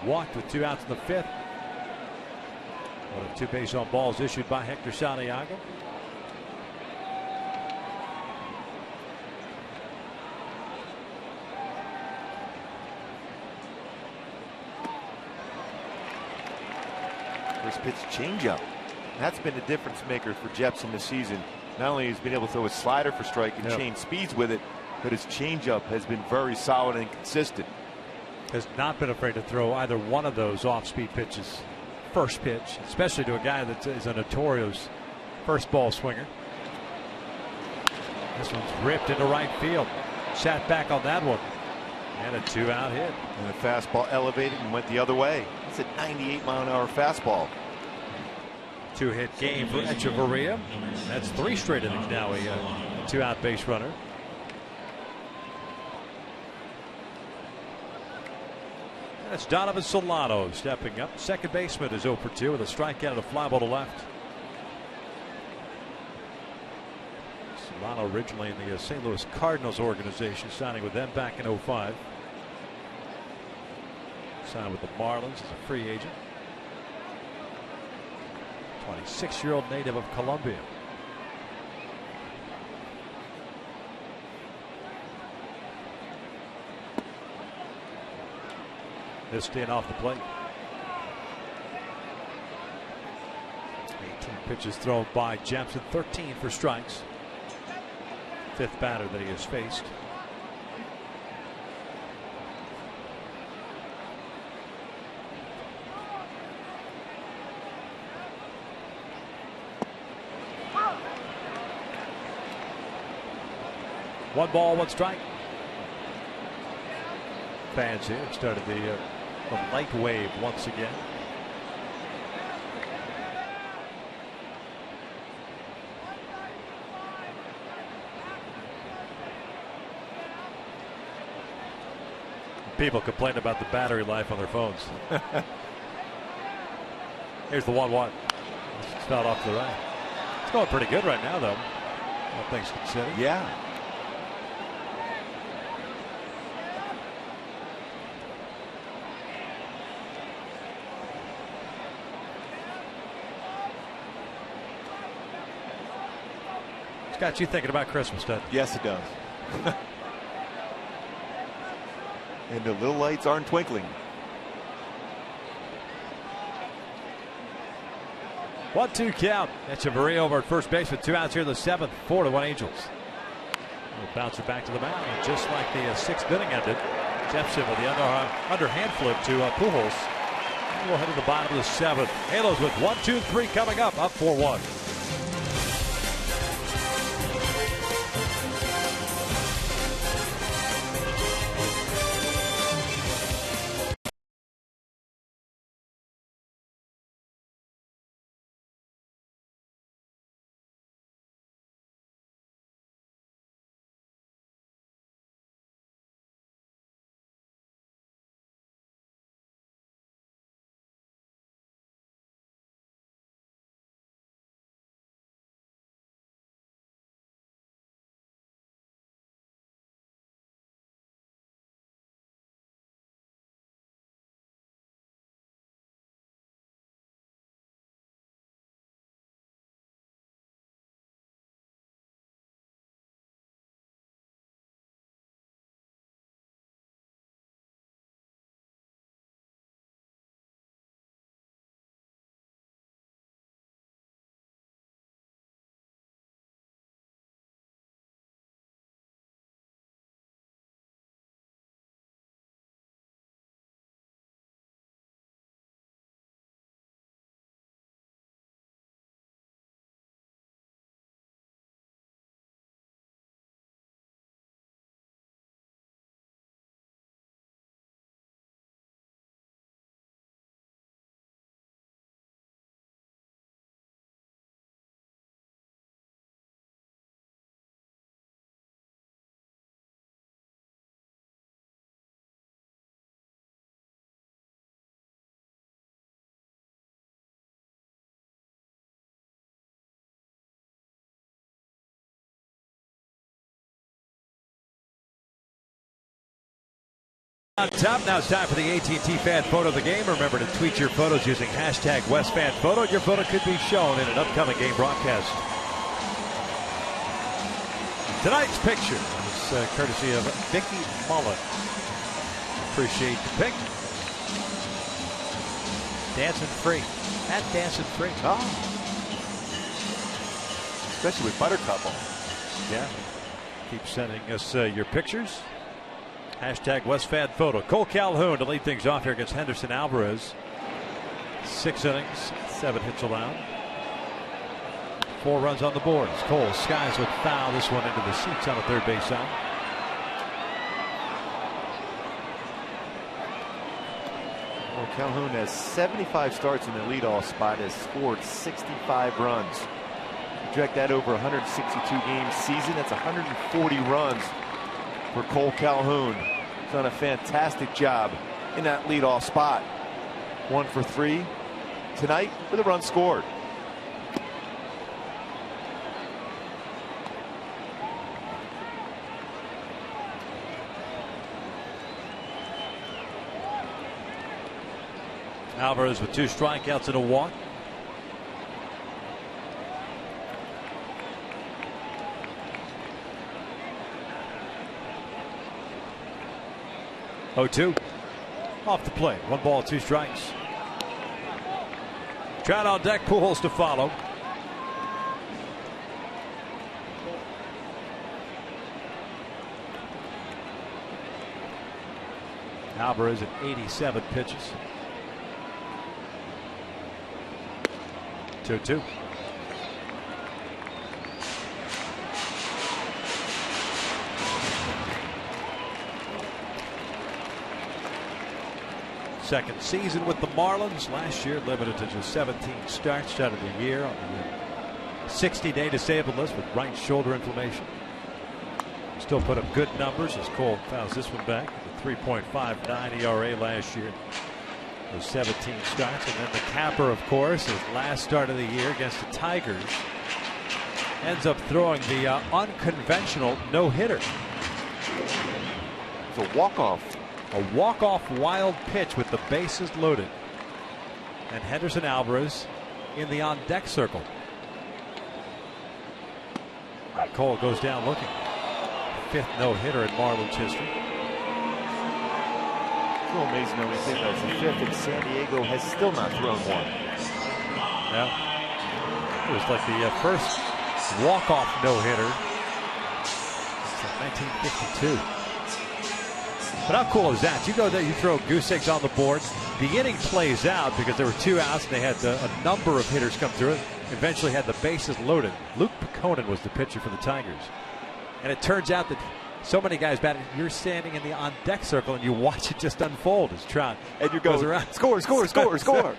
Walked with 2 outs in the 5th. One of 2 base on balls issued by Hector Santiago. First pitch changeup. That's been a difference maker for Jepsen this season. Not only has he been able to throw his slider for strike and change speeds with it, but his changeup has been very solid and consistent. Has not been afraid to throw either one of those off-speed pitches. First pitch, especially to a guy that is a notorious first ball swinger. This one's ripped into right field. Sat back on that one. And a 2-out hit. And the fastball elevated and went the other way. It's a 98-mile-an-hour fastball. 2-hit game for Echeverria. That's 3 straight innings now. A 2-out base runner. That's Donovan Solano stepping up. Second baseman is 0 for 2 with a strikeout and a fly ball to left. Solano originally in the St. Louis Cardinals organization, signing with them back in 05. Signed with the Marlins as a free agent. 26-year-old native of Colombia. This staying off the plate. 18 pitches thrown by Jepsen, 13 for strikes. 5th batter that he has faced. One ball, one strike. Fans here started the light wave once again. People complain about the battery life on their phones. Here's the 1-1. It's not off to the right. It's going pretty good right now, though, all things considered. Yeah. Got you thinking about Christmas, doesn't it? Yes, it does. And the little lights aren't twinkling. 1-2 count. Echeverria over at first base with 2 outs here in the 7th. 4-1 Angels. We'll bounce it back to the mound. And just like the 6th inning ended, Jepsen with the underhand flip to Pujols. And we'll head to the bottom of the 7th. Halos with 1, 2, 3 coming up 4-1. On top, now it's time for the AT&T Fan Photo of the Game. Remember to tweet your photos using hashtag WestFanPhoto. Your photo could be shown in an upcoming game broadcast. Tonight's picture is courtesy of Vicky Mullen. Appreciate the pick. Dancing free. At Dancing Free. Oh. Especially with Buttercup on. Yeah. Keep sending us your pictures. Hashtag WestFanPhoto. Cole Calhoun to lead things off here against Henderson Alvarez. 6 innings, 7 hits allowed. 4 runs on the board. Cole skies with foul. This one into the seats on the third base side. Well, Calhoun has 75 starts in the leadoff spot, has scored 65 runs. Project that over 162 game season. That's 140 runs for Cole Calhoun. He's done a fantastic job in that leadoff spot. 1 for 3 tonight with a run scored. Alvarez with 2 strikeouts and a walk. Oh, 2 off the plate. 1 ball, 2 strikes. Trout on deck, Pujols to follow. Alvarez at 87 pitches. 2-2. Second season with the Marlins. Last year limited to just 17 starts out of the year on the 60-day disabled list with right shoulder inflammation. Still put up good numbers as Cole fouls this one back with a 3.59 ERA last year. Those 17 starts, and then the capper, of course, his last start of the year against the Tigers. Ends up throwing the unconventional no-hitter. It's a walk-off. A walk-off wild pitch with the bases loaded. And Henderson Alvarez in the on-deck circle. And Cole goes down looking. 5th no-hitter in Marlins history. It's a little amazing though, we think that's the 5th, and San Diego has still not thrown one. Yeah. It was like the first walk-off no-hitter since 1952. But how cool is that? You go there, you throw goose eggs on the board. The inning plays out because there were 2 outs and they had a number of hitters come through it. Eventually had the bases loaded. Luke Peconin was the pitcher for the Tigers. And it turns out that so many guys batting, you're standing in the on-deck circle and you watch it just unfold as Trout and you goes around. Score, score, score, score.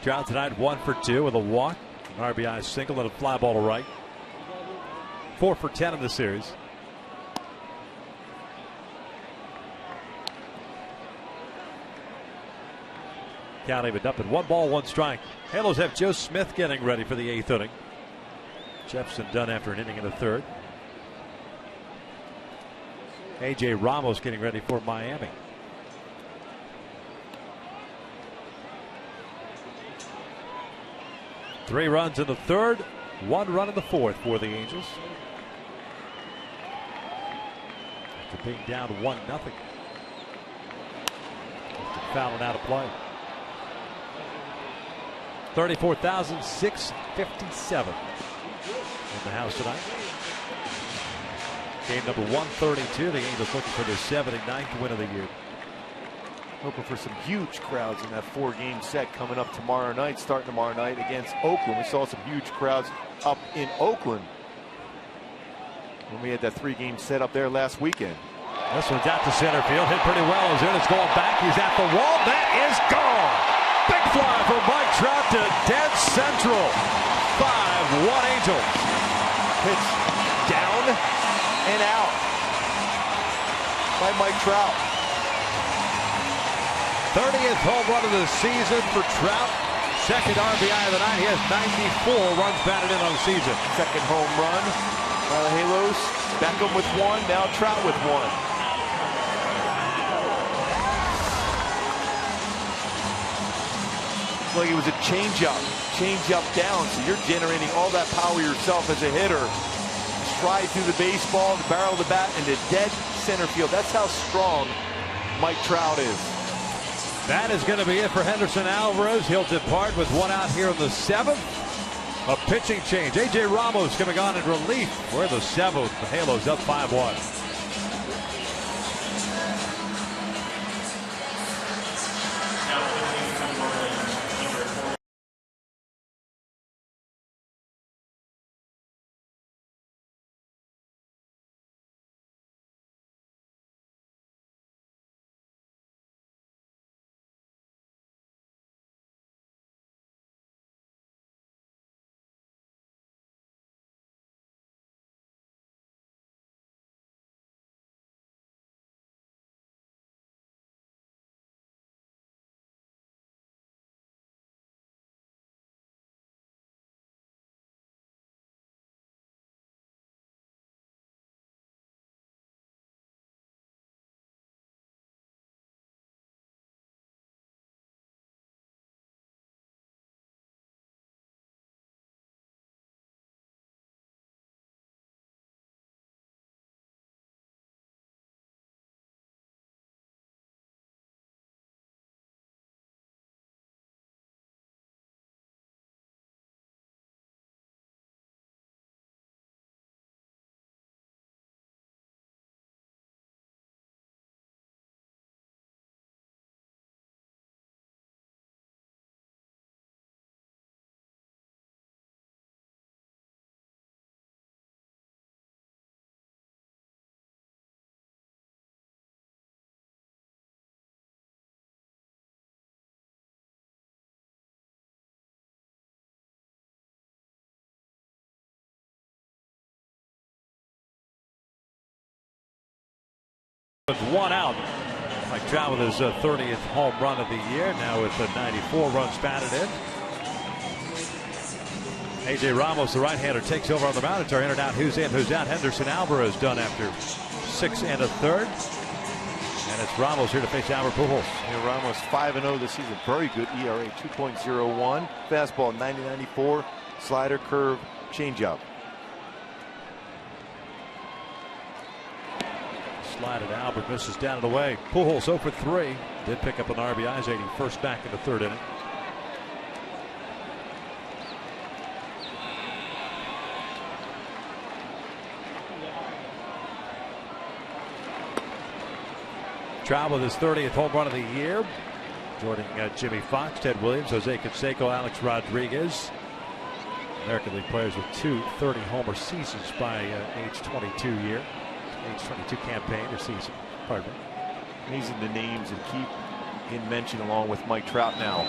Trout tonight 1 for 2 with a walk. An RBI single and a fly ball to right. 4 for 10 in the series. Count evened up at 1 ball, 1 strike. Halos have Joe Smith getting ready for the 8th inning. Jefferson done after an inning in the 3rd. A.J. Ramos getting ready for Miami. Three runs in the 3rd, 1 run in the 4th for the Angels. After being down 1-0. Fouling out of play. 34,657 in the house tonight. Game number 132. The Angels looking for their 79th win of the year. Hoping for some huge crowds in that 4-game set coming up tomorrow night, starting tomorrow night against Oakland. We saw some huge crowds up in Oakland when we had that 3-game set up there last weekend. This one's out to center field, hit pretty well. Ozuna's going back, he's at the wall, that is gone. Big fly for Mike Trout to dead central. 5-1 Angels. Pitch down and out by Mike Trout. 30th home run of the season for Trout. second RBI of the night. He has 94 runs batted in on the season. Second home run by the Halos. Beckham with one, now Trout with one. It's like it was a change-up down, so you're generating all that power yourself as a hitter. Stride through the baseball, the barrel of the bat, into dead center field. That's how strong Mike Trout is. That is going to be it for Henderson Alvarez. He'll depart with one out here in the 7th. A pitching change. A.J. Ramos coming on in relief. We're in the 7th. The Halos up 5-1. With one out. Mike Trout with his 30th home run of the year. Now with 94 runs batted in. A.J. Ramos, the right-hander, takes over on the mound. It's our in and out, who's in, who's out. Henderson Alvarez done after 6 1/3. And it's Ramos here to face Albert Pujols. Yeah, Ramos 5-0 this season. Very good ERA, 2.01. Fastball 90-94. Slider, curve, changeup. Slide it. Albert misses down and away. Pujols 0 for 3. Did pick up an RBI. 81st back in the 3rd inning. Trout with his 30th home run of the year. Joining Jimmy Fox, Ted Williams, Jose Canseco, Alex Rodriguez. American League players with 2 30-homer seasons by age 22 year. Age 22 campaign or season. Pardon me. Amazing the names and keep in mention along with Mike Trout now.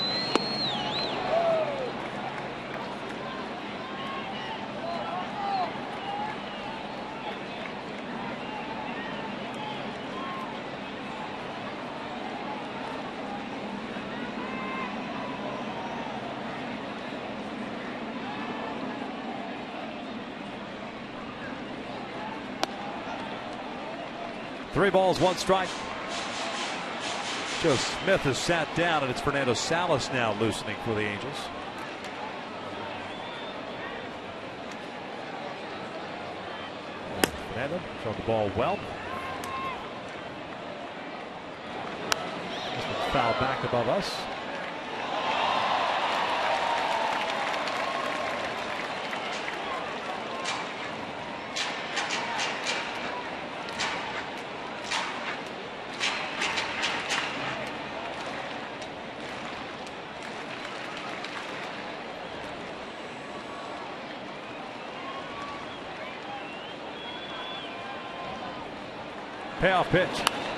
Three balls, one strike. Joe Smith has sat down, and it's Fernando Salas now loosening for the Angels. Fernando throwing the ball well. This one's fouled back above us. Payoff pitch.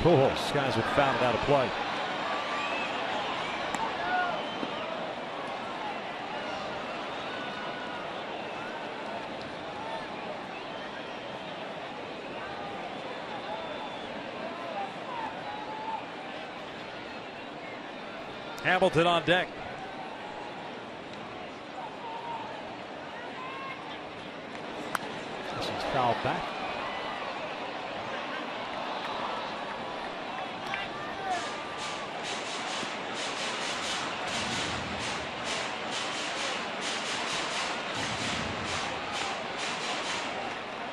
Pujols. Guys would foul it out of play. Hamilton on deck. Foul back.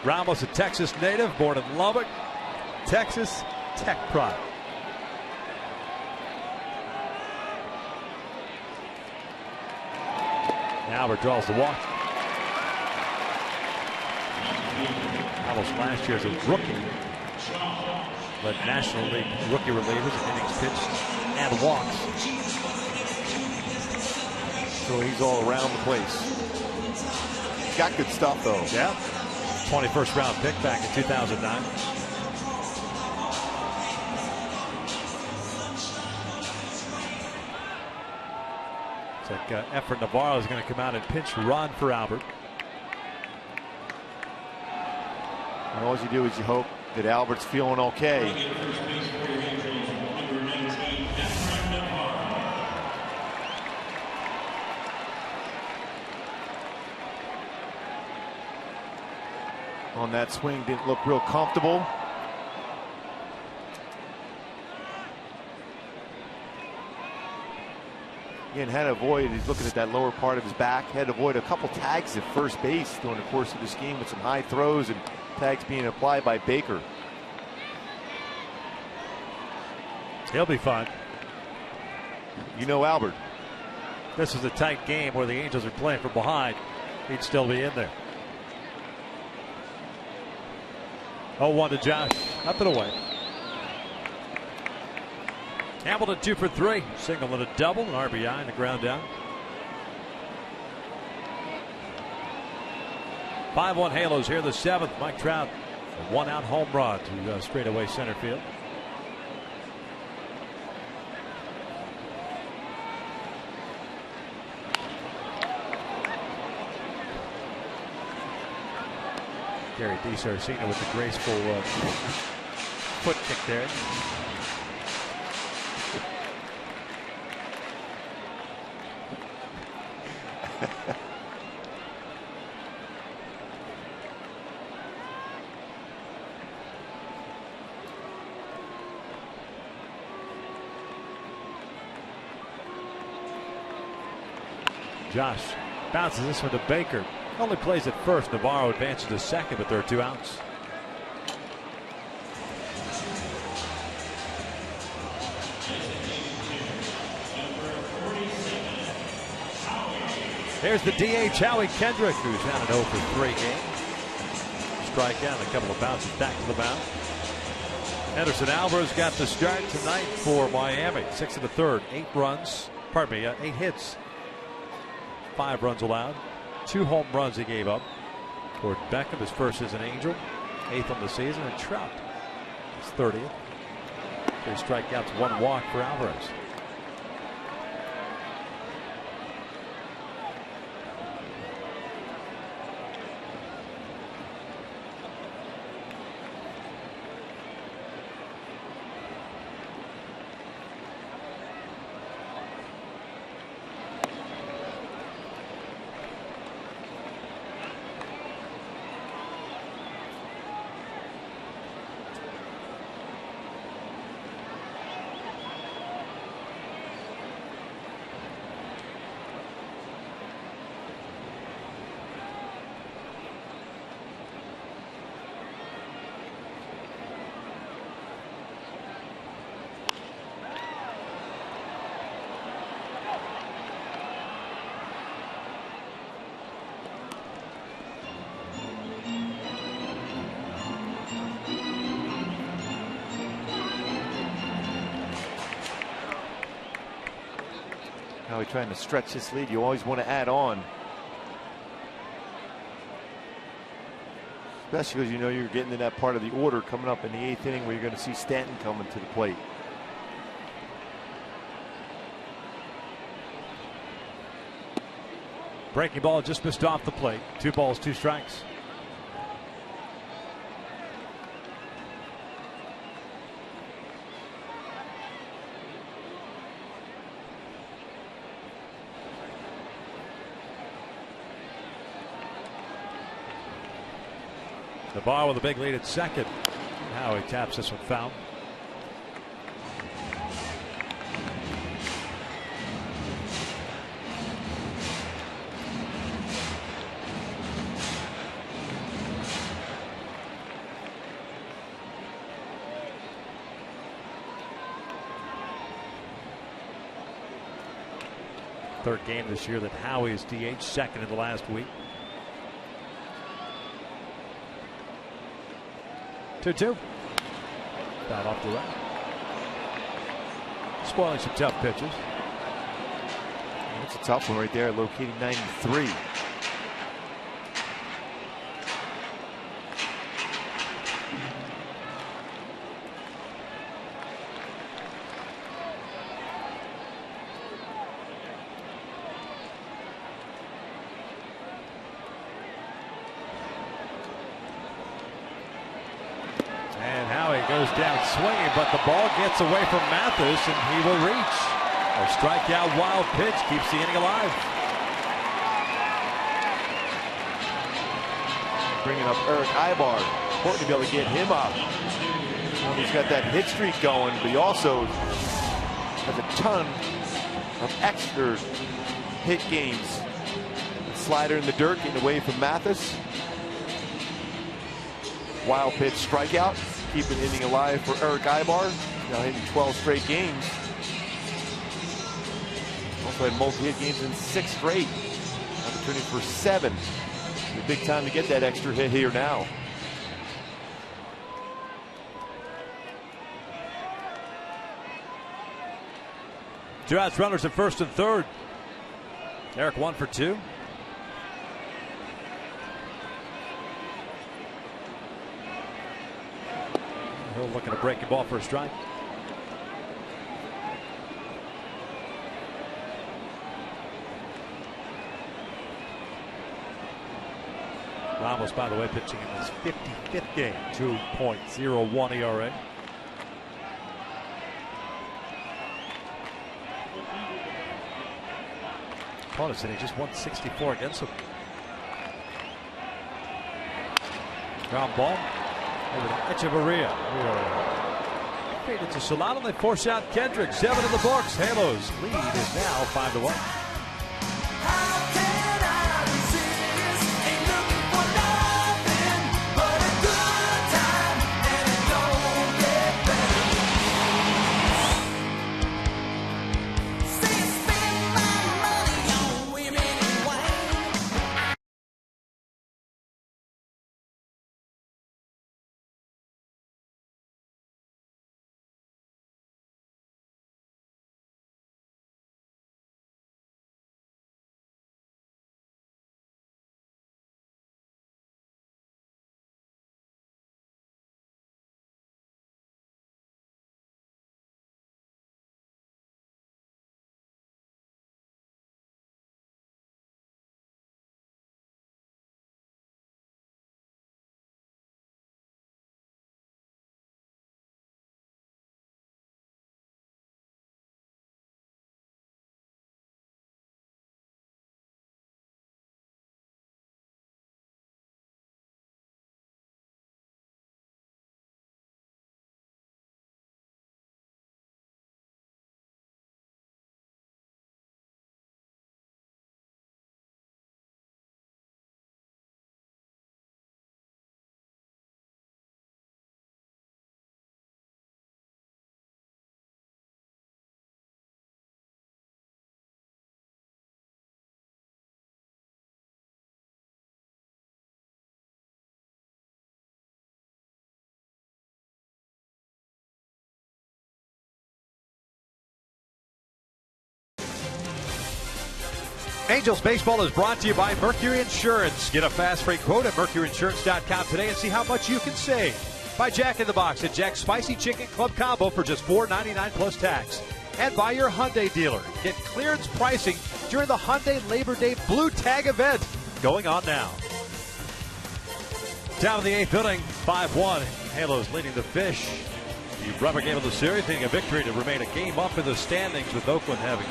Ramos, a Texas native, born in Lubbock, Texas Tech product. Albert draws the walk. Ramos last year as a rookie led National League rookie relievers in innings pitched and walks. So he's all around the place. He's got good stuff, though. Yeah. 21st round pick back in 2009. It's like Efren Navarro is going to come out and pinch run for Albert. And all you do is you hope that Albert's feeling okay. On that swing, didn't look real comfortable. Again, had to avoid, he's looking at that lower part of his back, had to avoid a couple tags at first base during the course of this game with some high throws and tags being applied by Baker. He'll be fine. You know Albert. This is a tight game where the Angels are playing from behind. He'd still be in there. 0-1 to Josh. Up and away. Hamilton 2 for 3. Single and a double. An RBI and the ground down. 5-1 Halos here in the 7th. Mike Trout, a 1-out home run to straightaway center field. Gary DiSarcina with the graceful foot kick there. Josh bounces this one to Baker. Only plays at first. Navarro advances to second, but there are 2 outs. There's the DH, Howie Kendrick, who's had an 0 for 3 game. Strikeout and a couple of bounces back to the mound. Anderson Alvarez got the start tonight for Miami. 6 1/3, 8 runs. Pardon me, 8 hits. 5 runs allowed. 2 home runs he gave up. Toward Beckham, his first as an Angel, 8th on the season, and Trout, his 30th. 3 strikeouts, 1 walk for Alvarez. Now he's trying to stretch this lead. You always want to add on. Especially because you know you're getting to that part of the order coming up in the 8th inning where you're going to see Stanton coming to the plate. Breaking ball just missed off the plate. 2 balls, 2 strikes. The bar with a big lead at second. Howie taps this one foul. Third game this year that Howie is DH, second in the last week. 2-2. Foul off the right. Spoiling some tough pitches. That's a tough one right there, locating 93. Goes down swinging, but the ball gets away from Mathis, and he will reach. A strikeout wild pitch keeps the inning alive. Bringing up Eric Ibar. Important to be able to get him up. He's got that hit streak going, but he also has a ton of extra hit games. Slider in the dirt, getting away from Mathis. Wild pitch strikeout. Keep an inning alive for Eric Ibar. Now hitting 12 straight games. Also had multi-hit games in 6 straight. Opportunity for 7. A big time to get that extra hit here now. Two outs, runners at first and third. Eric 1 for 2. Hill looking to break the ball for a strike. Ramos, by the way, pitching in his 55th game, 2.01 ERA. Opponent hitting just 164 against him. Ground ball. Over to Echeverria. Faded to Solano. They force out Kendrick. 7 in the books. Halos lead is now 5-1. Angels Baseball is brought to you by Mercury Insurance. Get a fast free quote at mercuryinsurance.com today and see how much you can save. By Jack in the Box at Jack's Spicy Chicken Club Combo for just $4.99 plus tax. And by your Hyundai dealer. Get clearance pricing during the Hyundai Labor Day Blue Tag event going on now. Down in the 8th inning, 5-1. Halos leading the Fish. The rubber game of the series, being a victory to remain a game up in the standings, with Oakland having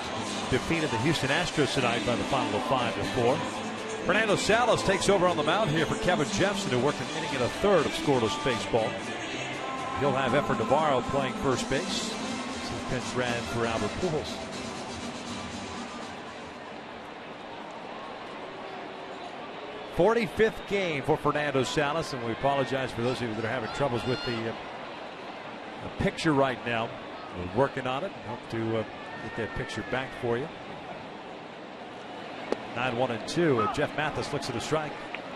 defeated the Houston Astros tonight by the final of 5-4. Fernando Salas takes over on the mound here for Kevin Jeffson, who worked an inning and a third of scoreless baseball. He'll have Efrain Navarro playing first base. This pitch ran for Albert Pujols. '45th game for Fernando Salas, and we apologize for those of you that are having troubles with the picture right now. We're working on it. Hope to get that picture back for you. 9-1-2. Jeff Mathis looks at a strike.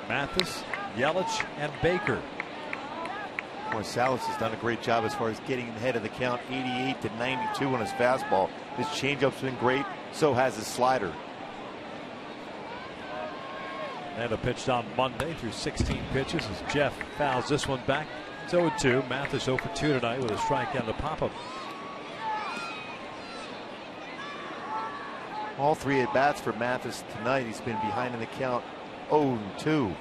Mathis, Yelich, and Baker. Boy, Salas has done a great job as far as getting ahead of the count. 88 to 92 on his fastball. His changeup's been great. So has his slider. Fernando pitched on Monday through 16 pitches as Jeff fouls this one back. It's 0-2. Mathis 0 for 2 tonight with a strikeout to pop-up. All 3 at-bats for Mathis tonight. He's been behind in the count 0-2.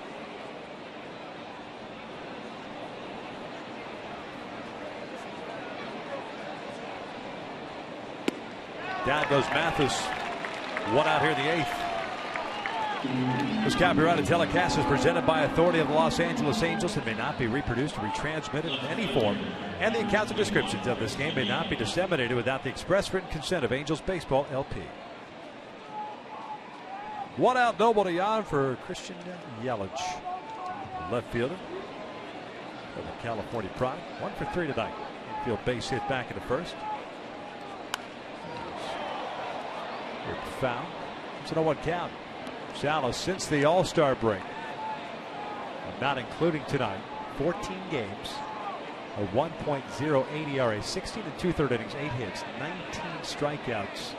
Down goes Mathis. One out here in the 8th. This copyrighted telecast is presented by authority of the Los Angeles Angels and may not be reproduced or retransmitted in any form. And the accounts and descriptions of this game may not be disseminated without the express written consent of Angels Baseball LP. One out, nobody on for Christian Yelich, left fielder for the California Pride. 1 for 3 tonight. Infield base hit back in the first. Good foul. It's an 0-1 count. Salas since the All-Star break, not including tonight, 14 games, a 1.08 ERA, 16 2/3 innings, 8 hits, 19 strikeouts,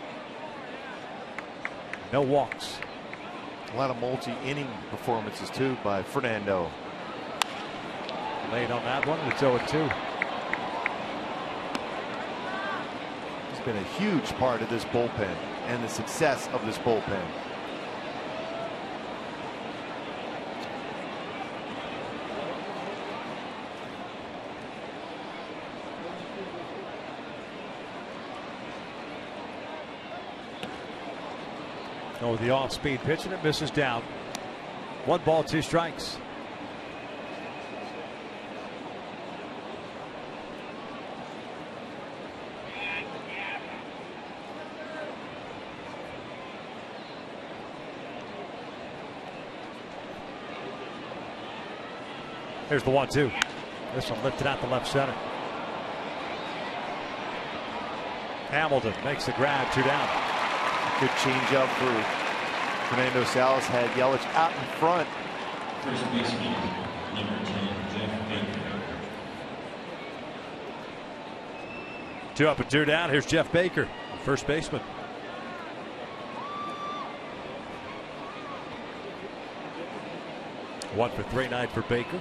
no walks. A lot of multi-inning performances too by Fernando. Late on that one. It's 0-2. He's been a huge part of this bullpen and the success of this bullpen. With the off-speed pitch, and it misses down. 1 ball, 2 strikes. Here's the 1-2. This one lifted out the left center. Hamilton makes the grab, 2 down. Good changeup for Fernando Salas. Had Yelich out in front. First baseman, number 10, Jeff Baker. 2 up and 2 down. Here's Jeff Baker, the first baseman. One for 3 night for Baker.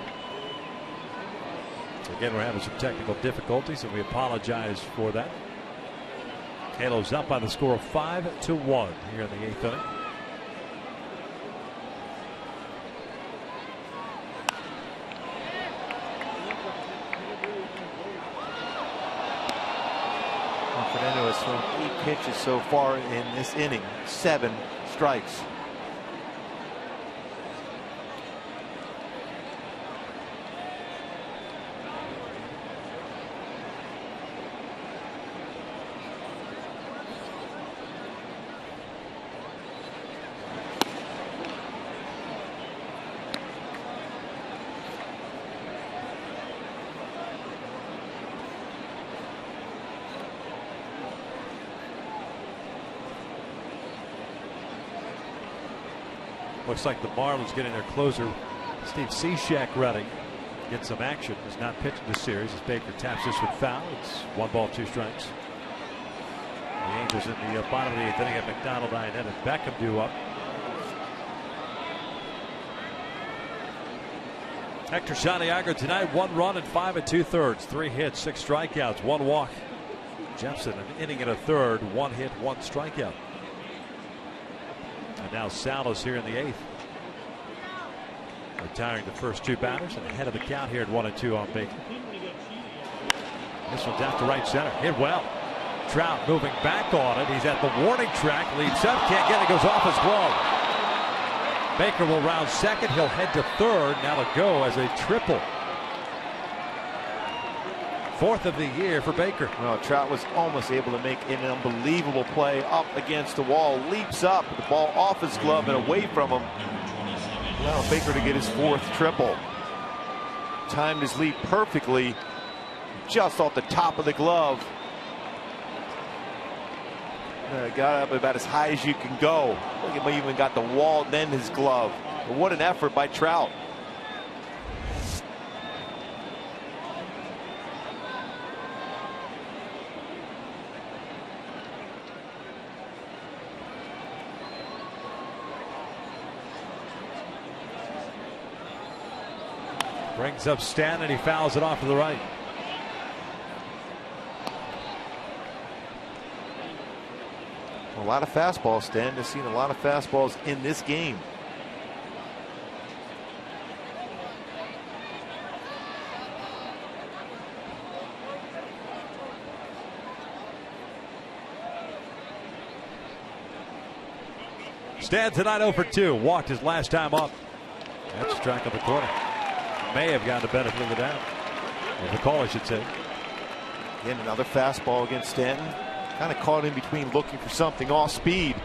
So again, we're having some technical difficulties, and we apologize for that. Halos up by the score of 5-1 here in the 8th inning. Fernando has thrown 8 pitches so far in this inning, 7 strikes. Looks like the Marlins getting their closer, Steve Cishek, ready. Get some action. Has not pitched in this series as Baker taps this one foul. It's 1 ball, 2 strikes. The Angels in the bottom of the 8th inning at McDonald, Iannetta, and Beckham due up. Hector Santiago tonight, 1 run and 5 2/3, 3 hits, 6 strikeouts, 1 walk. Jepson an inning and a third, 1 hit, 1 strikeout. And now Salas here in the 8th. Retiring the first 2 batters and ahead of the count here at 1-2 on Baker. This one's out to right center. Hit well. Trout moving back on it. He's at the warning track. Leaps up. Can't get it. Goes off his glove. Baker will round second. He'll head to third. Now to go as a triple. Fourth of the year for Baker. Well, Trout was almost able to make an unbelievable play up against the wall. Leaps up, the ball off his glove and away from him. Well, Baker to get his fourth triple. Timed his leap perfectly, just off the top of the glove. Got up about as high as you can go. Look, he even got the wall, then his glove. But what an effort by Trout. Brings up Stan and he fouls it off to the right. A lot of fastballs, Stan. Has seen a lot of fastballs in this game. Stan tonight 0 for 2. Walked his last time up. That's a strike on the corner. May have gotten the benefit of the doubt. Or the call, I should say. Again, another fastball against Stanton. Kind of caught in between, looking for something off speed.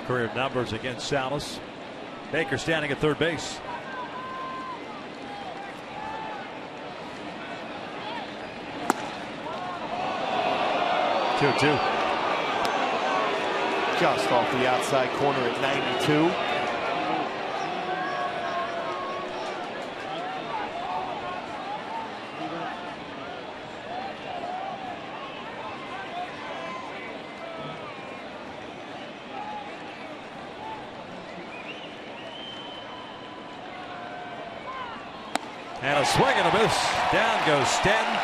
Career numbers against Salas. Baker standing at third base. Two. Just off the outside corner at 92. And a swing and a miss. Down goes Stanton.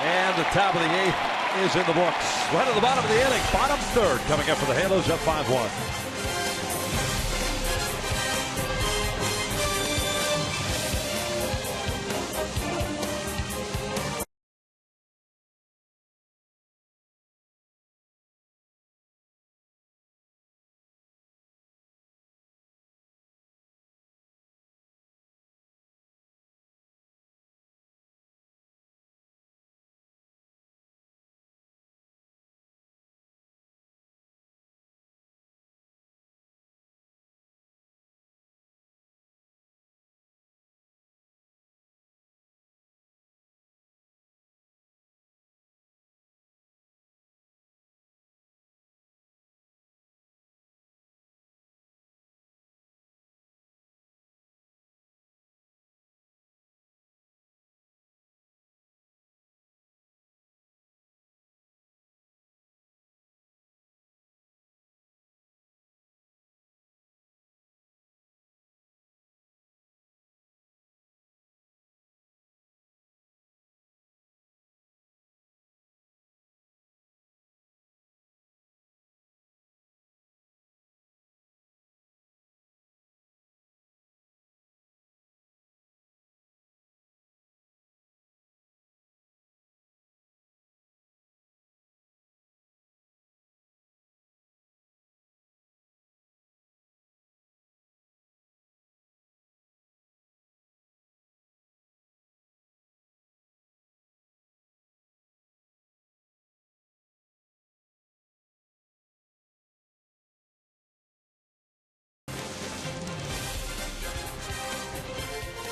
And the top of the eighth is in the books. Right at the bottom of the inning. Bottom third coming up for the Halos, up 5-1.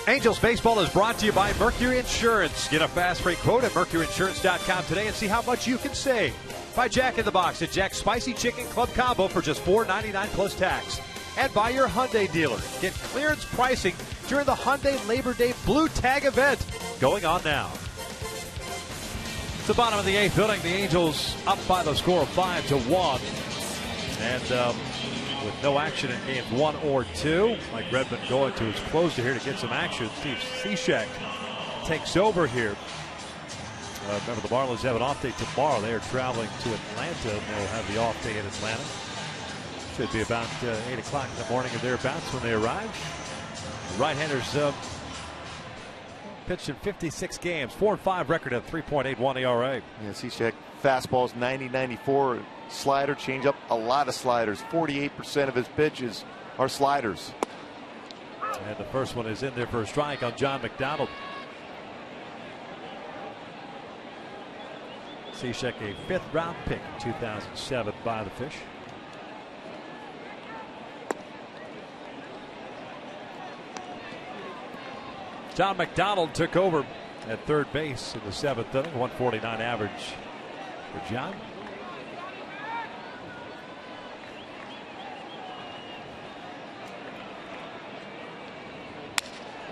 Angels baseball is brought to you by Mercury Insurance. Get a fast free quote at mercuryinsurance.com today and see how much you can save. By Jack in the Box at Jack's Spicy Chicken Club Combo for just $4.99 plus tax. And by your Hyundai dealer. Get clearance pricing during the Hyundai Labor Day Blue Tag event going on now. It's the bottom of the eighth inning. The Angels up by the score of 5-1. And with no action in games 1 or 2, Mike Redmond going to his closer here to get some action. Steve Cishek takes over here Remember, the Marlins have an off day tomorrow. They are traveling to Atlanta, and they'll have the off day in Atlanta. Should be about 8 o'clock in the morning or thereabouts when they arrive. The right-handers pitched in 56 games, 4-5 record at 3.81 ERA. Yeah, Cishek, fastballs 90-94, slider, changeup, a lot of sliders. 48% of his pitches are sliders. And the first one is in there for a strike on John McDonald. Cishek, a 5th-round pick in 2007 by the Fish. John McDonald took over at third base in the 7th inning, 149 average for John.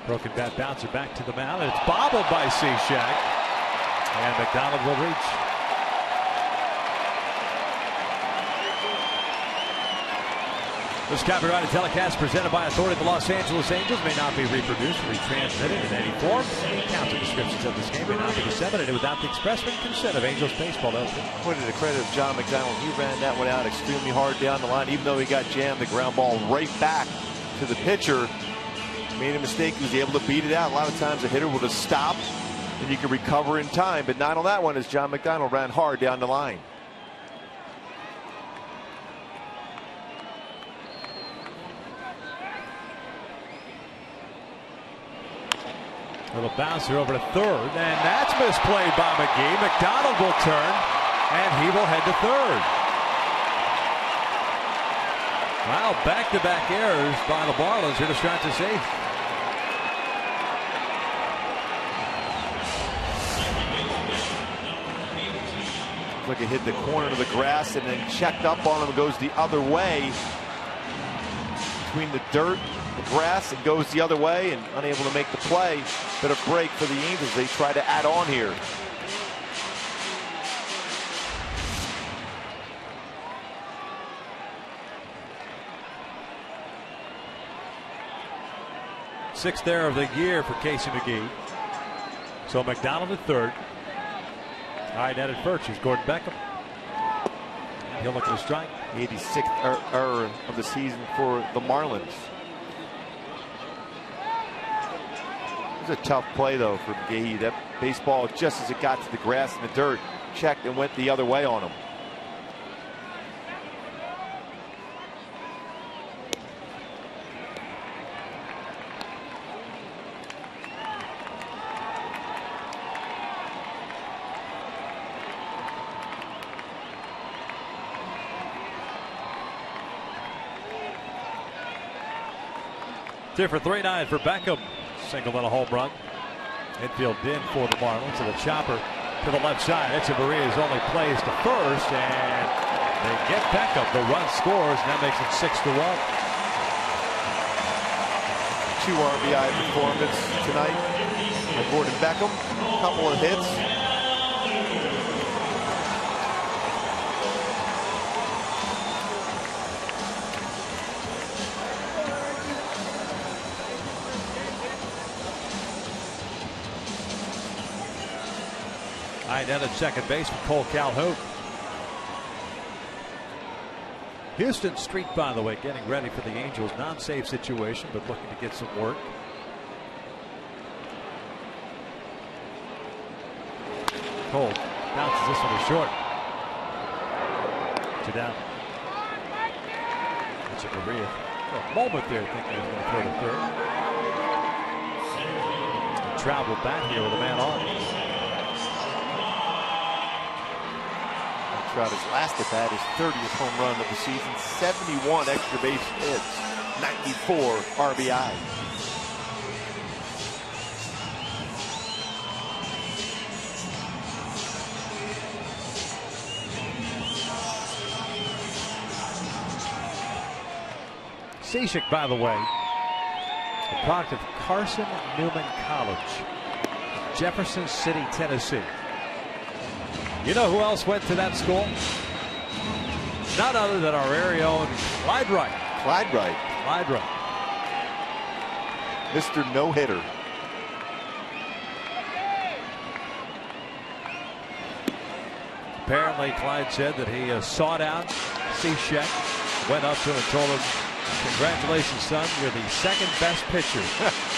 Broken bat bouncer back to the mound, and it's bobbled by Cishek, and McDonald will reach. This copyrighted telecast presented by authority of the Los Angeles Angels may not be reproduced or retransmitted in any form. Any accounts or descriptions of this game may not be disseminated without the express written consent of Angels Baseball. Pointed to the credit of John McDonald. He ran that one out extremely hard down the line, even though he got jammed. The ground ball right back to the pitcher. Made a mistake. He was able to beat it out. A lot of times a hitter will just stop and you can recover in time, but not on that one, as John McDonald ran hard down the line. Little bouncer over to third, and that's misplayed by McGee. McDonald will turn, and he will head to third. Wow, back-to-back errors by the Marlins here to start the 8th. Look, it hit the corner of the grass and then checked up on him and goes the other way. Between the dirt, the grass, and goes the other way and unable to make the play. Bit of break for the Angels. They try to add on here. Sixth error of the year for Casey McGee. So McDonald at third. High net at first is Gordon Beckham. And he'll look at a strike. 86th error of the season for the Marlins. It was a tough play, though, for McGee. That baseball, just as it got to the grass and the dirt, checked and went the other way on him. Different 3-9 for Beckham. Single and a home run. Infield in for the Marlins, and a chopper to the left side. Echeverria's only plays to first, and they get Beckham. The run scores, and that makes it 6-1. 2 RBI performance tonight by Gordon Beckham. A couple of hits. Down at second base for Cole Calhoun. Houston Street, by the way, getting ready for the Angels. Non-save situation, but looking to get some work. Cole bounces this one to short. 2 down. Echeverria, for a moment there, thinking he was going to throw to third. Travel back here with a man on. His last at bat, his 30th home run of the season, 71 extra base hits, 94 RBI. Cishek, by the way, a product of Carson Newman College, Jefferson City, Tennessee. You know who else went to that school? None other than our very own Clyde Wright. Clyde Wright. Clyde Wright. Mr. No-Hitter. apparently Clyde said that he sought out Cishek, went up to him and told him, "Congratulations, son. You're the second best pitcher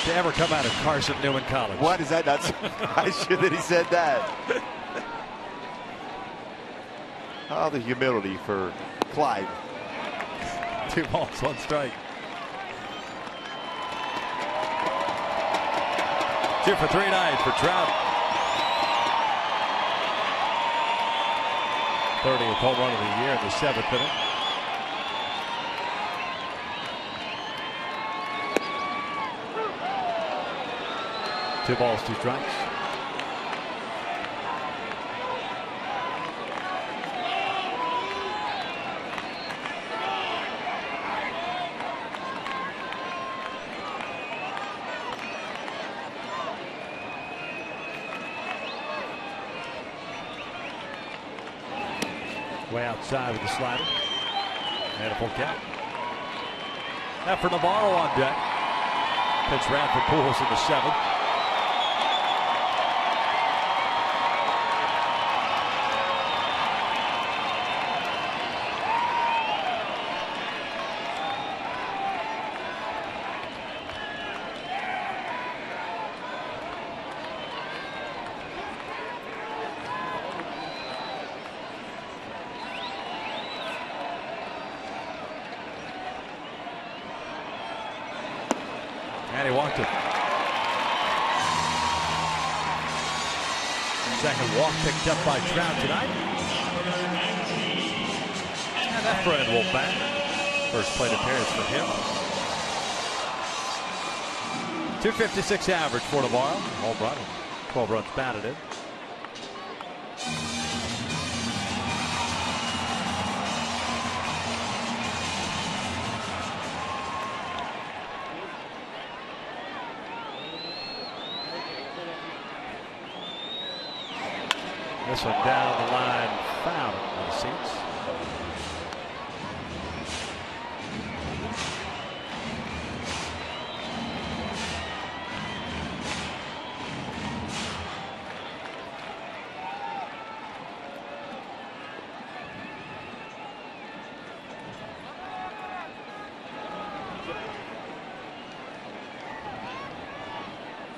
to ever come out of Carson Newman College." What is that? Not surprised you that he said that. Oh, the humility for Clyde. 2 balls, 1 strike. 2 for 3 tonight for Trout. 30th home run of the year in the 7th inning. Two balls, 2 strikes. Way outside with the slider. And a full count. After Navarro on deck. Pitch ran for Pujols in the 7th. And he walked it. Second walk picked up by Trout tonight. And that Fred will bat. First plate appearance for him. .256 average for Navarro. Home run. 12 runs batted in. This one down the line, foul on the seats.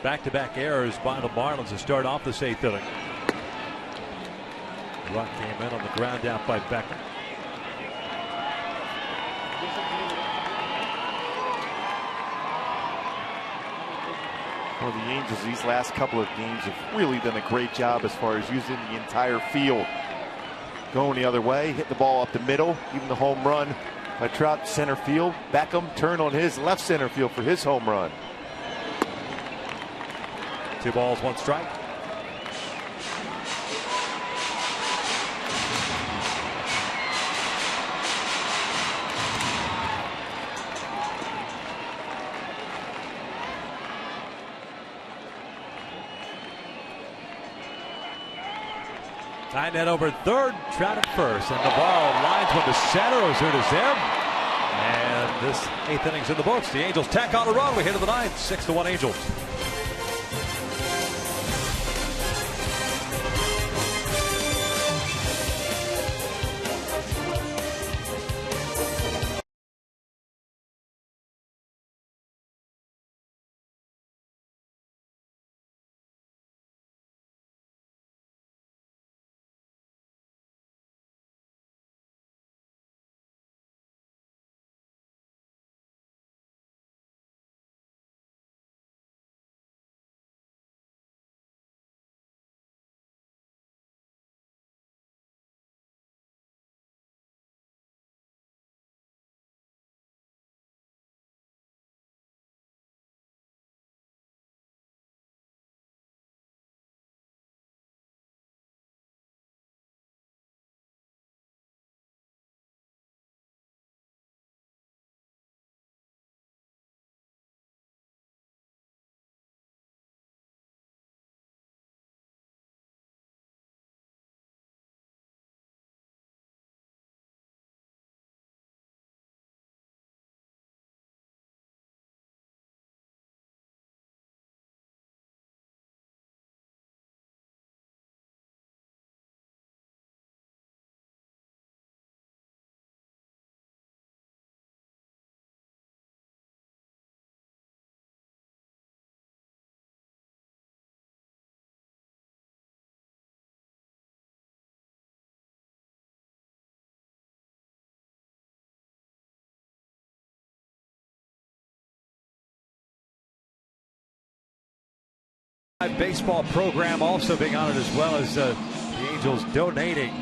Back-to-back errors by the Marlins to start off this 8th inning. Run came in on the ground out by Becker. Well, the Angels these last couple of games have really done a great job as far as using the entire field. Going the other way, hit the ball up the middle, even the home run by Trout center field. Beckham turned on his left center field for his home run. 2 balls, 1 strike. Tying that over third, Trout at first, and Navarro lines one to center. Ozuna's there, and this 8th inning's in the books. The Angels tack on a run. We hit to the 9th, 6-1 Angels. Baseball program also being honored, as well as the Angels donating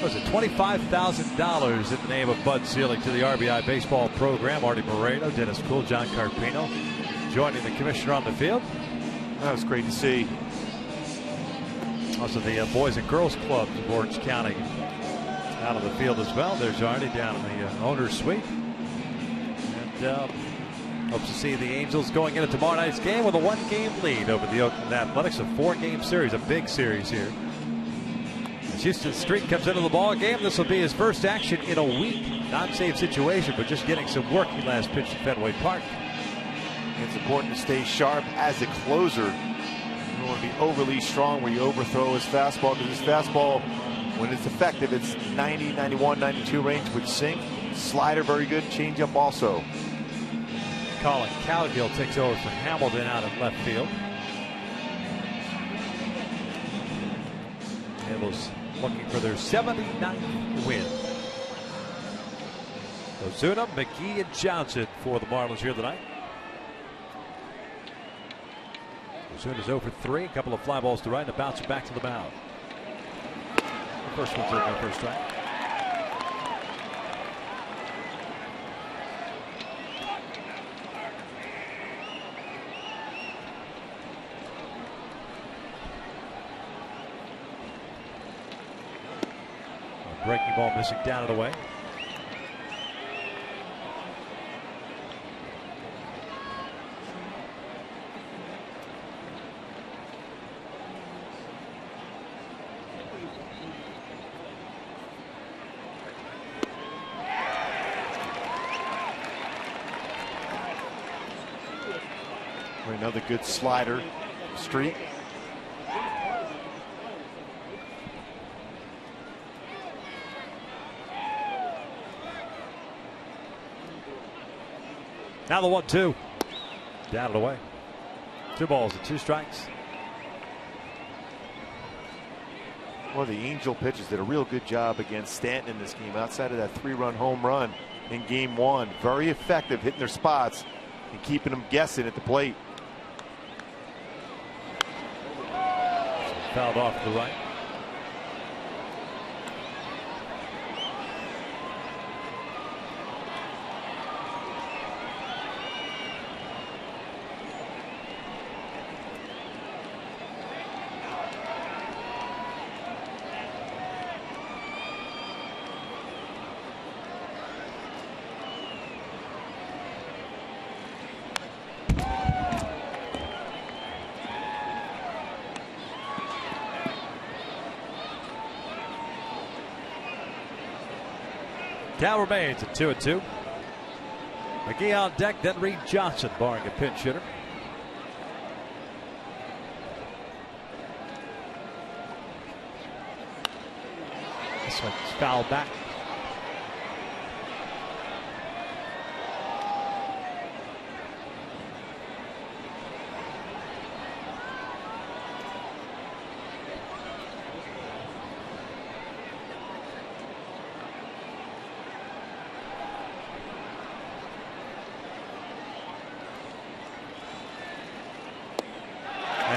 was it $25,000 in the name of Bud Selig to the RBI baseball program. Artie Moreno, Dennis Cool, John Carpino joining the commissioner on the field. That was great to see. Also the Boys and Girls Clubs of Orange County out on the field as well. There's Artie down in the owner's suite. And hopes to see the Angels going into tomorrow night's game with a 1-game lead over the Oakland Athletics. A 4-game series, a big series here. As Houston Street comes into the ball game, this will be his first action in a week. Non-save situation, but just getting some work. He last pitched at Fenway Park. It's important to stay sharp as a closer. You don't want to be overly strong where you overthrow his fastball, because his fastball, when it's effective, it's 90, 91, 92 range with sink. Slider very good, changeup also. Colin Cowgill takes over for Hamilton out in left field. Angels looking for their 79th win. Ozuna, McGee, and Johnson for the Marlins here tonight. Ozuna's 0 for 3, a couple of fly balls to right, and a bouncer back to the mound. The first one's over, first strike. Breaking ball missing down and away. Another good slider streak. Now the 1-2. Down and away. 2 balls and 2 strikes. Well, the Angel pitchers did a real good job against Stanton in this game. Outside of that 3-run home run in game 1. Very effective hitting their spots and keeping them guessing at the plate. Fouled off to the right. Count remains at 2-2. McGee on deck, then Reed Johnson barring a pinch hitter. This one's fouled back.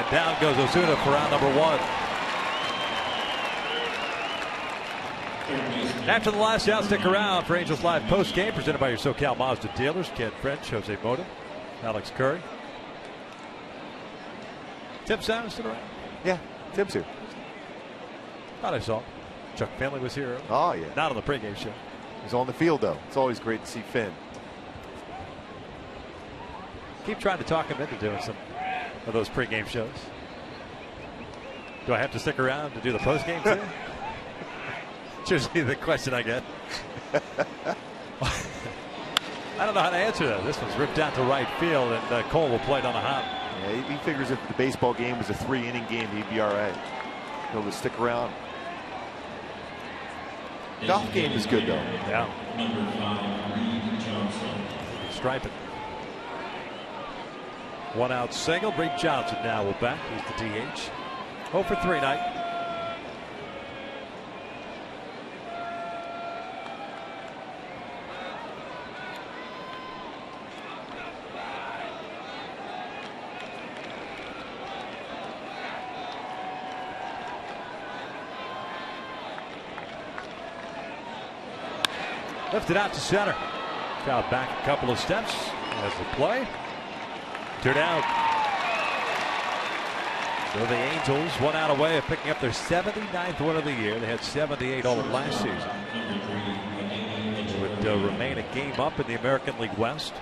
Down goes Ozuna for round number 1. After the last out, stick around for Angels Live post game presented by your SoCal Mazda dealers. Ken French, Jose Mota, Alex Curry. Tim Simon still around? Yeah, Tim's here. Thought I saw him. Chuck Finley was here. Oh, yeah. Not on the pregame show. He's on the field, though. It's always great to see Finn. Keep trying to talk him into doing some of those pregame shows. Do I have to stick around to do the postgame too? It's usually the question I get. I don't know how to answer that. This one's ripped out to right field, and Cole will play it on a hop. Yeah, he figures if the baseball game was a 3-inning game, he'd be all right. He'll just stick around. Golf game is good, though. Yeah. Stripe it. 1 out single. Reed Johnson now will bat. He's the DH. 0 for 3 night. Lifted out to center. Trout back a couple of steps as the play. 2 down. So the Angels 1 out away of picking up their 79th win of the year. They had 78 all of last season. Would remain a game up in the American League West.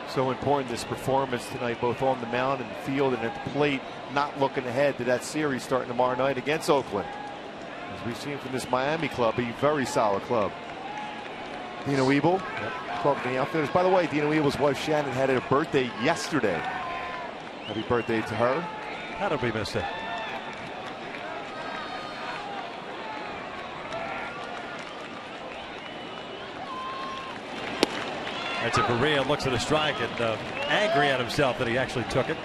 So important, this performance tonight, both on the mound and the field and at the plate, not looking ahead to that series starting tomorrow night against Oakland. As we've seen from this Miami club, a very solid club. Dino Ebel, talking to the outfielders. By the way, Dino Ebel's wife Shannon had a birthday yesterday. Happy birthday to her. How did we miss it? Echeverria looks at a strike and angry at himself that he actually took it.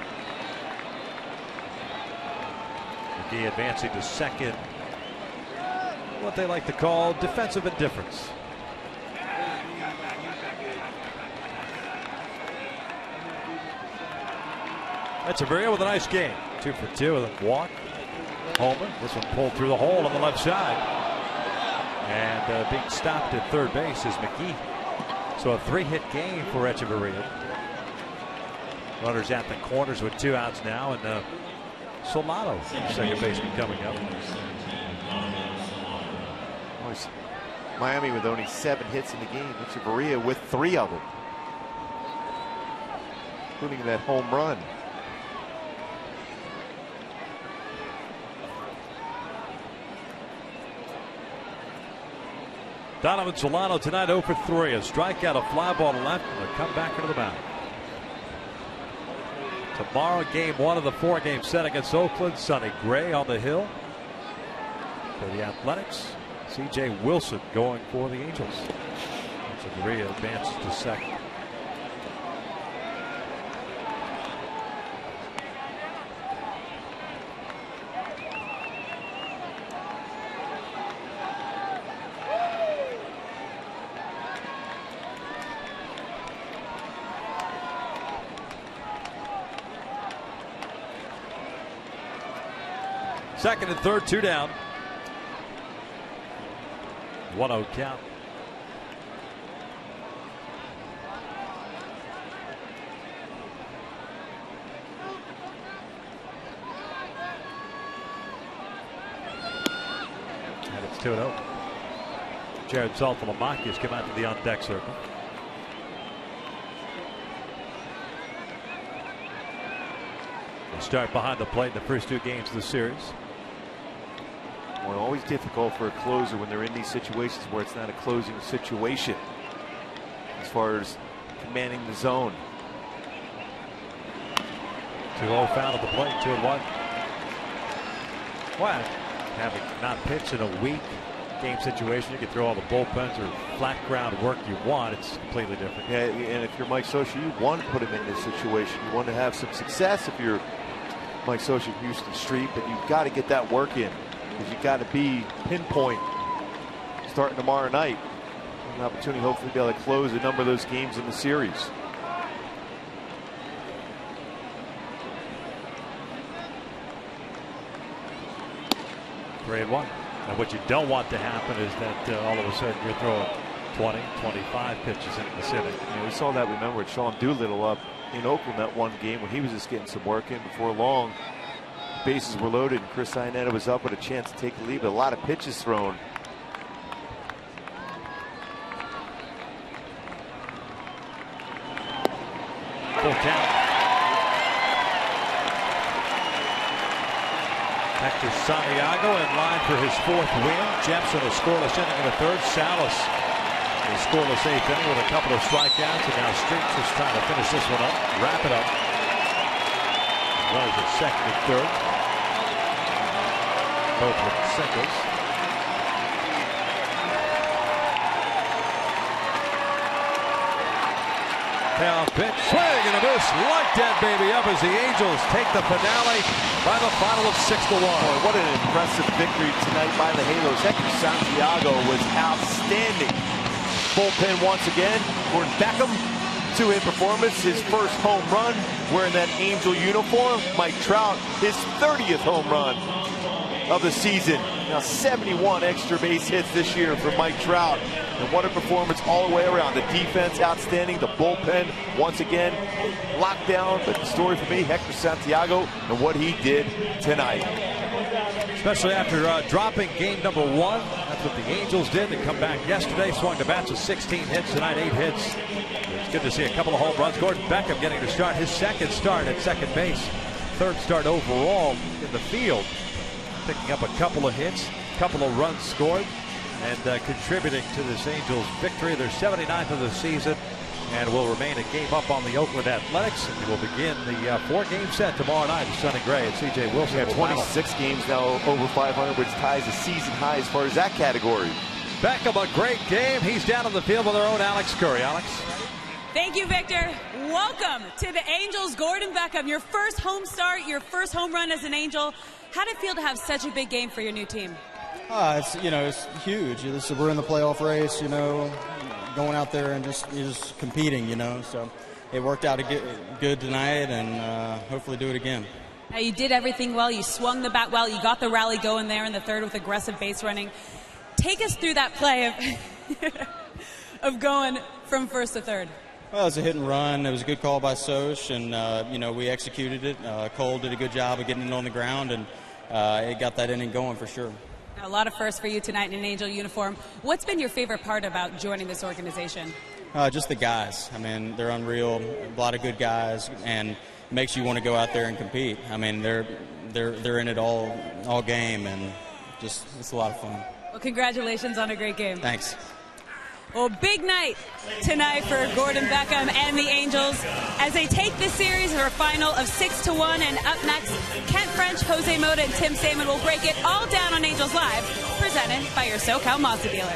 McGee advancing to second. What they like to call defensive indifference. Echeverria with a nice game. 2 for 2 with a walk. Homer. This one pulled through the hole on the left side. And being stopped at third base is McGee. So a 3-hit game for Echeverria. Runners at the corners with 2 outs now, and Solano, second baseman, coming up. Miami with only 7 hits in the game. Echeverria with 3 of them, including that home run. Donovan Solano tonight 0 for 3. A strikeout, a fly ball to left, and a comeback into the mound. Tomorrow, game 1 of the 4-game set against Oakland. Sonny Gray on the hill for the Athletics. C.J. Wilson going for the Angels. Echeverria advances to second. Second and third, 2 down. 1-0 count. And it's 2-0. Jared Saltalamacchia has come out to the on-deck circle. They start behind the plate in the first 2 games of the series. Well, always difficult for a closer when they're in these situations where it's not a closing situation as far as commanding the zone. 2-0 foul at the plate, 2-1. Well, having not pitched in a week game situation, you can throw all the bullpens or flat ground work you want. It's completely different. Yeah, and if you're Mike Scioscia, you want to put him in this situation. You want to have some success if you're Mike Scioscia, Houston Street, but you've got to get that work in. Because you got to be pinpoint starting tomorrow night. An opportunity hopefully to be able to close a number of those games in the series. Three and 1. And what you don't want to happen is that all of a sudden you're throwing 20, 25 pitches in the inning. Yeah, we saw that, remember, with Sean Doolittle up in Oakland that one game when he was just getting some work in. Before long, bases were loaded and Chris Iannetta was up with a chance to take the lead, but a lot of pitches thrown. Full count. Hector Santiago in line for his 4th win. Jepson a scoreless inning in the 3rd. Salas a scoreless 8th inning with a couple of strikeouts, and now Streets is trying to finish this one up, wrap it up. Runners at 2nd and 3rd. Both with singles. Payoff pitch, swing and a miss, like that baby up as the Angels take the finale by the final of 6-1. Boy, what an impressive victory tonight by the Halos. Hector Santiago was outstanding. Bullpen once again. Gordon Beckham, 2-hit performance, his first home run wearing that Angel uniform. Mike Trout, his 30th home run of the season. Now 71 extra base hits this year for Mike Trout. And what a performance all the way around. The defense outstanding, the bullpen once again locked down. But the story for me, Hector Santiago and what he did tonight. Especially after dropping game number 1. That's what the Angels did. They come back yesterday, swung the bats with 16 hits tonight, 8 hits. It's good to see a couple of home runs. Gordon Beckham getting to start his second start at second base. Third start overall in the field. Picking up a couple of hits, a couple of runs scored, and contributing to this Angels victory. They're 79th of the season and will remain a game up on the Oakland Athletics. And will begin the 4-game set tomorrow night in Sonny Gray and C.J. Wilson. Yeah, 26 games now over 500, which ties the season high as far as that category. Beckham, a great game. He's down on the field with our own Alex Curry. Alex. Thank you, Victor. Welcome to the Angels, Gordon Beckham. Your first home start, your first home run as an Angel. How did it feel to have such a big game for your new team? It's huge. We're in the playoff race, going out there and just competing, So it worked out good tonight, and hopefully do it again. Now, you did everything well. You swung the bat well. You got the rally going there in the third with aggressive base running. Take us through that play of going from first to third. Well, it was a hit and run. It was a good call by Soch, and we executed it. Cole did a good job of getting it on the ground, and it got that inning going for sure. A lot of firsts for you tonight in an Angel uniform. What's been your favorite part about joining this organization? Just the guys. I mean, they're unreal. A lot of good guys, and makes you want to go out there and compete. I mean, they're in it all game, and just it's a lot of fun. Well, congratulations on a great game. Thanks. Well, big night tonight for Gordon Beckham and the Angels as they take this series for a final of 6-1. And up next, Kent French, Jose Mota, and Tim Salmon will break it all down on Angels Live, presented by your SoCal Mazda dealer.